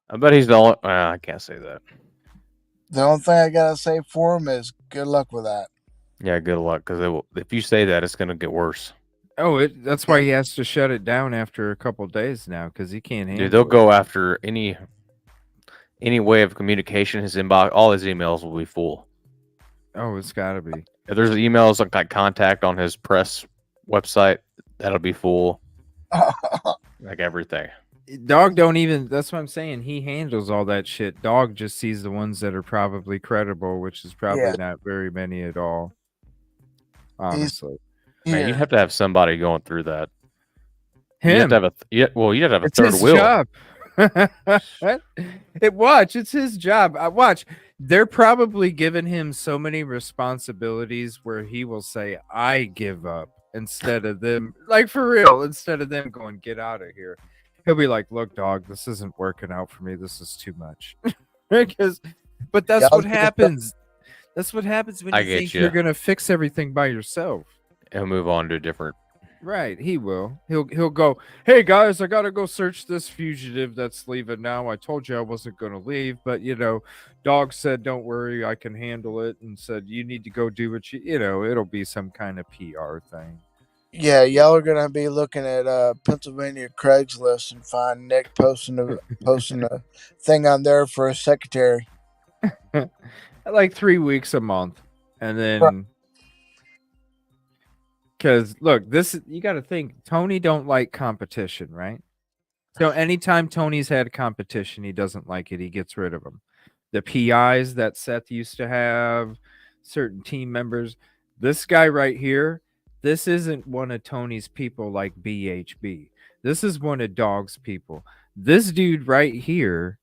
I bet he's the only. I can't say that. The only thing I gotta say for him is good luck with that. Yeah, good luck, because if you say that, it's gonna get worse. Oh, that's why he has to shut it down after a couple days now because he can't handle Dude, they'll it. go after any way of communication. His inbox, all his emails will be full. Oh, it's got to be. If there's emails like contact on his press website, that'll be full. Like everything. Dog don't even. That's what I'm saying. He handles all that shit. Dog just sees the ones that are probably credible, which is probably not very many at all. Honestly, Man, you'd have to have somebody going through that. him. You have to have you'd have to have a It's third his wheel. job. It's his job. Watch. They're probably giving him so many responsibilities where he will say, "I give up," instead of them, like for real, instead of them going, "Get out of here." He'll be like, "Look, dog, this isn't working out for me. This is too much." But that's what happens. That's what happens when I you get think you. you're gonna fix everything by yourself. He'll move on to a different. Right, he will. He'll go, "Hey guys, I gotta go search this fugitive that's leaving now. I told you I wasn't gonna leave, but dog said don't worry, I can handle it, and said you need to go do what it'll be some kind of PR thing." Yeah, y'all are gonna be looking at Pennsylvania Craigslist and find Nick posting a thing on there for a secretary. Like 3 weeks a month, and Right. then because look, you got to think Tony don't like competition, right? So anytime Tony's had competition, he doesn't like it. He gets rid of them. The PIs that Seth used to have, certain team members. This guy right here, this isn't one of Tony's people like BHB. This is one of Dog's people. This dude right here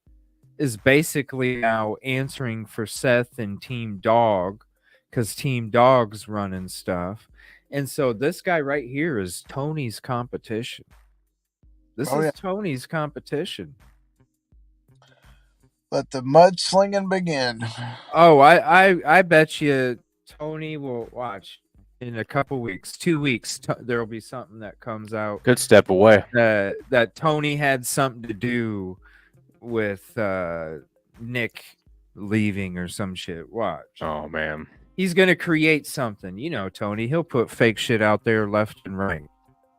is basically now answering for Seth and Team Dog because Team Dog's running stuff. And so this guy right here is Tony's competition. This is Tony's competition. Let the mudslinging begin. Oh, I bet you Tony will watch in a couple weeks, 2 weeks. There'll be something that comes out. Good step away. That Tony had something to do with Nick leaving or some shit. Watch. Oh man. He's gonna create something. Tony. He'll put fake shit out there left and right.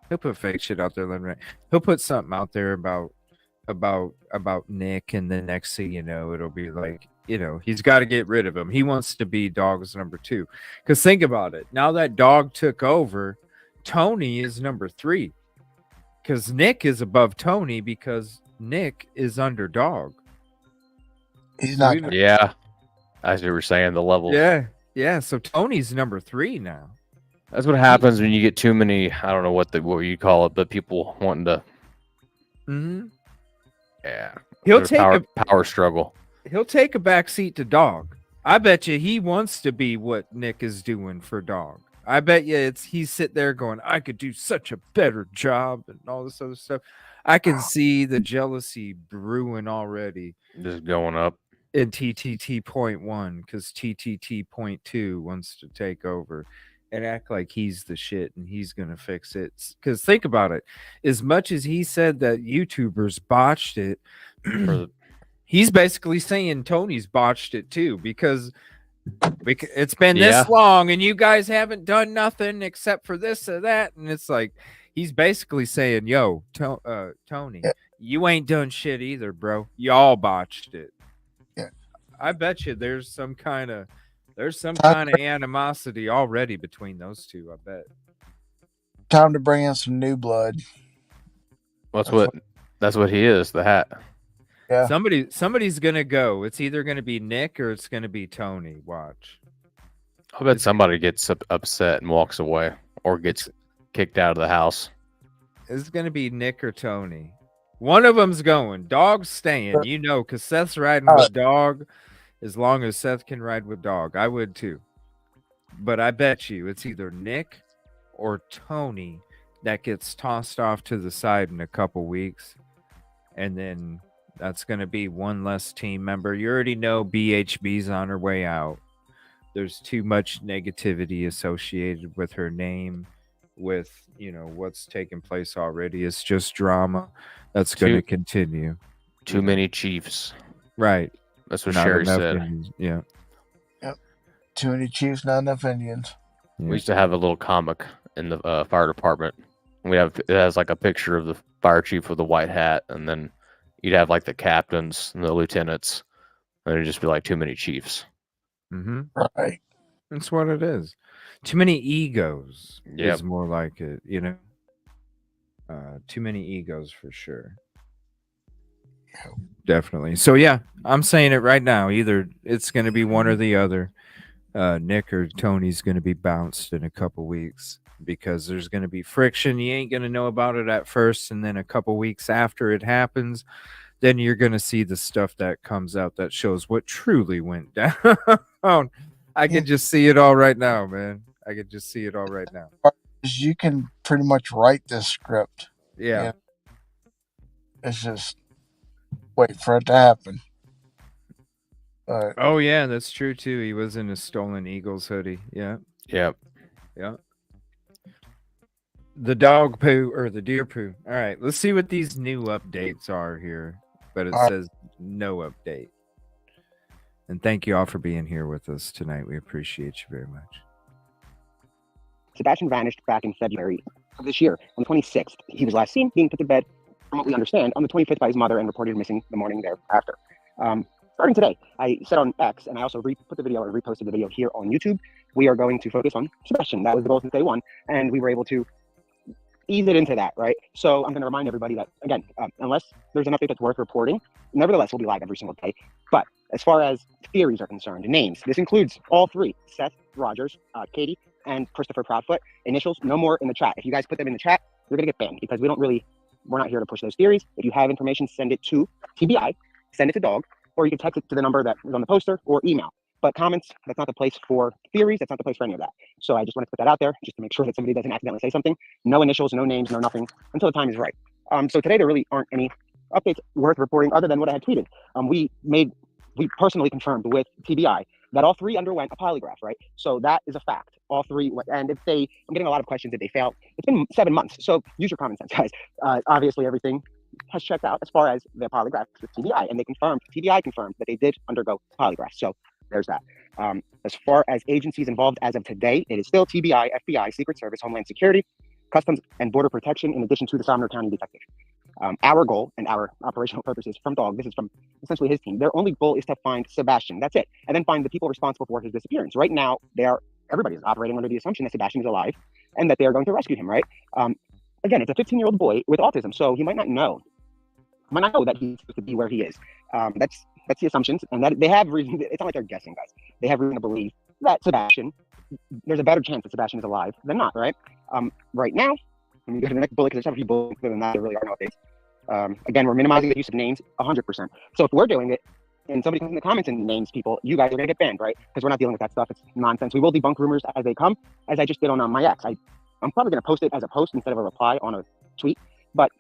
He'll put fake shit out there left and right. He'll put something out there about Nick, and the next thing you know, it'll be like, he's got to get rid of him. He wants to be Dog's number 2. Because think about it. Now that Dog took over, Tony is number 3. Because Nick is above Tony because Nick is under Dog. He's not. Yeah. As you were saying, the level. Yeah. So Tony's number 3 now. That's what happens when you get too many. I don't know what you call it, but people wanting to. Mm-hmm. Yeah. He'll take a power struggle. He'll take a back seat to Dog. I bet you he wants to be what Nick is doing for Dog. I bet you he's sitting there going, I could do such a better job and all this other stuff. I can see the jealousy brewing already. Just going up. In TTT.1 because TTT.2 wants to take over and act like he's the shit and he's going to fix it. Because think about it. As much as he said that YouTubers botched it, he's basically saying Tony's botched it too because it's been this long and you guys haven't done nothing except for this or that. And it's like, he's basically saying, yo, Tony, you ain't done shit either, bro. Y'all botched it. I bet you there's some kind of animosity already between those two. I bet. Time to bring in some new blood. That's what he is. The hat. Yeah. Somebody's gonna go. It's either gonna be Nick or it's gonna be Tony. Watch. I bet somebody gets upset and walks away or gets kicked out of the house. It's gonna be Nick or Tony. One of them's going. Dog's staying. Because Seth's riding with Dog. As long as Seth can ride with Dog, I would too. But I bet you it's either Nick or Tony that gets tossed off to the side in a couple weeks. And then that's going to be one less team member. You already know BHB's on her way out. There's too much negativity associated with her name, with, what's taking place already. It's just drama that's going to continue. Too many Chiefs. Right. That's what Sherry said. Indians. Yeah. Yep. Too many Chiefs, not enough Indians. Yeah. We used to have a little comic in the fire department. It has like a picture of the fire chief with a white hat, and then you'd have like the captains and the lieutenants, and it'd just be like too many Chiefs. Mm-hmm. Right. That's what it is. Too many egos Yep. is more like it, too many egos for sure. Definitely. So yeah, I'm saying it right now. Either it's going to be one or the other. Nick or Tony's going to be bounced in a couple weeks because there's going to be friction. You ain't going to know about it at first, and then a couple weeks after it happens, then you're going to see the stuff that comes out that shows what truly went down. I can just see it all right now, man. I can just see it all right now. You can pretty much write this script. Yeah. It's just wait for it to happen. Oh yeah, that's true too. He was in a stolen Eagles hoodie. Yeah. Yep. Yeah. The dog poo or the deer poo. All right, let's see what these new updates are here. But it says no update. And thank you all for being here with us tonight. We appreciate you very much. Sebastian vanished back in February of this year. On the 26th, he was last seen being put to bed, from what we understand, on the 25th by his mother and reported missing the morning thereafter. Starting today, I said on X, and I also put the video or reposted the video here on YouTube, we are going to focus on Sebastian. That was the goal since day one, and we were able to ease it into that, right? So I'm going to remind everybody that, again, unless there's an update that's worth reporting, nevertheless, we'll be live every single day. But as far as theories are concerned, names, this includes all three: Seth, Rogers, Katie, and Christopher Proudfoot. Initials, no more in the chat. If you guys put them in the chat, you're going to get banned because we're not here to push those theories. If you have information, send it to TBI, send it to Dog, or you can text it to the number that is on the poster or email. But comments, that's not the place for theories. That's not the place for any of that. So I just want to put that out there just to make sure that somebody doesn't accidentally say something. No initials, no names, no nothing until the time is right. So today there really aren't any updates worth reporting other than what I had tweeted. We personally confirmed with TBI that all three underwent a polygraph, right? So that is a fact. All three, and I'm getting a lot of questions if they failed. It's been 7 months, so use your common sense, guys. Obviously everything has checked out as far as the polygraph with TBI, and TBI confirmed that they did undergo polygraphs. So there's that. As far as agencies involved as of today, it is still TBI, FBI, Secret Service, Homeland Security, Customs and Border Protection, in addition to the Sumner County Detective. Our goal and our operational purposes from Dog, this is from essentially his team, their only goal is to find Sebastian. That's it. And then find the people responsible for his disappearance. Right now, everybody is operating under the assumption that Sebastian is alive and that they are going to rescue him, right? Again, it's a 15-year-old boy with autism, so he might not know that he's supposed to be where he is. That's the assumptions, and that they have reason. It's not like they're guessing, guys. They have reason to believe that there's a better chance that Sebastian is alive than not, right? Right now, let me go to the next bullet because there's a few bullets other than that. There really are no updates. Again, we're minimizing the use of names 100%. So if we're doing it and somebody comes in the comments and names people, you guys are going to get banned, right? Because we're not dealing with that stuff. It's nonsense. We will debunk rumors as they come, as I just did on my X. I'm probably going to post it as a post instead of a reply on a tweet. But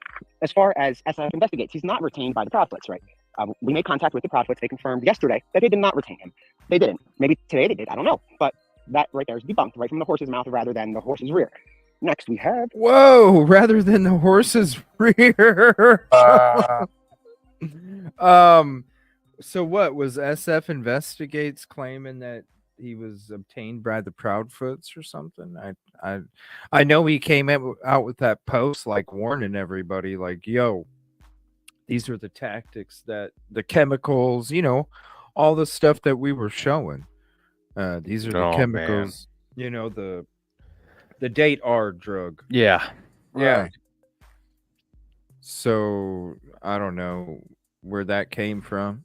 as far as SF investigates, he's not retained by the Proudfoots, right? We made contact with the Proudfoots. They confirmed yesterday that they did not retain him. They didn't. Maybe today they did. I don't know. But that right there is debunked right from the horse's mouth rather than the horse's rear. Next, we have... Whoa! Rather than the horse's rear. So what was SF Investigates claiming that he was obtained by the Proudfoots or something? I know he came out with that post like warning everybody, like, yo, these are the tactics, that the chemicals, all the stuff that we were showing. These are the chemicals, the date R drug. Yeah. Yeah. So I don't know where that came from.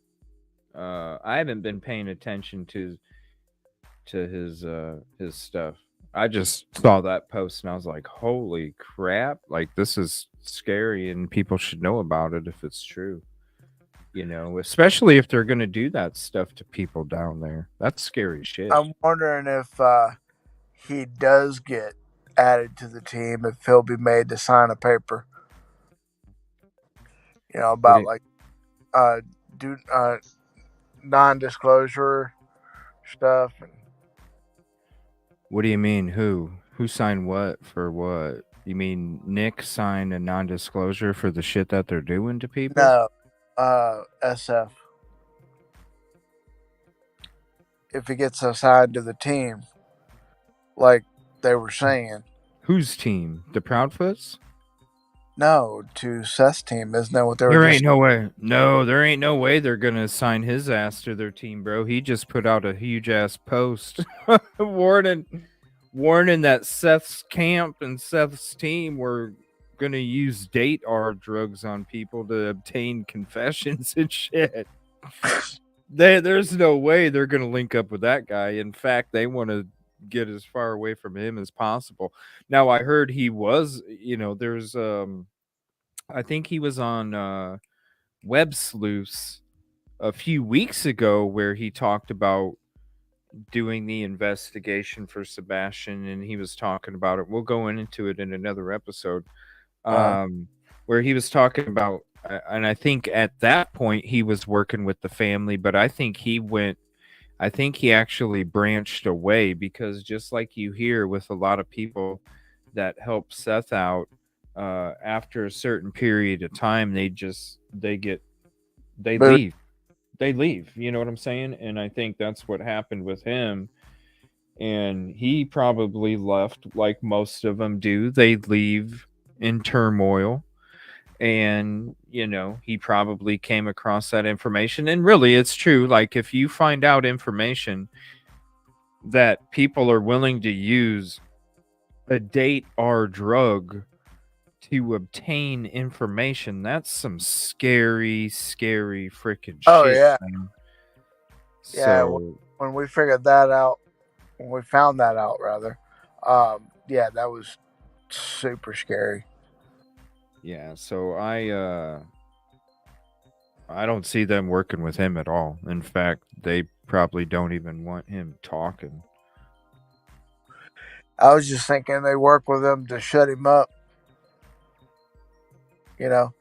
I haven't been paying attention to his stuff. I just saw that post and I was like, holy crap, like this is scary and people should know about it if it's true. Especially if they're going to do that stuff to people down there. That's scary shit. I'm wondering if he does get added to the team, if he'll be made to sign a paper. About non-disclosure stuff. What do you mean? Who signed what for what? You mean Nick signed a non-disclosure for the shit that they're doing to people? No, SF. If he gets assigned to the team, like they were saying. Whose team? The Proudfoots? No, to Seth's team. Isn't that what they were? There ain't no way. No, there ain't no way they're gonna assign his ass to their team, bro. He just put out a huge ass post warning that Seth's camp and Seth's team were gonna use date R drugs on people to obtain confessions and shit. There's no way they're gonna link up with that guy. In fact, they want to get as far away from him as possible. Now I heard he was, there's I think he was on Web Sleuths a few weeks ago where he talked about doing the investigation for Sebastian, and he was talking about it. We'll go into it in another episode. Where he was talking about and I think at that point he was working with the family, but I think he actually branched away, because just like you hear with a lot of people that help Seth out, after a certain period of time, they But leave. They leave. You know what I'm saying? And I think that's what happened with him. And he probably left like most of them do. They leave in turmoil. And, he probably came across that information. And really, it's true. Like, if you find out information that people are willing to use a date or drug to obtain information, that's some scary, scary freaking oh shit, yeah, man. yeah. So, When we figured that out, when we found that out, rather, yeah, that was super scary. yeah, so I don't see them working with him at all. In fact, they probably don't even want him talking. I was just thinking they work with him to shut him up. You know,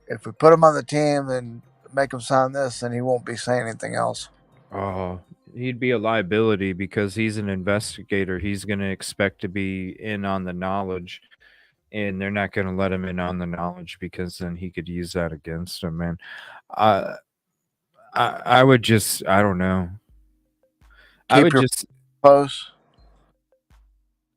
if we put him on the team and make him sign this, then he won't be saying anything else. Oh, he'd be a liability because he's an investigator. He's going to expect to be in on the knowledge, and they're not going to let him in on the knowledge, because then he could use that against him, man. I I would just, I don't know. I Keep would your just, close.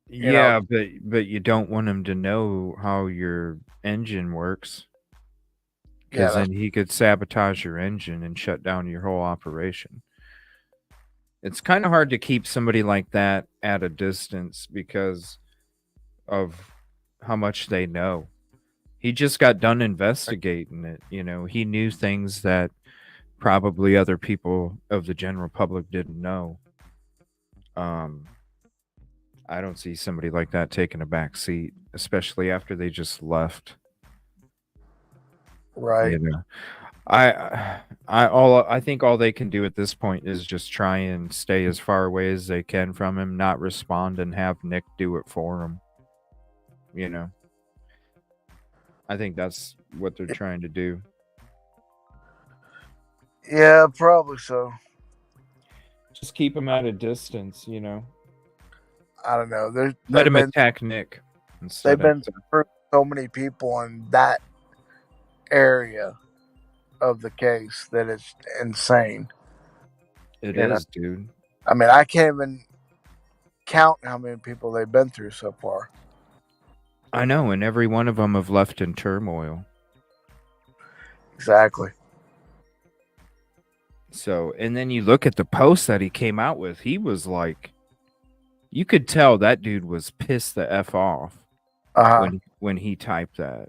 yeah, but you don't want him to know how your engine works, Yeah, because then he could sabotage your engine and shut down your whole operation. It's kind of hard to keep somebody like that at a distance because of how much they know. He just got done investigating it. He knew things that probably other people of the general public didn't know. Um, I don't see somebody like that taking a back seat, especially after they just left. right. I think all they can do at this point is just try and stay as far away as they can from him, not respond, and have Nick do it for them. I think that's what they're trying to do. Yeah, probably so. Just keep him at a distance. I don't know. Let him attack Nick instead They've been of. through so many people in that area of the case that it's insane. It You know? is, dude. I mean, I can't even count how many people they've been through so far. I know, and every one of them have left in turmoil. Exactly. So, and then you look at the post that he came out with. He was like, you could tell that dude was pissed the F off when he typed that.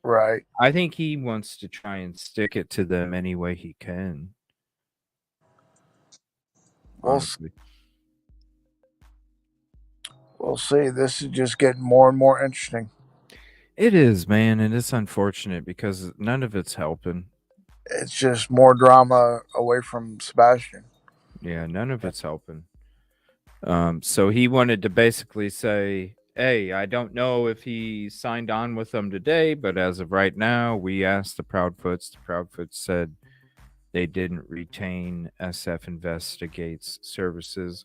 Right. I think he wants to try and stick it to them any way he can. We'll see. This is just getting more and more interesting. It is, man, and it's unfortunate because none of it's helping. It's just more drama away from Sebastian. Yeah, none of it's helping. So he wanted to basically say, hey, I don't know if he signed on with them today, but as of right now, we asked the Proudfoots. The Proudfoots said they didn't retain SF Investigates services.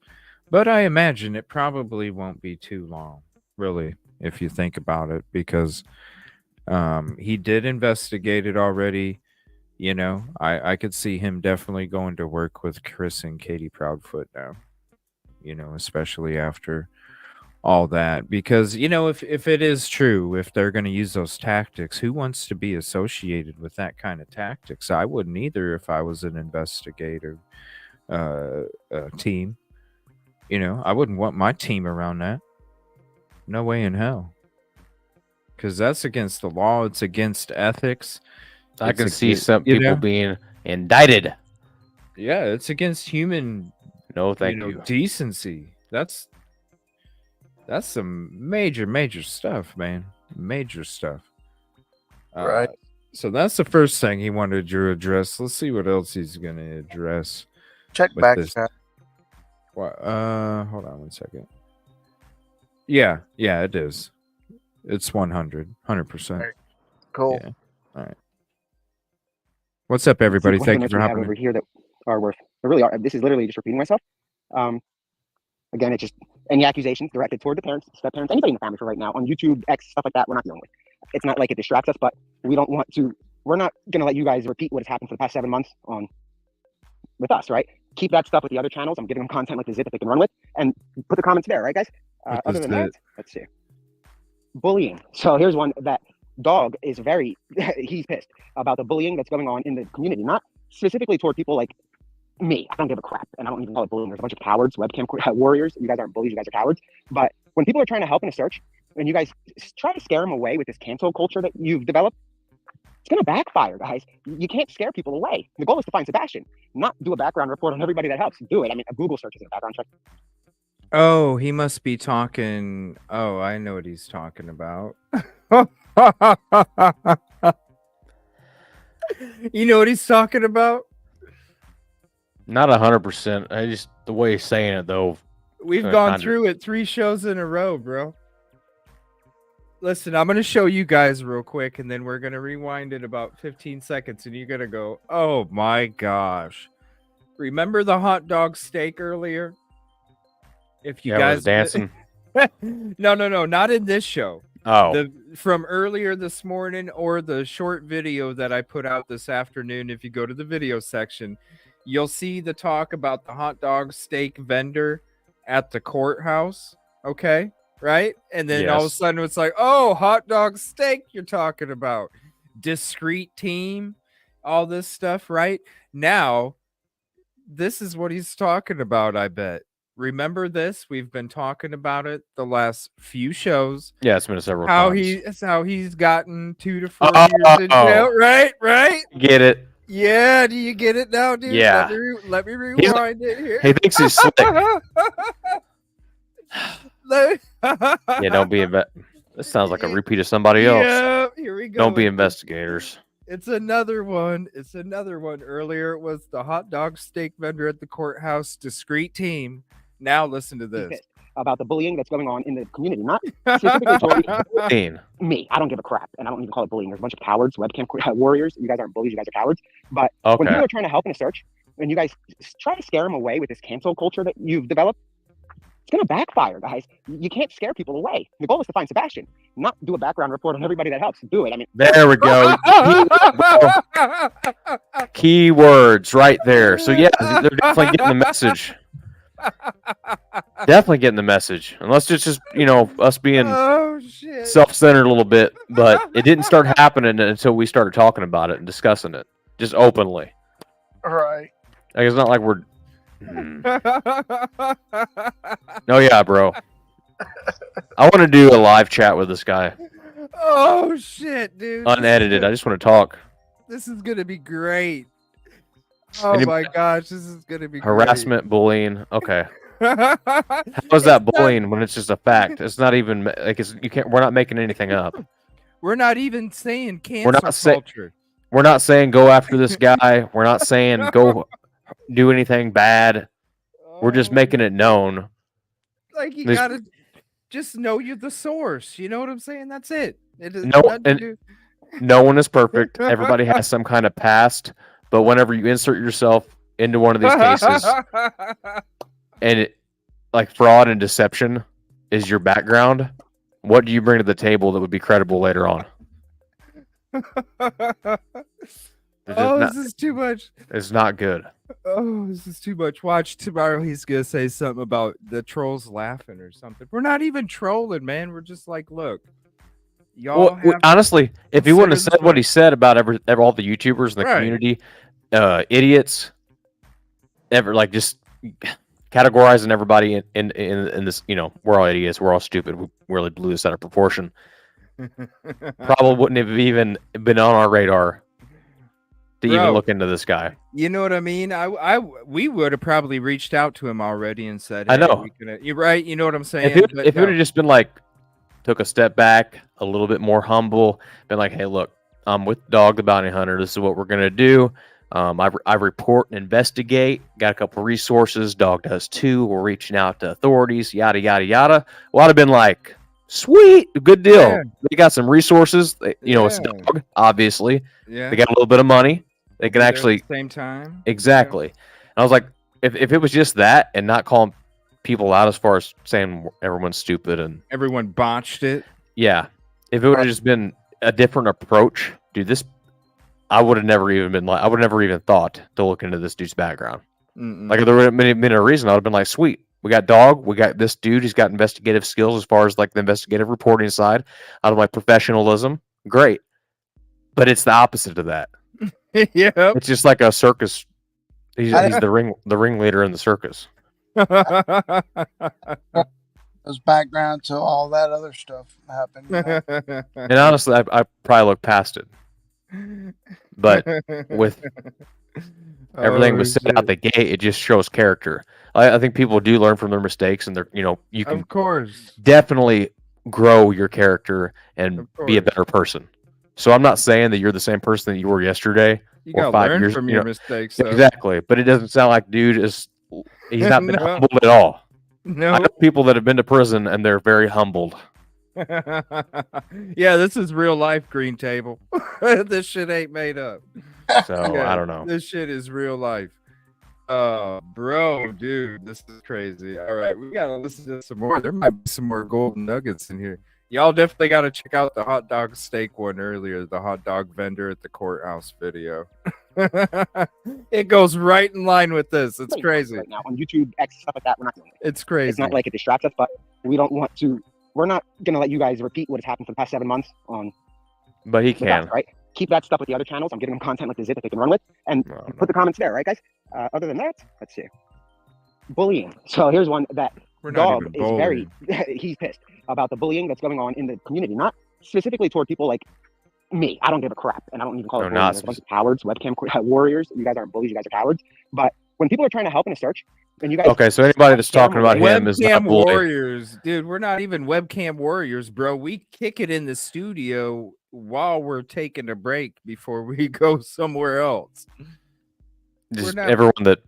But I imagine it probably won't be too long, really, if you think about it, because he did investigate it already. I could see him definitely going to work with Chris and Katie Proudfoot now, especially after all that. Because, if it is true, if they're going to use those tactics, who wants to be associated with that kind of tactics? I wouldn't either if I was an investigator team. I wouldn't want my team around that. No way in hell. Because that's against the law. It's against ethics. I can see some people being indicted. Yeah, it's against human thank you. Decency. That's some major stuff, man. Major stuff. Right. So that's the first thing he wanted to address. Let's see what else he's going to address. Check back. Hold on 1 second. Yeah, it is. It's 100%. Right. Cool. Yeah. All right. What's up, everybody? Thank you Notes for we have hopping over in. here that are worth. They really are. This is literally just repeating myself. Again, it's just any accusations directed toward the parents, step parents, anybody in the family for right now on YouTube, X, stuff like that. We're not dealing with. It's not like it distracts us, but we don't want to. We're not going to let you guys repeat what has happened for the past 7 months with us, right? Keep that stuff with the other channels. I'm giving them content like the zit that they can run with, and put the comments there, right, guys? Other than that, let's see. Bullying. So here's one that Dog is very. He's pissed about the bullying that's going on in the community, not specifically toward people like me. I don't give a crap, and I don't even call it bullying. There's a bunch of cowards, webcam warriors. You guys aren't bullies, you guys are cowards. But when people are trying to help in a search, and you guys try to scare them away with this cancel culture that you've developed, it's gonna backfire, guys. You can't scare people away. The goal is to find Sebastian, not do a background report on everybody that helps. Do it. I mean, a Google search is a background check. Oh, he must be talking. Oh, I know what he's talking about. You know what he's talking about? Not 100%. I just the way he's saying it though. We've gone through it 3 shows in a row, bro. Listen, I'm going to show you guys real quick, and then we're going to rewind it about 15 seconds, and you're going to go, oh my gosh. Remember the hot dog steak earlier? If you guys was dancing. No, not in this show. Oh. From earlier this morning, or the short video that I put out this afternoon. If you go to the video section, you'll see the talk about the hot dog steak vendor at the courthouse. Okay, right? And then all of a sudden it's like, oh, hot dog steak you're talking about. Discreet team, all this stuff, right? Now, this is what he's talking about, I bet. Remember this? We've been talking about it the last few shows. Yeah, it's been several times. How he's gotten 2 to 4 years in jail, right? Get it? Yeah, do you get it now, dude? Yeah. Let me rewind it here. He thinks he's slick. Yeah, don't be This sounds like a repeat of somebody else. Yeah, here we go. Don't be investigators. It's another one. Earlier it was the hot dog steak vendor at the courthouse, discreet team. Now listen to this. About the bullying that's going on in the community, not specifically toward me. I don't give a crap, and I don't even call it bullying. There's a bunch of cowards, webcam warriors. You guys aren't bullies, you guys are cowards. But when people are trying to help in a search, and you guys try to scare them away with this cancel culture that you've developed, it's gonna backfire, guys. You can't scare people away. The goal is to find Sebastian, not do a background report on everybody that helps. Do it. I mean, there we go. Keywords right there. So yeah, they're definitely getting the message. Definitely getting the message. Unless it's just, us being self-centered a little bit. But it didn't start happening until we started talking about it and discussing it. Just openly. All right. Like, it's not like we're... Oh, yeah, bro. I want to do a live chat with this guy. Oh, shit, dude. Unedited. I just want to talk. This is going to be great. Oh my gosh, this is gonna be harassment, bullying. Okay. How is that bullying when it's just a fact? It's not even like we're not making anything up. We're not even saying cancel culture. We're not saying go after this guy. We're not saying go do anything bad. We're just making it known. Like you gotta just know you're the source. You know what I'm saying? That's it. No one is perfect. Everybody has some kind of past. But whenever you insert yourself into one of these cases, and like fraud and deception is your background, what do you bring to the table that would be credible later on? This is too much. It's not good. Oh, this is too much. Watch tomorrow. He's gonna say something about the trolls laughing or something. We're not even trolling, man. We're just like, look. Y'all honestly, if he wouldn't have said what he said about all the YouTubers in the community, idiots, just categorizing everybody in this, we're all idiots, we're all stupid, we really blew this out of proportion. Probably wouldn't have even been on our radar to even look into this guy. You know what I mean? We would have probably reached out to him already and said, hey, I know. You're right. You know what I'm saying? If it would have just been like, took a step back, a little bit more humble, been like, hey, look, I'm with Dog the Bounty Hunter. This is what we're going to do. I report and investigate. Got a couple resources. Dog does too. We're reaching out to authorities, yada, yada, yada. Well, I'd have been like, sweet, good deal. Yeah. They got some resources. It's Dog, obviously. Yeah. They got a little bit of money. They can actually at the same time. exactly. And I was like, if it was just that and not calling people out as far as saying everyone's stupid and Everyone botched it. yeah, if it would have just been a different approach, dude, I would have never even been like, I would have never even thought to look into this dude's background. Mm-mm. Like if there would have been a reason, I would have been like, sweet, we got dog, we got this dude, he's got investigative skills as far as like the investigative reporting side, out of my professionalism, great. But it's the opposite of that. Yep. It's just like a circus. He's the ringleader in the circus. There's background to all that other stuff happened. You know? And honestly, I probably look past it. But with everything was said out the gate, it just shows character. I think people do learn from their mistakes, and you can of course definitely grow your character and be a course. better person. So I'm not saying that you're the same person that you were yesterday. You or gotta 5 learn years from you your know, mistakes. Though. Exactly, but it doesn't sound like dude is. He's not been No. humbled at all. No. I know people that have been to prison and they're very humbled. Yeah, this is real life, Green Table. This shit ain't made up. So Yeah, I don't know. This shit is real life. Bro, dude, this is crazy. All right, we gotta listen to some more. There might be some more golden nuggets in here. Y'all definitely gotta check out the hot dog steak one earlier, the hot dog vendor at the courthouse video. It goes right in line with this. It's crazy. Right now on YouTube, X, stuff like that, we're not doing it. It's crazy. It's not like it distracts us, but we don't want to. We're not gonna let you guys repeat what has happened for the past 7 months on. But he with can. us, right? Keep that stuff with the other channels. I'm giving them content like the zit that they can run with, and put the comments there, right, guys? Other than that, let's see. Bullying. So here's one that We're not Dog even is bowling. he's pissed about the bullying that's going on in the community, not specifically toward people like me. I don't give a crap, and I don't even call it No, bullying. not There's a bunch of cowards, webcam warriors. You guys aren't bullies. You guys are cowards. But when people are trying to help in a search, and you guys Okay, so anybody that's talking about him is not Webcam bullying. warriors, dude. We're not even webcam warriors, bro. We kick it in the studio while we're taking a break before we go somewhere else. Just not- everyone that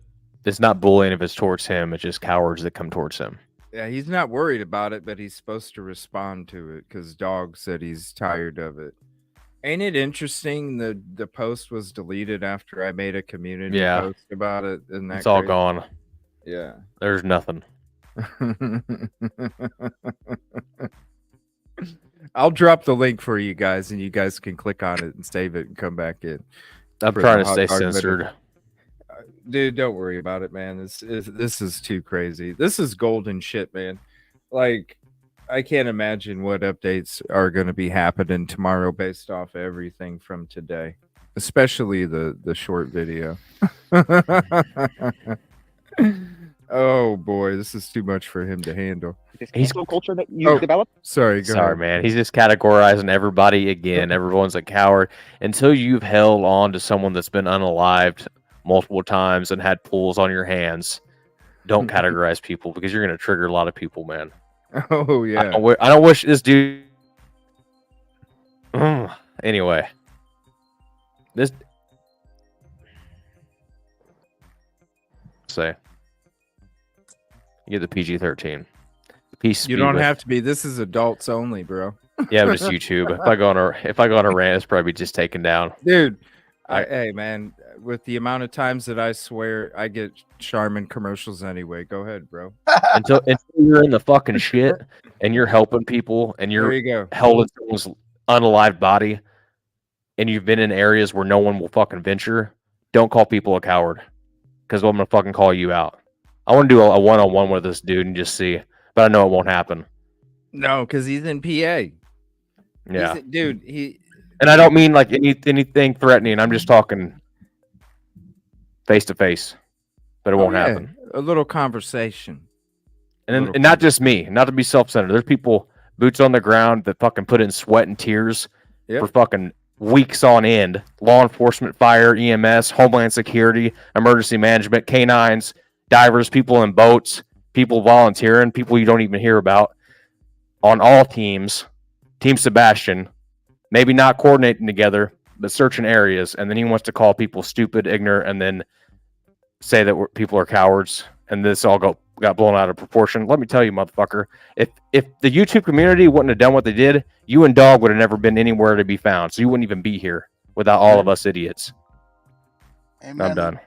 is not bullying if it's towards him, it's just cowards that come towards him. Yeah, he's not worried about it, but he's supposed to respond to it because Dog said he's tired of it. Ain't it interesting? The post was deleted after I made a community post about it. Isn't that It's all crazy? gone. Yeah. There's nothing. I'll drop the link for you guys, and you guys can click on it and save it and come back in. I'm For trying the to hot stay dog censored. video. Dude, don't worry about it, man. This is too crazy. This is golden shit, man. Like, I can't imagine what updates are going to be happening tomorrow based off everything from today, especially the short video. Oh boy, this is too much for him to handle. this cancel culture that you've developed. Sorry, go Sorry, ahead. man. He's just categorizing everybody again. Everyone's a coward until you've held on to someone that's been unalived multiple times and had pulls on your hands. Don't categorize people because you're going to trigger a lot of people, man. Oh yeah. I don't wish this dude. Anyway, this say you get the PG-13. Peace. You don't have to be. This is adults only, bro. Yeah, but it's YouTube. If I go on a rant, it's probably just taken down. Dude, hey man, with the amount of times that I swear, I get Charmin commercials anyway. Go ahead, bro. Until you're in the fucking shit and you're helping people and There you're you go. holding someone's unalived body and you've been in areas where no one will fucking venture, don't call people a coward because I'm gonna fucking call you out. I want to do a one-on-one with this dude and just see, but I know it won't happen. No, because he's in PA. Yeah, Dude, and I don't mean like anything threatening. I'm just talking face to face, but it won't happen. A little conversation. And not just me, not to be self-centered. There's people boots on the ground that fucking put in sweat and tears for fucking weeks on end. Law enforcement, fire, EMS, Homeland Security, emergency management, canines, divers, people in boats, people volunteering, people you don't even hear about on all teams. Team Sebastian, maybe not coordinating together, but searching areas. And then he wants to call people stupid, ignorant, and then say that people are cowards. And this all got blown out of proportion. Let me tell you, motherfucker, if the YouTube community wouldn't have done what they did, you and Dog would have never been anywhere to be found. So you wouldn't even be here without all of us idiots. Amen. I'm done.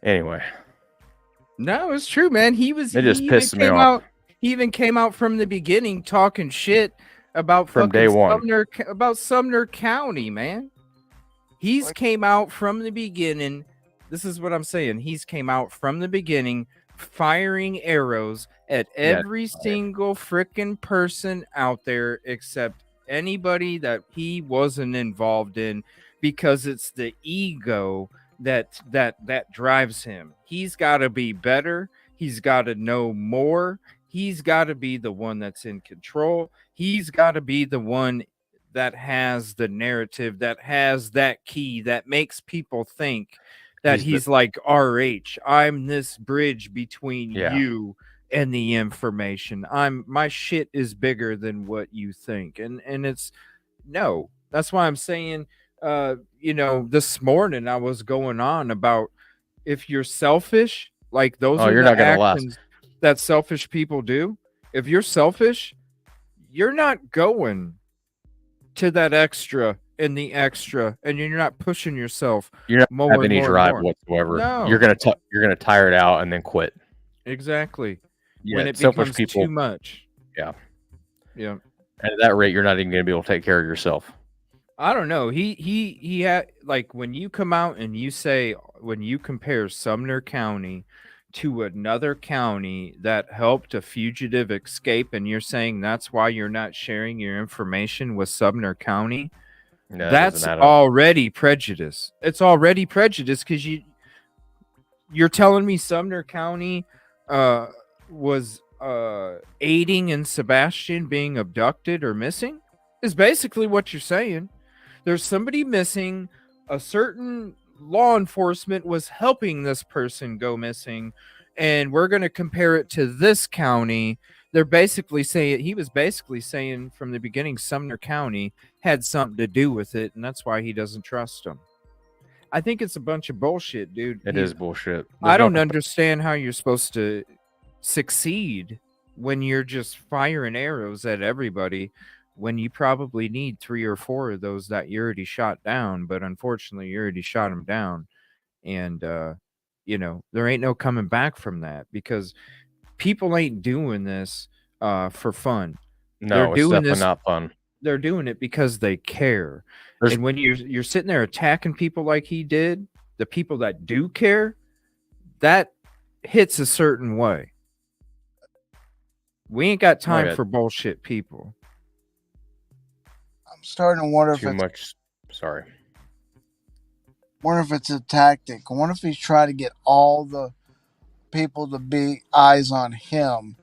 Anyway, No, it's true, man. He was. it just He even pisses me came off out. He even came out from the beginning talking shit about from day fucking one. Sumner County, man. He's Like- came out from the beginning. This is what I'm saying. He's came out from the beginning, firing arrows at every single freaking person out there except anybody that he wasn't involved in, because it's the ego that drives him. He's got to be better. He's got to know more. He's got to be the one that's in control. He's got to be the one that has the narrative, that has that key, that makes people think that he's like RH. I'm this bridge between you and the information. My shit is bigger than what you think. And it's no. That's why I'm saying this morning I was going on about, if you're selfish, like those are you're the not gonna last. actions that selfish people do. If you're selfish, you're not going to that extra and the extra, and you're not pushing yourself. You're not more have and any more drive and more. whatsoever. No. You're gonna tire it out and then quit. Exactly. Yeah, When it selfish becomes people, too much. Yeah. Yeah. And at that rate, you're not even gonna be able to take care of yourself. I don't know. He had, like, when you come out and you say, when you compare Sumner County to another county that helped a fugitive escape, and you're saying that's why you're not sharing your information with Sumner County, Yeah, that's already prejudice. It's already prejudice, because you're telling me Sumner County was aiding in Sebastian being abducted or missing, is basically what you're saying. There's somebody missing. A certain law enforcement was helping this person go missing, and we're going to compare it to this county. They're basically saying, he was basically saying from the beginning Sumner County had something to do with it, and that's why he doesn't trust them. I think it's a bunch of bullshit, dude. It is bullshit. I don't understand how you're supposed to succeed when you're just firing arrows at everybody, when you probably need 3 or 4 of those that you already shot down. But unfortunately, you already shot them down. And, there ain't no coming back from that, because people ain't doing this for fun. No, it's definitely not fun. They're doing it because they care. And when you're sitting there attacking people like he did, the people that do care, that hits a certain way. We ain't got time for bullshit people. I'm starting to wonder too much. Sorry. Wonder if it's a tactic. I wonder if he's trying to get all the people to be eyes on him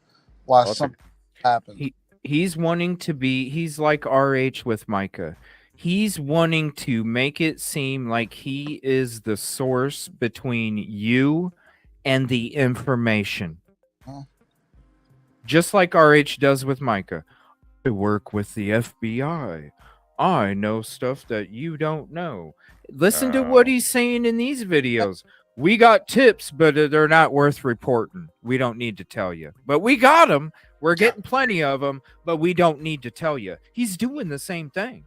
while something happens. He's wanting to be. He's like RH with Micah. He's wanting to make it seem like he is the source between you and the information. Huh? Just like RH does with Micah. I work with the FBI. I know stuff that you don't know. Listen to what he's saying in these videos. We got tips, but they're not worth reporting. We don't need to tell you. But we got them. We're getting plenty of them, but we don't need to tell you. He's doing the same thing.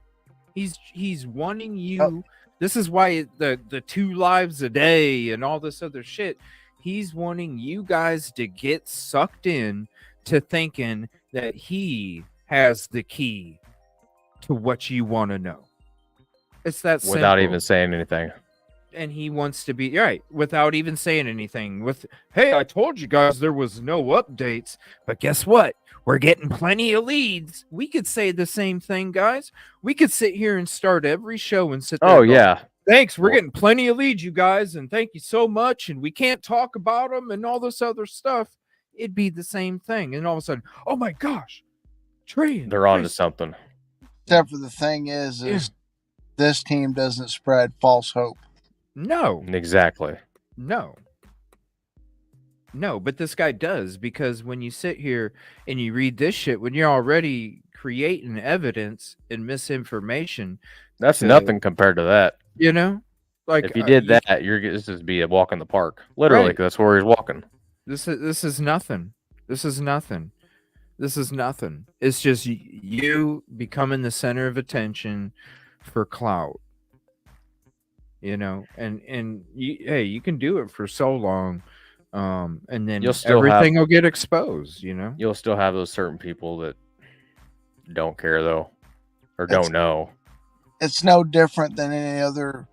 He's wanting you. This is why the 2 lives a day and all this other shit. He's wanting you guys to get sucked in to thinking that he has the key to what you want to know. It's that simple. Without even saying anything. And he wants to be right without even saying anything. Hey, I told you guys there was no updates, but guess what? We're getting plenty of leads. We could say the same thing, guys. We could sit here and start every show and sit there. Oh, yeah. Thanks. We're getting plenty of leads, you guys, and thank you so much. And we can't talk about them and all this other stuff. It'd be the same thing. And all of a sudden, oh my gosh, Trey, they're on to something. Except for the thing is this team doesn't spread false hope. No. Exactly. No, but this guy does, because when you sit here and you read this shit, when you're already creating evidence and misinformation, that's nothing compared to that. Like if you did that, this would be a walk in the park. Literally, right. That's where he's walking. This is nothing. This is nothing. It's just you becoming the center of attention for clout. you know, and you can do it for so long, and then You'll still everything will get exposed, you know. You'll still have those certain people that don't care though, or It's- don't know. It's no different than any other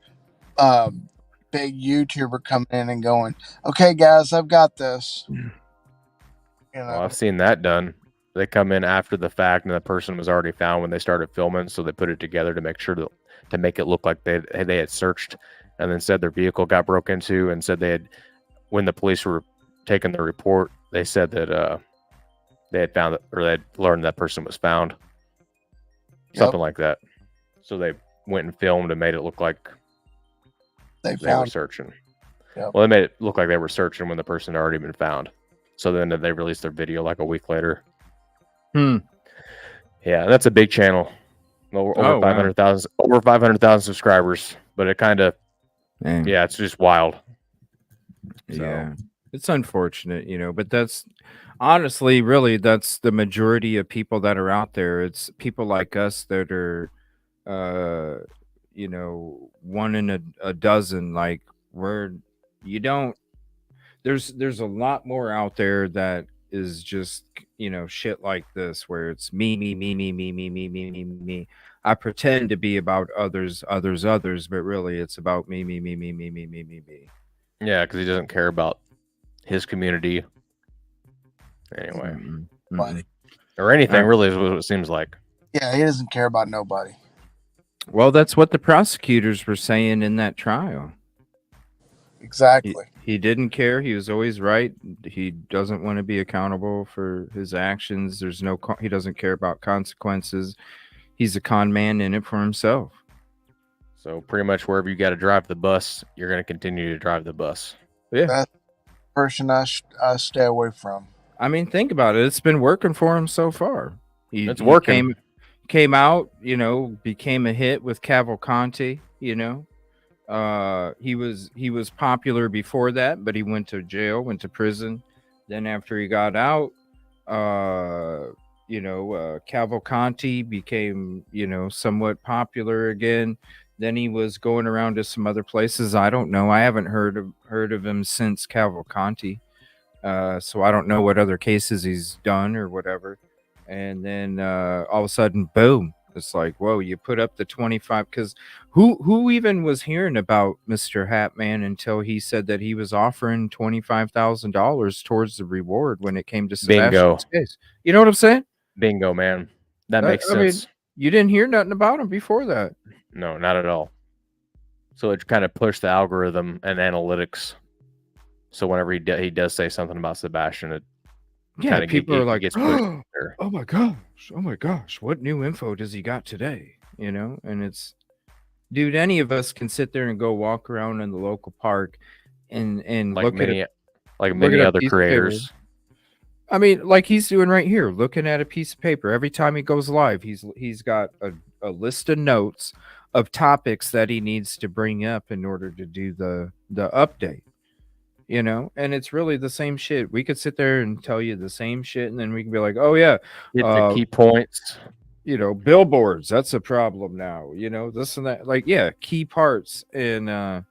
big YouTuber coming in and going, "Okay, guys, I've got this." You know, Well, I've seen that done. They come in after the fact, and the person was already found when they started filming, so they put it together to make sure to make it look like they had searched, and then said their vehicle got broke into, and said they had, when the police were taking the report, they said that they had found it, or they had learned that person was found, something like that. So they went and filmed and made it look like they they were found. searching. Yep. Well, they made it look like they were searching when the person had already been found. So then they released their video like a week later. Yeah, that's a big channel. Over 500,000 over 500,000 subscribers. But it kind of, yeah, it's just wild. So. Yeah, it's unfortunate, you know, but that's honestly, really, that's the majority of people that are out there. It's people like us that are, you know, one in a dozen. Like there's a lot more out there that is just, you know, shit like this, where it's me, me, me, me, me, me, me, me, me, me. I pretend to be about others, but really it's about me, me, me, me, me, me, me, me, me. Yeah, because he doesn't care about his community. Anyway. Or anything, really, is what it seems like. Yeah, he doesn't care about nobody. Well, that's what the prosecutors were saying in that trial. Exactly. He didn't care. He was always right. He doesn't want to be accountable for his actions. He doesn't care about consequences. He's a con man in it for himself. So pretty much wherever you got to drive the bus, you're going to continue to drive the bus. Yeah. That's the person I stay away from. I mean, think about it. It's been working for him so far. It's working. Came out, you know, became a hit with Cavalcanti, you know. He was popular before that, but he went to jail, went to prison. Then after he got out, Cavalcanti became, you know, somewhat popular again. Then he was going around to some other places. I don't know. I haven't heard of him since Cavalcanti. So I don't know what other cases he's done or whatever. And then all of a sudden, boom. It's like, whoa, you put up the 25, because who even was hearing about Mr. Hatman until he said that he was offering $25,000 towards the reward when it came to Sebastian's case. You know what I'm saying? Bingo, man. That makes sense. I mean, you didn't hear nothing about him before that. No, not at all. So it kind of pushed the algorithm and analytics. So whenever he does say something about Sebastian, it people are like, gets pushed oh my gosh, what new info does he got today? You know, and it's, dude, any of us can sit there and go walk around in the local park and like look many other piece creators. I mean, like he's doing right here, looking at a piece of paper. Every time he goes live, he's got a list of notes of topics that he needs to bring up in order to do the update. You know, and it's really the same shit. We could sit there and tell you the same shit, and then we can be like, oh yeah, get the key points. You know, billboards, that's a problem now. You know, this and that. Like, yeah, key parts, and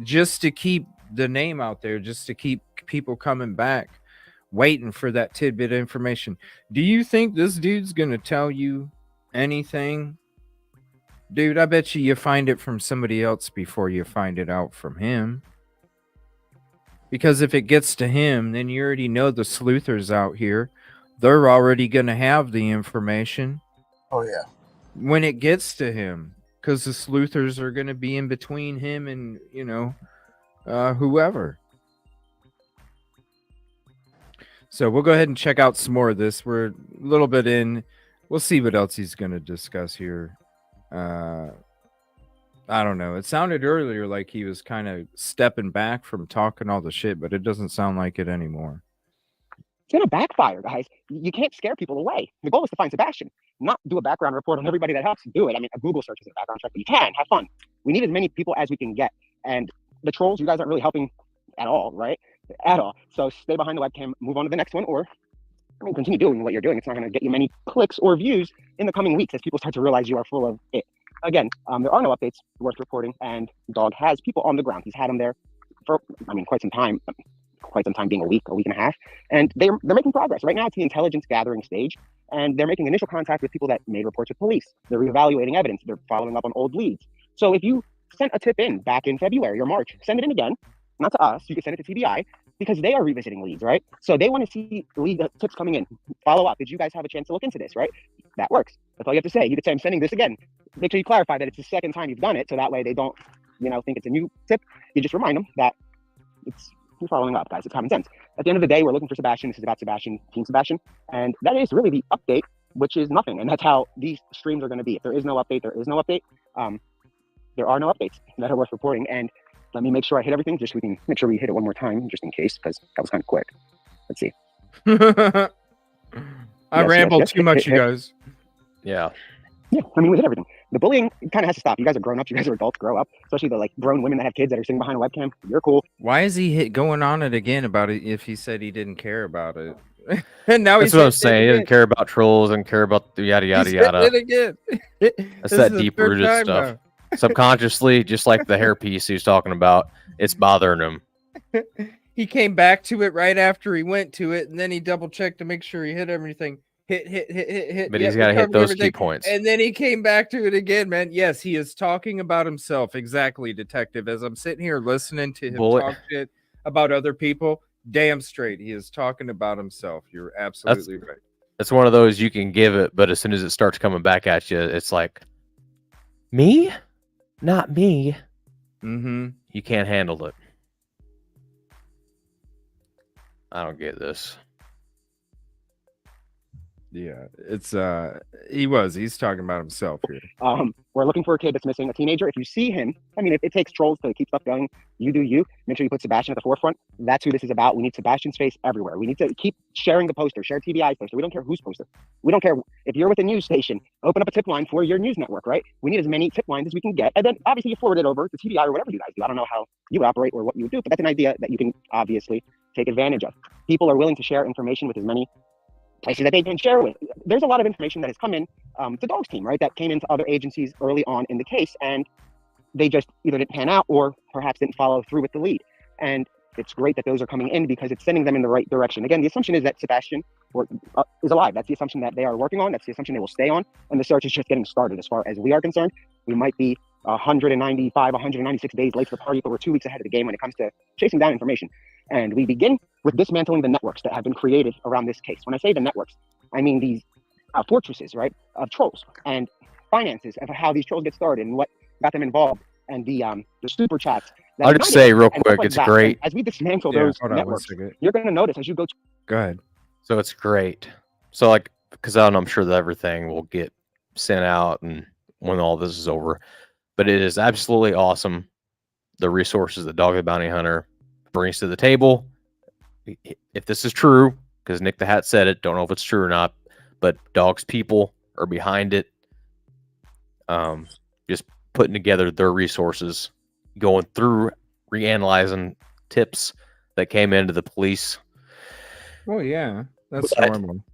just to keep the name out there, just to keep people coming back, waiting for that tidbit of information. Do you think this dude's gonna tell you anything? Dude, I bet you find it from somebody else before you find it out from him. Because if it gets to him, then you already know the sleuthers out here. They're already going to have the information. Oh, yeah. When it gets to him. Because the sleuthers are going to be in between him and, you know, whoever. So we'll go ahead and check out some more of this. We're a little bit in. We'll see what else he's going to discuss here. I don't know. It sounded earlier like he was kind of stepping back from talking all the shit, but it doesn't sound like it anymore. It's going to backfire, guys. You can't scare people away. The goal is to find Sebastian, not do a background report on everybody that helps do it. I mean, a Google search is a background check, but you can have fun. We need as many people as we can get. And the trolls, you guys aren't really helping at all, right? At all. So stay behind the webcam, move on to the next one, or continue doing what you're doing. It's not going to get you many clicks or views in the coming weeks as people start to realize you are full of it. again, there are no updates worth reporting, and dog has people on the ground. He's had them there for, quite some time. Quite some time being a week and a half, and they're making progress. Right now, it's the intelligence gathering stage, and they're making initial contact with people that made reports with police. They're reevaluating evidence. They're following up on old leads. So if you sent a tip in back in February or March, send it in again. Not to us. You can send it to TBI because they are revisiting leads, right? So they want to see lead tips coming in. Follow up. Did you guys have a chance to look into this, right? That works. That's all you have to say. You could say, I'm sending this again. Make sure you clarify that it's the second time you've done it, so that way they don't, think it's a new tip. You just remind them that you're following up, guys. It's common sense. At the end of the day, we're looking for Sebastian. This is about Sebastian, Team Sebastian. And that is really the update, which is nothing. And that's how these streams are going to be. If there is no update, there is no update. There are no updates that are worth reporting. And let me make sure I hit everything, just so we can make sure we hit it one more time, just in case, because that was kind of quick. Let's see. I rambled too much, you guys. Yeah. Yeah, we hit everything. The bullying kind of has to stop. You guys are grown up. You guys are adults. Grow up. Especially the grown women that have kids that are sitting behind a webcam. You're cool. Why is he going on it again about it if he said he didn't care about it? And now that's what I'm saying. He doesn't care about trolls and care about the yada yada yada. It again. That's that deep rooted stuff. Now. Subconsciously, just like the hairpiece he was talking about, it's bothering him. He came back to it right after he went to it, and then he double checked to make sure he hit everything. Hit. But he's got to hit those key points. And then he came back to it again, man. Yes, he is talking about himself. Exactly, detective. As I'm sitting here listening to him talk shit about other people, damn straight, he is talking about himself. You're absolutely right. It's one of those you can give it, but as soon as it starts coming back at you, it's like, me? Not me. Mm-hmm. You can't handle it. I don't get this. Yeah, it's he's talking about himself here. We're looking for a kid that's missing, a teenager. If you see him, it takes trolls to keep stuff going. You do you. Make sure you put Sebastian at the forefront. That's who this is about. We need Sebastian's face everywhere. We need to keep sharing the poster, share TBI's poster. We don't care whose poster. We don't care if you're with a news station, open up a tip line for your news network, right? We need as many tip lines as we can get. And then obviously you forward it over to TBI or whatever you guys do. I don't know how you would operate or what you would do, but that's an idea that you can obviously take advantage of. People are willing to share information with as many places that they can share with. There's a lot of information that has come in to Dog's team, right? That came into other agencies early on in the case, and they just either didn't pan out or perhaps didn't follow through with the lead. And it's great that those are coming in because it's sending them in the right direction. Again, the assumption is that Sebastian is alive. That's the assumption that they are working on. That's the assumption they will stay on. And the search is just getting started. As far as we are concerned, we might be 195, 196 days late to the party, but we're 2 weeks ahead of the game when it comes to chasing down information. And we begin with dismantling the networks that have been created around this case. When I say the networks, I mean these fortresses, right, of trolls and finances of how these trolls get started and what got them involved, and the super chats. I'll just say real quick, it's great. And as we dismantle those networks, you're going to notice as you go. Go ahead. So it's great. So because I'm sure that everything will get sent out and when all this is over, but it is absolutely awesome. The resources that Dog the Bounty Hunter brings to the table. If this is true, because Nick the Hat said it, don't know if it's true or not, but Dog's people are behind it. Just putting together their resources, going through, reanalyzing tips that came into the police. Well, yeah, that's normal.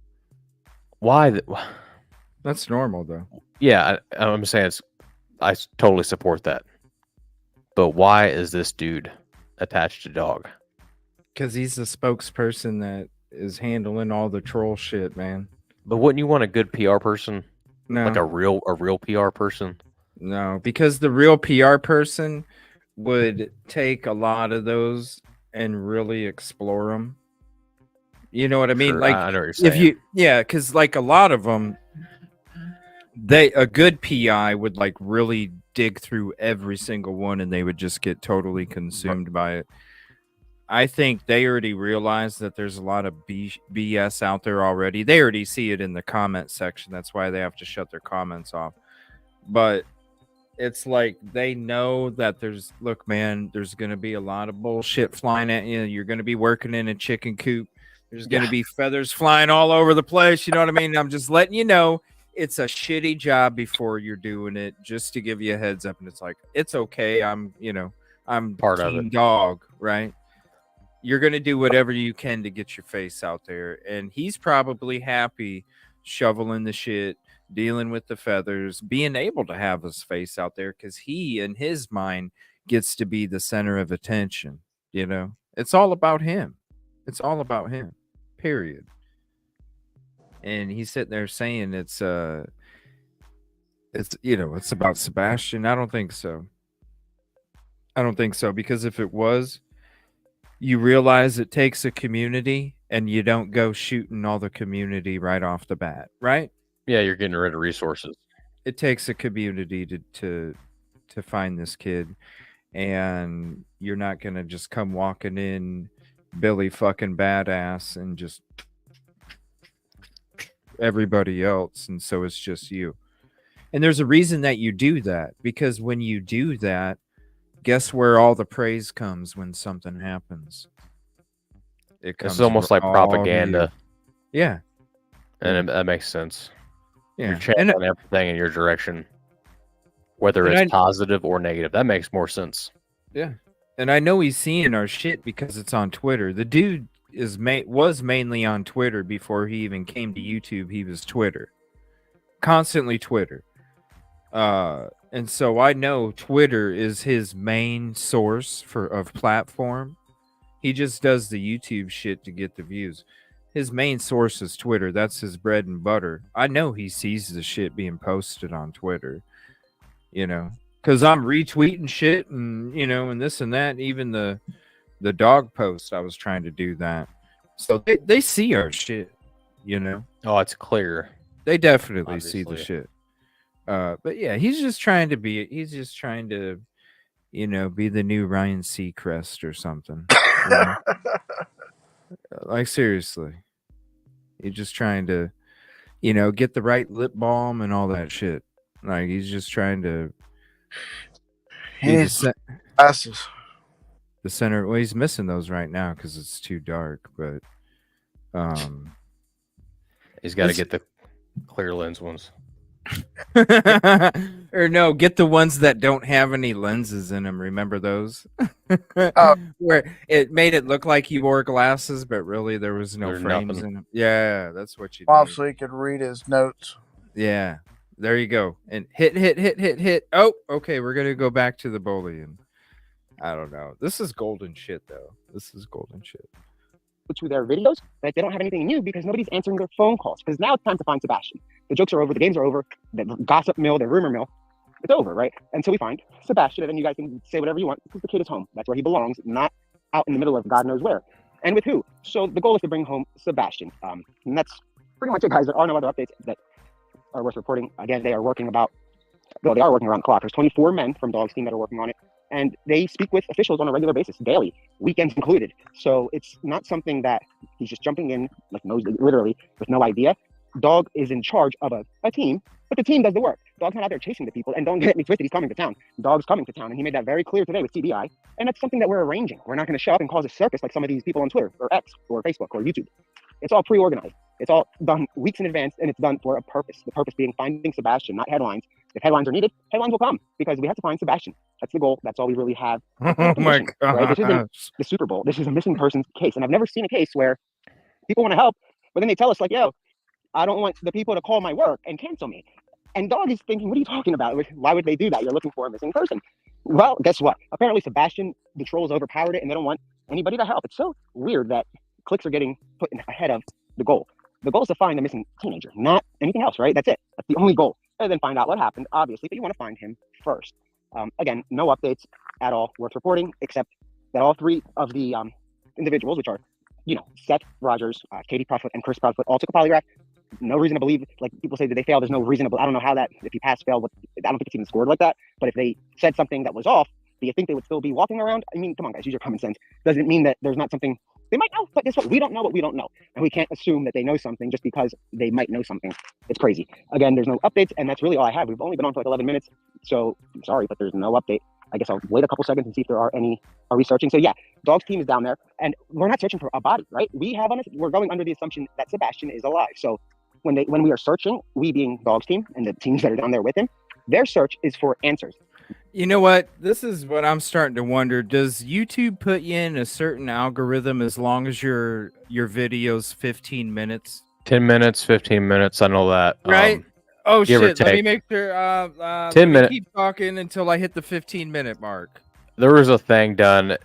Why? That's normal, though. Yeah, I'm saying I totally support that. But why is this dude attached to Dog? Because he's the spokesperson that is handling all the troll shit, man. But wouldn't you want a good PR person? No. Like a real PR person? No, because the real PR person would take a lot of those and really explore them. You know what I mean? Sure, like, I know what you're saying. Because like a lot of them, a good PI would like really dig through every single one and they would just get totally consumed by it. I think they already realize that there's a lot of BS out there already. They already see it in the comment section. That's why they have to shut their comments off. But it's like they know that there's going to be a lot of bullshit flying at you. You're going to be working in a chicken coop. There's going to be feathers flying all over the place. You know what I mean? I'm just letting you know it's a shitty job before you're doing it, just to give you a heads up. And it's like, it's okay. I'm part of it. Dog, right? You're going to do whatever you can to get your face out there. And he's probably happy shoveling the shit, dealing with the feathers, being able to have his face out there because he, in his mind, gets to be the center of attention. You know, it's all about him. It's all about him. Period. And he's sitting there saying it's it's about Sebastian. I don't think so. I don't think so, because if it was, you realize it takes a community, and you don't go shooting all the community right off the bat, right? Yeah, you're getting rid of resources. It takes a community to find this kid, and you're not gonna just come walking in Billy fucking badass and just everybody else, and so it's just you. And there's a reason that you do that, because when you do that, guess where all the praise comes when something happens? It comes It's almost like all propaganda. to you. Yeah. And that makes sense. Yeah. You're channeling everything in your direction, whether And it's positive or negative. That makes more sense. Yeah. And I know he's seeing our shit because it's on Twitter. The dude was mainly on Twitter before he even came to YouTube. He was Twitter. Constantly Twitter. And so I know Twitter is his main source of platform. He just does the YouTube shit to get the views. His main source is Twitter. That's his bread and butter. I know he sees the shit being posted on Twitter, you know, because I'm retweeting shit and, you know, and this and that. Even the dog post, I was trying to do that. So they see our shit, you know. Oh, it's clear. They definitely Obviously. see the shit. But yeah, he's just trying to, you know, be the new Ryan Seacrest or something. You know? Like, seriously. He's just trying to, you know, get the right lip balm and all that shit. Like, he's just trying to He's glasses. the center. Well, he's missing those right now because it's too dark, but He's got to get the clear lens ones. or no, get the ones that don't have any lenses in them. Remember those? Where it made it look like he wore glasses, but really there was no There's frames nothing. in them. Yeah, that's what you Off do. so he could read his notes. Yeah, there you go. And hit. Oh, okay, we're gonna go back to the bullying. I don't know. This is golden shit, though. This is golden shit. To their videos, like they don't have anything new because nobody's answering their phone calls. Because now it's time to find Sebastian. The jokes are over, the games are over, the gossip mill, the rumor mill, it's over, right? And so we find Sebastian, and then you guys can say whatever you want because the kid is home. That's where he belongs, not out in the middle of God knows where. And with who? So the goal is to bring home Sebastian. And that's pretty much it, guys. There are no other updates that are worth reporting. Again, they are working around the clock. There's 24 men from Dog's team that are working on it. And they speak with officials on a regular basis, daily, weekends included. So it's not something that he's just jumping in, like literally with no idea. Dog is in charge of a team, but the team does the work. Dog's not out there chasing the people. And don't get me twisted, he's coming to town. Dog's coming to town, and he made that very clear today with CBI. And that's something that we're arranging. We're not going to show up and cause a circus like some of these people on Twitter or X or Facebook or YouTube. It's all pre-organized. It's all done weeks in advance, and it's done for a purpose. The purpose being finding Sebastian, not headlines. If headlines are needed, headlines will come because we have to find Sebastian. That's the goal. That's all we really have. Oh my god! Right? This isn't the Super Bowl. This is a missing persons case, and I've never seen a case where people want to help, but then they tell us like, "Yo, I don't want the people to call my work and cancel me." And Dog is thinking, "What are you talking about? Why would they do that? You're looking for a missing person." Well, guess what? Apparently, Sebastian, the trolls overpowered it, and they don't want anybody to help. It's so weird that clicks are getting put ahead of the goal. The goal is to find the missing teenager, not anything else, right? That's it. That's the only goal. And then find out what happened, obviously, but you want to find him first. Again, no updates at all worth reporting, except that all three of the individuals, which are, Seth Rogers, Katie Proudfoot, and Chris Proudfoot, all took a polygraph. No reason to believe, like people say, did they fail? There's no reason to, I don't know how that, if you pass, fail, I don't think it's even scored like that. But if they said something that was off, do you think they would still be walking around? I mean, come on, guys, use your common sense. Doesn't mean that there's not something they might know, but guess what? We don't know what we don't know. And we can't assume that they know something just because they might know something. It's crazy. Again, there's no updates, and that's really all I have. We've only been on for like 11 minutes, so I'm sorry, but there's no update. I guess I'll wait a couple seconds and see if there are any. Are we searching? So yeah, Dog's team is down there, and we're not searching for a body, right? We're going under the assumption that Sebastian is alive. So when we are searching, we being Dog's team and the teams that are down there with him, their search is for answers. You know what? This is what I'm starting to wonder. Does YouTube put you in a certain algorithm as long as your video's 15 minutes? 10 minutes, 15 minutes. I know that. Right? Oh Give or shit! Let me take. make sure. 10 minutes. Keep talking until I hit the 15-minute mark. There was a thing done.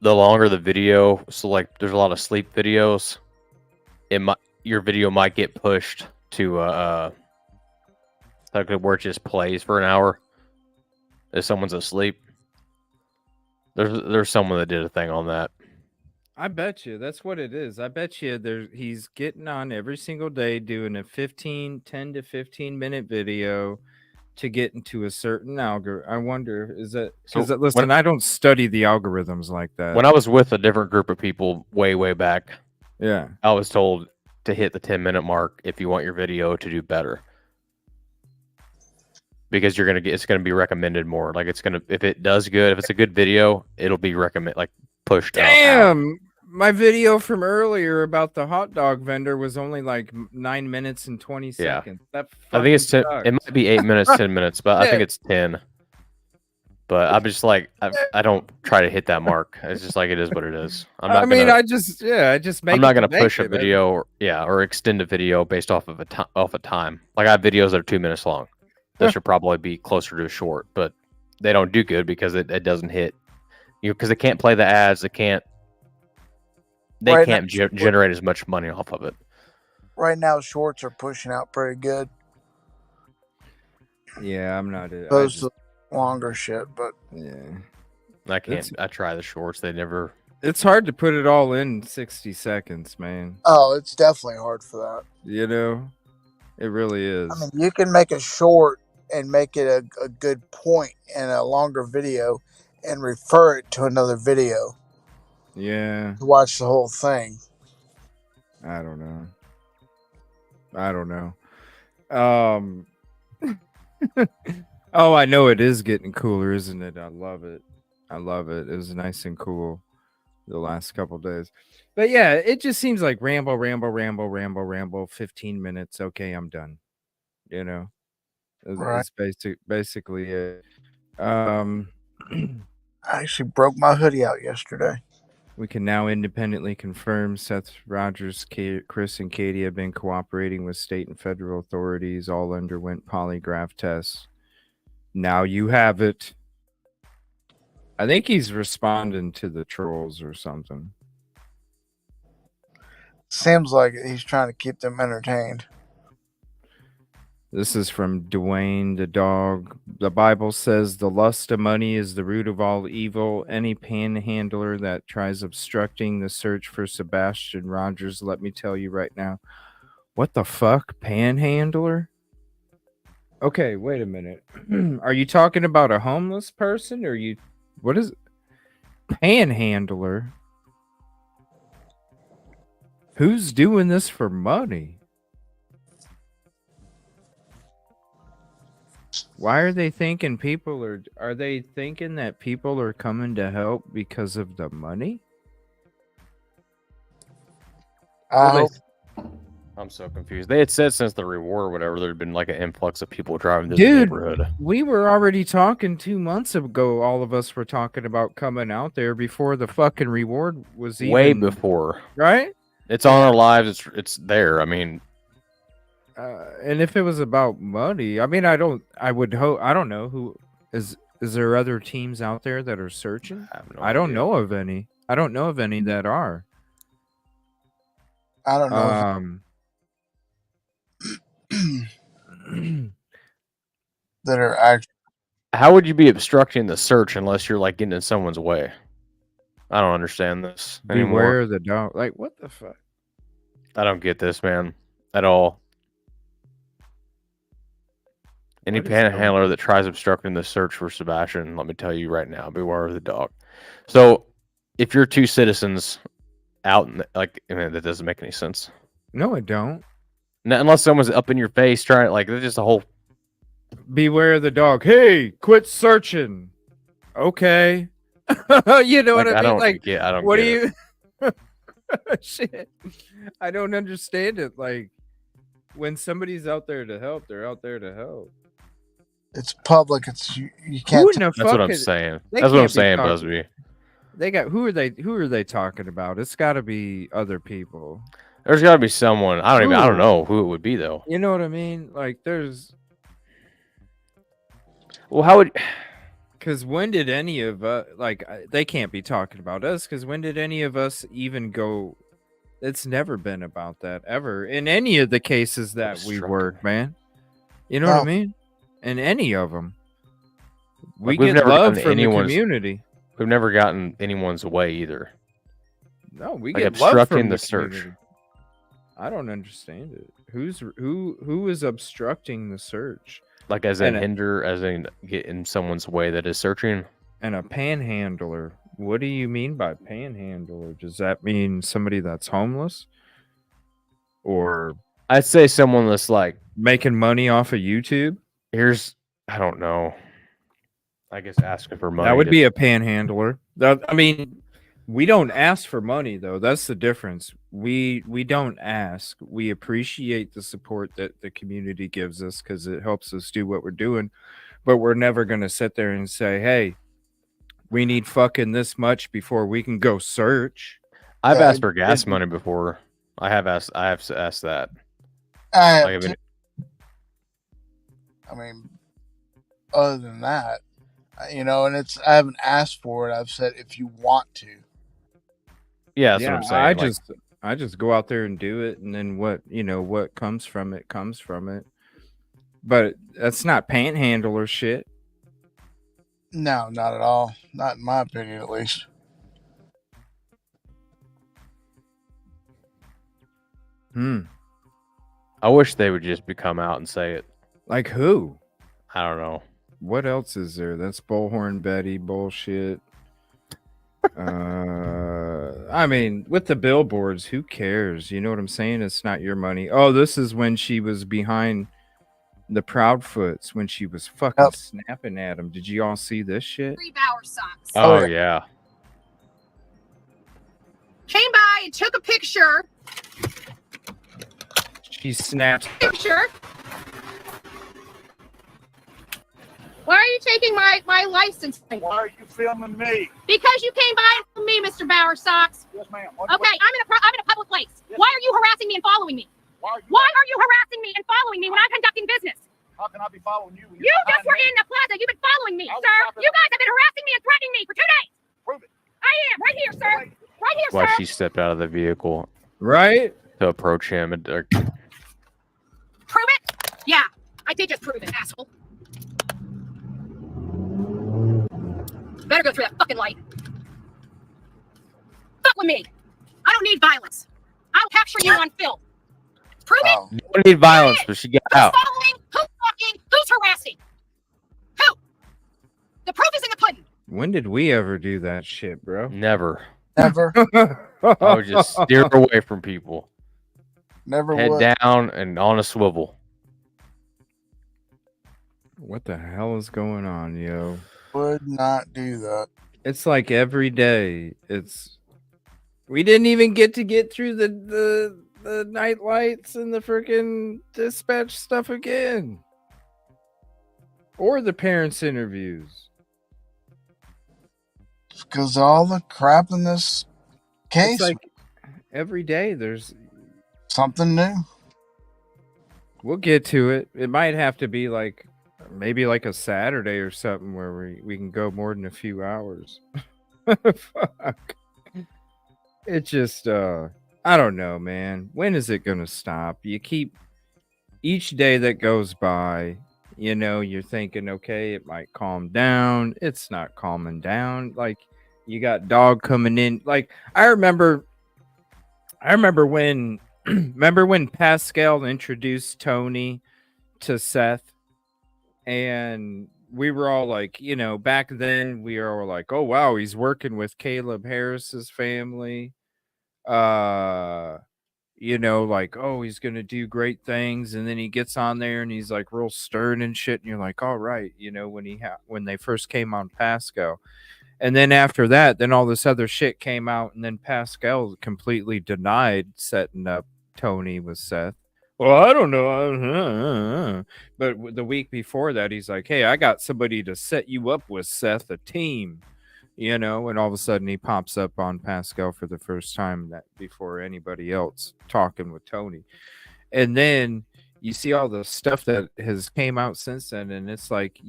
The longer the video, so like there's a lot of sleep videos. Your video might get pushed to like where it just plays for an hour if someone's asleep. There's someone that did a thing on that. I bet you that's what it is. I bet you he's getting on every single day doing a 10 to 15-minute video to get into a certain algorithm. I wonder, is that because listen, I don't study the algorithms like that. When I was with a different group of people way back, yeah, I was told to hit the 10-minute mark if you want your video to do better. Because it's gonna be recommended more. Like if it does good, if it's a good video, it'll be pushed out. Damn, my video from earlier about the hot dog vendor was only like 9 minutes and 20 seconds. That I think it's 10. sucks. It might be 8 minutes, 10 minutes, but I think it's 10. But I'm just like I don't try to hit that mark. It's just like it is what it is. I just make. I'm not gonna push a video or extend a video based off of time. Like I have videos that are 2 minutes long. That should probably be closer to a short, but they don't do good because it doesn't hit. Because they can't play the ads. They can't generate as much money off of it. Right now, shorts are pushing out pretty good. Yeah, I'm not. Opposed to longer shit, but yeah, I can't. I try the shorts. They never. It's hard to put it all in 60 seconds, man. Oh, it's definitely hard for that. You know, it really is. I mean, you can make a short and make it a good point in a longer video and refer it to another video. Yeah. To watch the whole thing. I don't know. Oh, I know it is getting cooler, isn't it? I love it. It was nice and cool the last couple days. But yeah, it just seems like ramble, 15 minutes. Okay, I'm done. You know? Right. It's basically it. I actually broke my hoodie out yesterday. We can now independently confirm Seth Rogers, Chris, and Katie have been cooperating with state and federal authorities. All underwent polygraph tests. Now you have it. I think he's responding to the trolls or something. Seems like he's trying to keep them entertained. This is from Dwayne the dog. The Bible says the lust of money is the root of all evil. Any panhandler that tries obstructing the search for Sebastian Rogers, let me tell you right now. What the fuck? Panhandler? Okay, wait a minute. Are you talking about a homeless person or what is it? Panhandler? Who's doing this for money? Why are they thinking are they thinking that people are coming to help because of the money? I'm so confused. They had said since the reward or whatever, there'd been like an influx of people driving through the neighborhood. We were already talking 2 months ago. All of us were talking about coming out there before the fucking reward was even. Way before. Right? It's on our lives. It's there. I mean. And if it was about money, I mean, I don't know who is there other teams out there that are searching? I don't know of any. I don't know of any that are. I don't know. That are actually. How would you be obstructing the search unless you're like getting in someone's way? I don't understand this anymore. Beware the dog. Like, what the fuck? I don't get this, man, at all. Any panhandler that tries obstructing the search for Sebastian, let me tell you right now, beware of the dog. So, if you're two citizens out, that doesn't make any sense. No, it don't. Now, unless someone's up in your face trying, there's just a whole. Beware the dog. Hey, quit searching. Okay. You know what I mean? I don't. What do you? Shit, I don't understand it. Like, when somebody's out there to help, they're out there to help. It's public. You can't. That's what I'm saying. That's what I'm saying, Busby. Who are they talking about? It's got to be other people. There's got to be someone. I don't know who it would be though. You know what I mean? Like, there's Well, how would Because when did any of us, they can't be talking about us, because when did any of us even go? It's never been about that ever in any of the cases that we Obstructing. work, man. You know what I No. mean? In any of them, we Like, we've get never love gotten from the anyone's- community. we've never gotten anyone's way either. No, we Like, get love obstructing from the search. community. I don't understand it. Who is obstructing the search? Like as in And as in get in someone's way that is searching. And a panhandler. What do you mean by panhandler? Does that mean somebody that's homeless? Or I'd say someone that's like making money off of YouTube? I don't know. I guess asking for money. That would be a panhandler. I mean, we don't ask for money though. That's the difference. We don't ask. We appreciate the support that the community gives us because it helps us do what we're doing. But we're never gonna sit there and say, "Hey, we need fucking this much before we can go search." I've Yeah, asked for gas money before. I have asked that. I have Like, too. I mean, other than that, and I haven't asked for it. I've said if you want to. yeah, that's what I'm saying. I just go out there and do it, and then what comes from it comes from it. But that's not panhandler shit. No, not at all. Not in my opinion, at least. I wish they would just come out and say it. Like who? I don't know. What else is there? That's Bullhorn Betty bullshit. I mean, with the billboards, who cares? You know what I'm saying? It's not your money. Oh, this is when she was behind the Proudfoots, when she was fucking snapping at him. Did you all see this shit? 3 Bauer socks. Oh yeah. Came by and took a picture. She snapped. Picture. Why are you taking my license? Why are you filming me? Because you came by and filmed me, Mr. Bauer Socks. Yes, ma'am. Okay, I'm in a public place. Yes. Why are you harassing me and following me? Why Why are you harassing me and following me when I'm conducting business? How can I be following you? You just were in the plaza. You've been following me, I was sir. stopping You at- guys have been harassing me and threatening me for 2 days. Prove it. I am right here, sir. Right here, Why sir. she stepped out of the vehicle Right? to approach him and Prove it? Yeah, I did just prove it, asshole. Better go through that fucking light. Fuck with me. I don't need violence. I'll capture you on film. Prove it. Oh, you don't need violence, but she got Who's out. following? Who's fucking? Who's harassing? Who? The proof is in the pudding. When did we ever do that shit, bro? Never. never, I would just steer away from people. never Head would. down and on a swivel. What the hell is going on, yo? Would not do that. It's like every day. We didn't even get through the night lights and the freaking dispatch stuff again. Or the parents' interviews. Because all the crap in this case, It's like every day there's something new. we'll get to it. It might have to be like maybe like a Saturday or something where we can go more than a few hours. Fuck. It just I don't know, man. When is it gonna stop? You keep each day that goes by, you're thinking, okay, it might calm down. It's not calming down. Like you got dog coming in. Like I remember when remember when Pascal introduced Tony to Seth, and we were all like, back then we were all like, oh wow, he's working with Caleb Harris's family. Like, oh, he's gonna do great things, and then he gets on there and he's like real stern and shit, and you're like, all right, when they first came on Pascal. And then after that, then all this other shit came out, and then Pascal completely denied setting up Tony with Seth. Well, I don't know. But the week before that, he's like, hey, I got somebody to set you up with, Seth, a team. And all of a sudden he pops up on Pascal for the first time that before anybody else talking with Tony. And then you see all the stuff that has came out since then, and it's like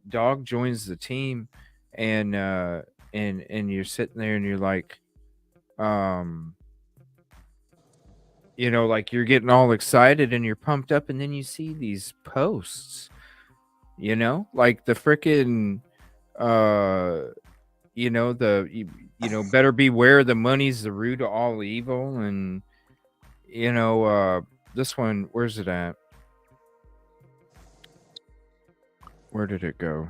dog joins the team, and you're sitting there and you're like, like you're getting all excited and you're pumped up, and then you see these posts, like the freaking, better beware, the money's the root of all evil. And, this one, where's it at? Where did it go?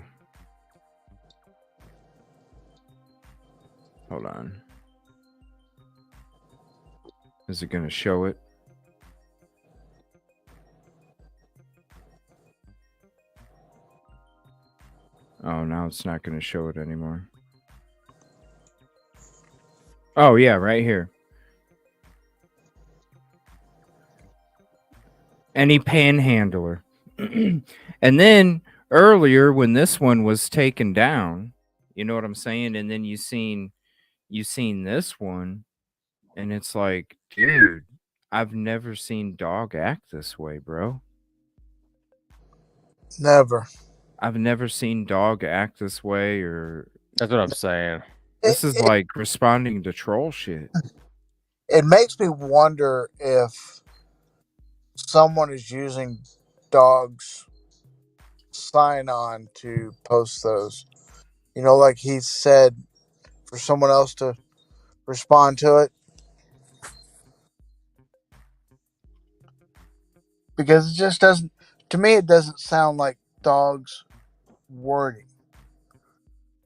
Hold on. Is it going to show it? Oh, now it's not going to show it anymore. Oh, yeah, right here. Any panhandler. And then earlier when this one was taken down, you know what I'm saying? And then you seen this one, and it's like, dude, I've never seen dog act this way, bro. Never. I've never seen dog act this way. Or That's what I'm saying. this is like responding to troll shit. It makes me wonder if someone is using dogs sign on to post those. Like he said, for someone else to respond to it. Because it just doesn't, to me, it doesn't sound like dogs wording.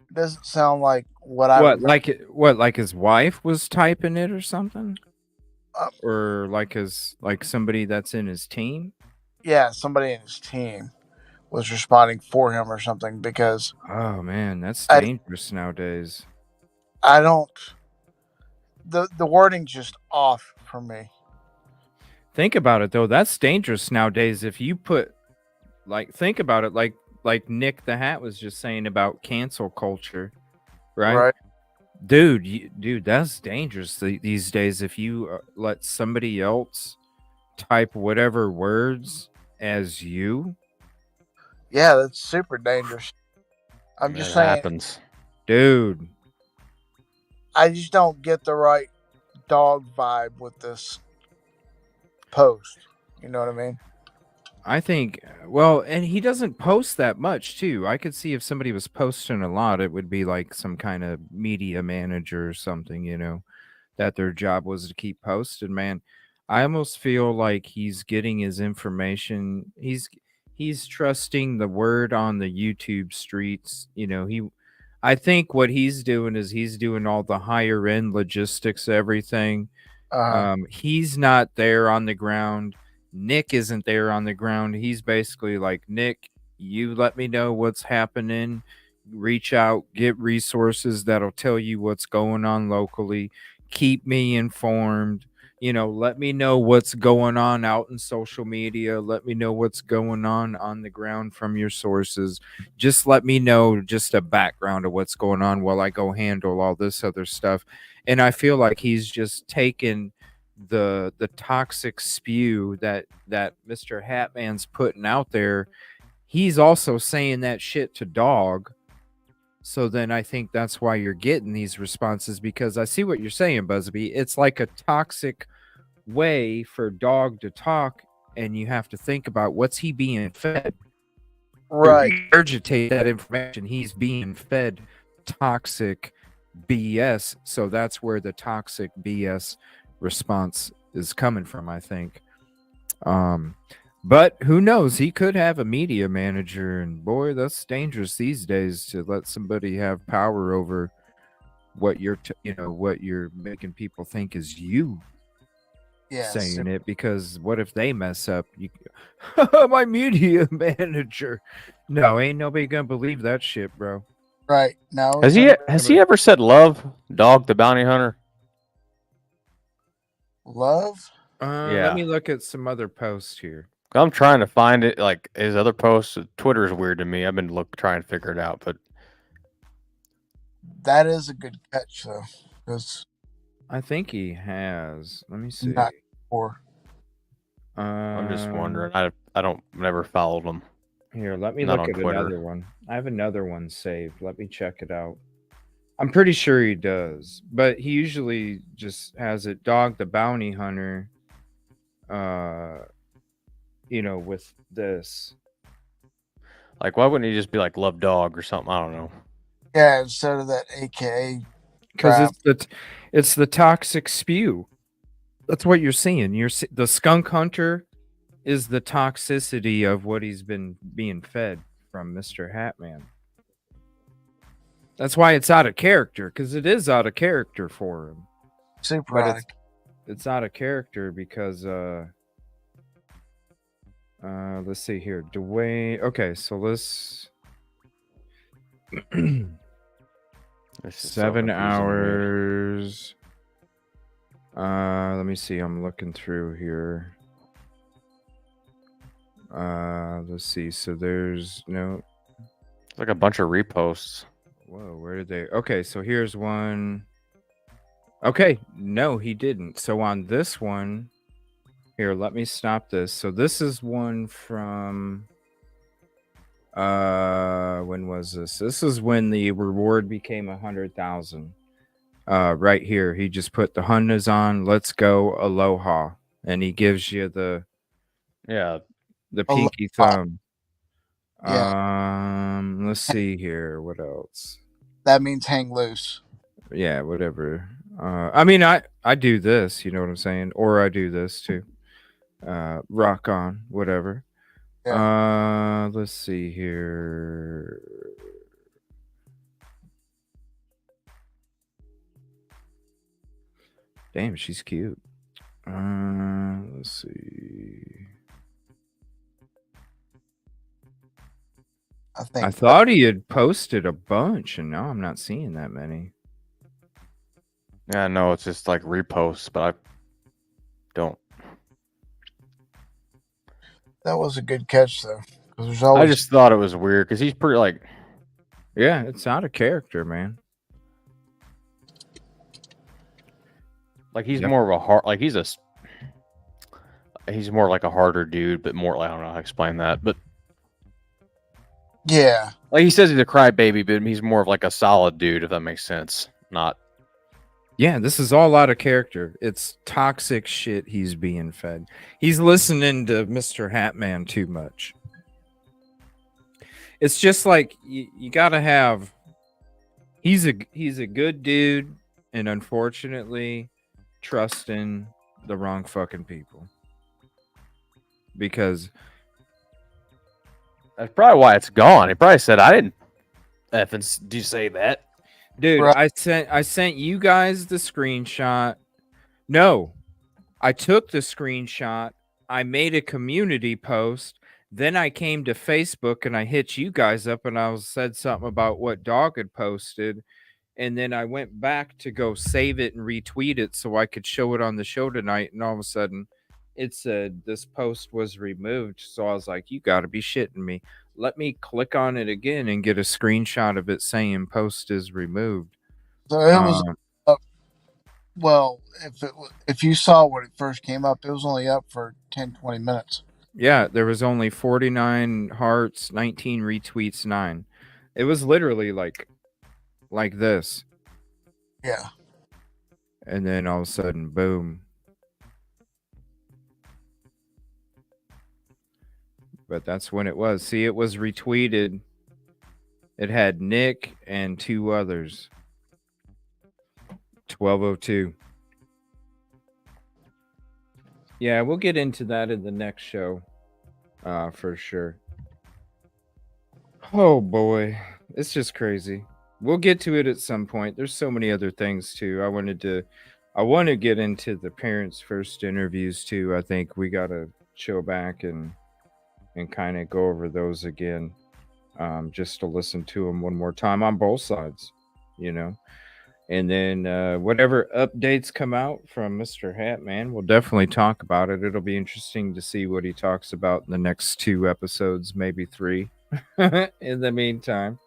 It doesn't sound like what I like his wife was typing it or something? Or like somebody that's in his team? Yeah, somebody in his team was responding for him or something, because oh man, that's dangerous nowadays. I don't, the wording's just off for me. Think about it though, that's dangerous nowadays. If you put, think about it, like Nick the Hat was just saying about cancel culture, right? Dude, that's dangerous these days. If you let somebody else type whatever words as you, yeah, that's super dangerous. I'm just saying, happens, dude. I just don't get the right dog vibe with this post. You know what I mean? I think, well, and he doesn't post that much too. I could see if somebody was posting a lot, it would be like some kind of media manager or something, that their job was to keep posting. Man, I almost feel like he's getting his information. He's trusting the word on the YouTube streets. I think what he's doing is he's doing all the higher end logistics, everything. He's not there on the ground. Nick isn't there on the ground. He's basically like, Nick, you let me know what's happening. Reach out, get resources that'll tell you what's going on locally. Keep me informed. Let me know what's going on out in social media. Let me know what's going on the ground from your sources. Just let me know just a background of what's going on while I go handle all this other stuff. And I feel like he's just taken the toxic spew that Mr. Hatman's putting out there. He's also saying that shit to dog. So then I think that's why you're getting these responses, because I see what you're saying, Busby. It's like a toxic way for dog to talk, and you have to think about what's he being fed. Right. Regurgitate that information. He's being fed toxic BS. So that's where the toxic BS response is coming from, I think. But who knows? He could have a media manager, and boy, that's dangerous these days to let somebody have power over what you're what you're making people think is you saying it. Because what if they mess up? My media manager. No, ain't nobody gonna believe that shit, bro. Right. No. Has he ever said love, Dog the Bounty Hunter? Love? Yeah. Let me look at some other posts here. I'm trying to find it, like his other posts. Twitter is weird to me. I've been trying to figure it out, but that is a good catch, though. Because I think he has. Let me see. Not sure. I'm just wondering. I don't never followed him. Here, let me Not look on at Twitter. another one. I have another one saved. Let me check it out. I'm pretty sure he does, but he usually just has it Dog the Bounty Hunter, with this. Like, why wouldn't he just be like Love Dog or something? I don't know. Yeah, instead of that AKA Because crap. it's the toxic spew. That's what you're seeing. The skunk hunter is the toxicity of what he's been being fed from Mr. Hatman. That's why it's out of character, because it is out of character for him. Super But out it's out of character because let's see here. Dwayne. Okay, so let's 7 hours. Let me see. I'm looking through here. Let's see. So there's no. It's like a bunch of reposts. Whoa, where did they? Okay, so here's one. Okay, no, he didn't. So on this one, here, let me stop this. So this is one from. When was this? This is when the reward became 100,000. Right here, he just put the Hondas on. Let's go, aloha, and he gives you the pinky thumb. Yeah. Let's see here. What else? That means hang loose. Yeah, whatever. I mean, I do this. You know what I'm saying? Or I do this too. Rock on, whatever. Yeah. Let's see here. Damn, she's cute. Let's see. I thought he had posted a bunch, and now I'm not seeing that many. Yeah, no, it's just like reposts, but I don't. That was a good catch, though. There's always... I just thought it was weird because he's pretty like. Yeah, it's out of character, man. Like he's more of a hard, like he's more like a harder dude, but more like, I don't know how to explain that, but yeah, like he says he's a crybaby, but he's more of like a solid dude, if that makes sense. Not. Yeah, this is all out of character. It's toxic shit he's being fed. He's listening to Mr. Hatman too much. It's just like you gotta have. He's a good dude, and unfortunately, trusting the wrong fucking people. Because that's probably why it's gone. He probably said, "I didn't effing do you say that, dude?" Right. I sent you guys the screenshot. No, I took the screenshot. I made a community post. Then I came to Facebook and I hit you guys up and I said something about what Dog had posted. And then I went back to go save it and retweet it so I could show it on the show tonight. And all of a sudden it said this post was removed. So I was like, you got to be shitting me. Let me click on it again and get a screenshot of it saying post is removed. So it was well, if you saw when it first came up, it was only up for 10-20 minutes. Yeah, there was only 49 hearts, 19 retweets, 9. It was literally like this. Yeah. And then all of a sudden, boom. But that's when it was. See, it was retweeted. It had Nick and 2 others. 12:02. Yeah, we'll get into that in the next show. For sure. Oh boy. It's just crazy. We'll get to it at some point. There's so many other things too. I want to get into the parents' first interviews too. I think we got to show back and kind of go over those again. Just to listen to them one more time on both sides, And then whatever updates come out from Mr. Hatman, we'll definitely talk about it. It'll be interesting to see what he talks about in the next 2 episodes, maybe 3 in the meantime.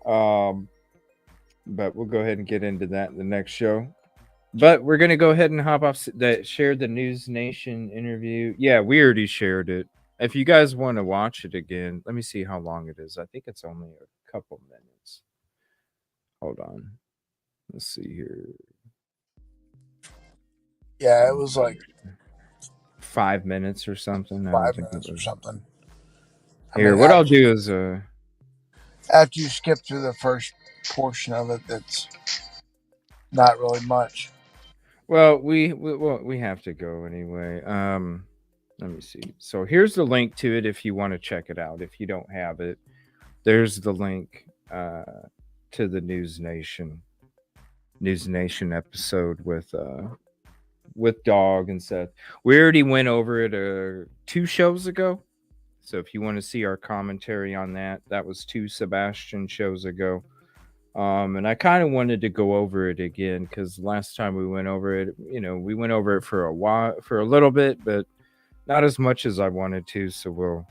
But we'll go ahead and get into that in the next show. But we're going to go ahead and hop off that share the News Nation interview. Yeah, we already shared it. if you guys want to watch it again, let me see how long it is. I think it's only a couple minutes. Hold on. Let's see here. Yeah, it was like 5 minutes or something. I don't 5 think it minutes or was. something. Here, what I'll do is after you skip through the first portion of it, that's not really much. well, we have to go anyway. Let me see. So here's the link to it if you want to check it out. If you don't have it, there's the link to the News Nation episode with Dog and Seth. We already went over it 2 shows ago. So if you want to see our commentary on that, that was 2 Sebastian shows ago. And I kind of wanted to go over it again because last time we went over it, we went over it for a little bit, but not as much as I wanted to. So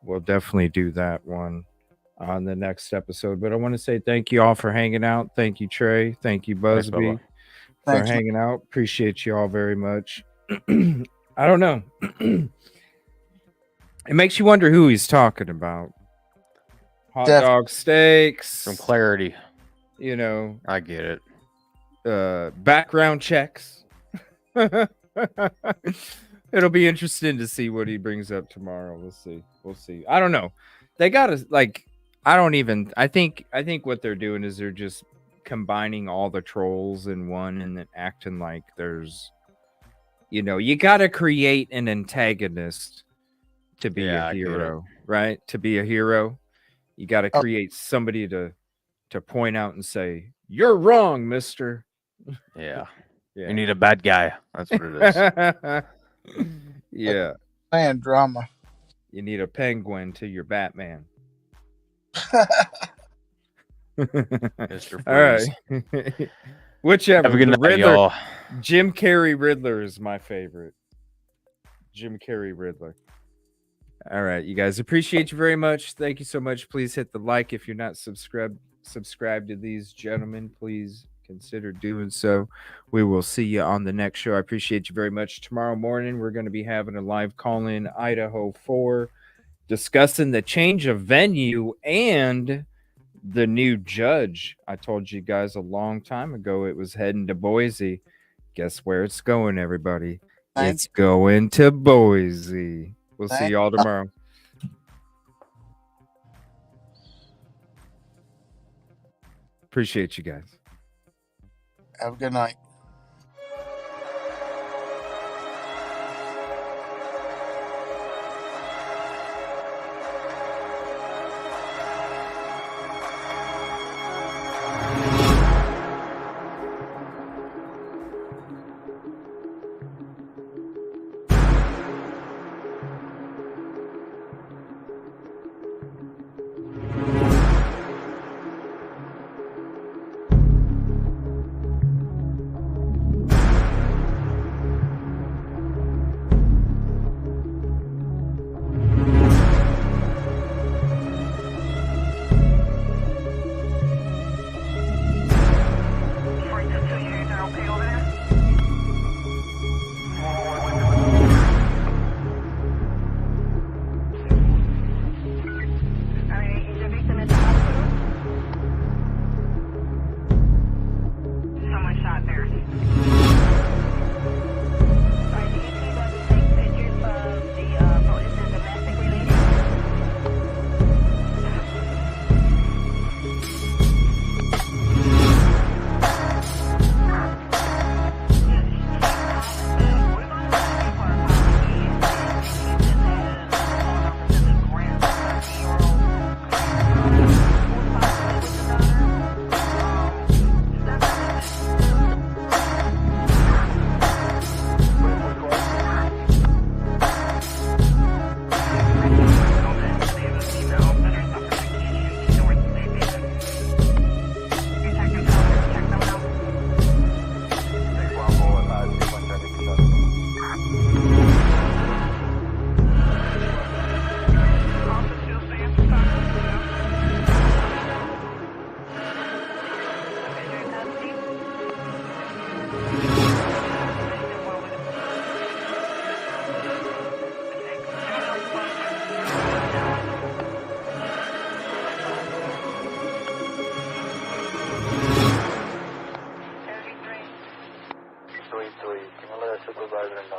we'll definitely do that one on the next episode. But I want to say thank you all for hanging out. Thank you, Trey. Thank you, Busby, for hanging out. Appreciate you all very much. I don't know. It makes you wonder who he's talking about. Hot dog steaks. Some clarity. I get it. Background checks. It'll be interesting to see what he brings up tomorrow. We'll see. I don't know. They gotta I think what they're doing is they're just combining all the trolls in one and then acting like there's you gotta create an antagonist to be a hero, right? To be a hero, you got to create somebody to point out and say, "You're wrong, mister." Yeah. You need a bad guy. That's what it is. Yeah. And drama. You need a penguin to your Batman. Mr. All right. Whichever. Have a good night, Riddler. y'all. Jim Carrey Riddler is my favorite. Jim Carrey Riddler. All right, you guys, appreciate you very much. Thank you so much. Please hit the like if you're not subscribed to these gentlemen. Please consider doing so. We will see you on the next show. I appreciate you very much. Tomorrow morning, we're going to be having a live call-in Idaho 4 discussing the change of venue and the new judge. I told you guys a long time ago it was heading to Boise. Guess where it's going, everybody? It's going to Boise. We'll see y'all tomorrow. Appreciate you guys. Have a good night.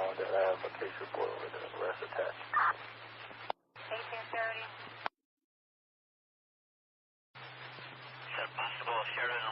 10-1, that I have a case report with an arrest attached. Is that possible, Sheridan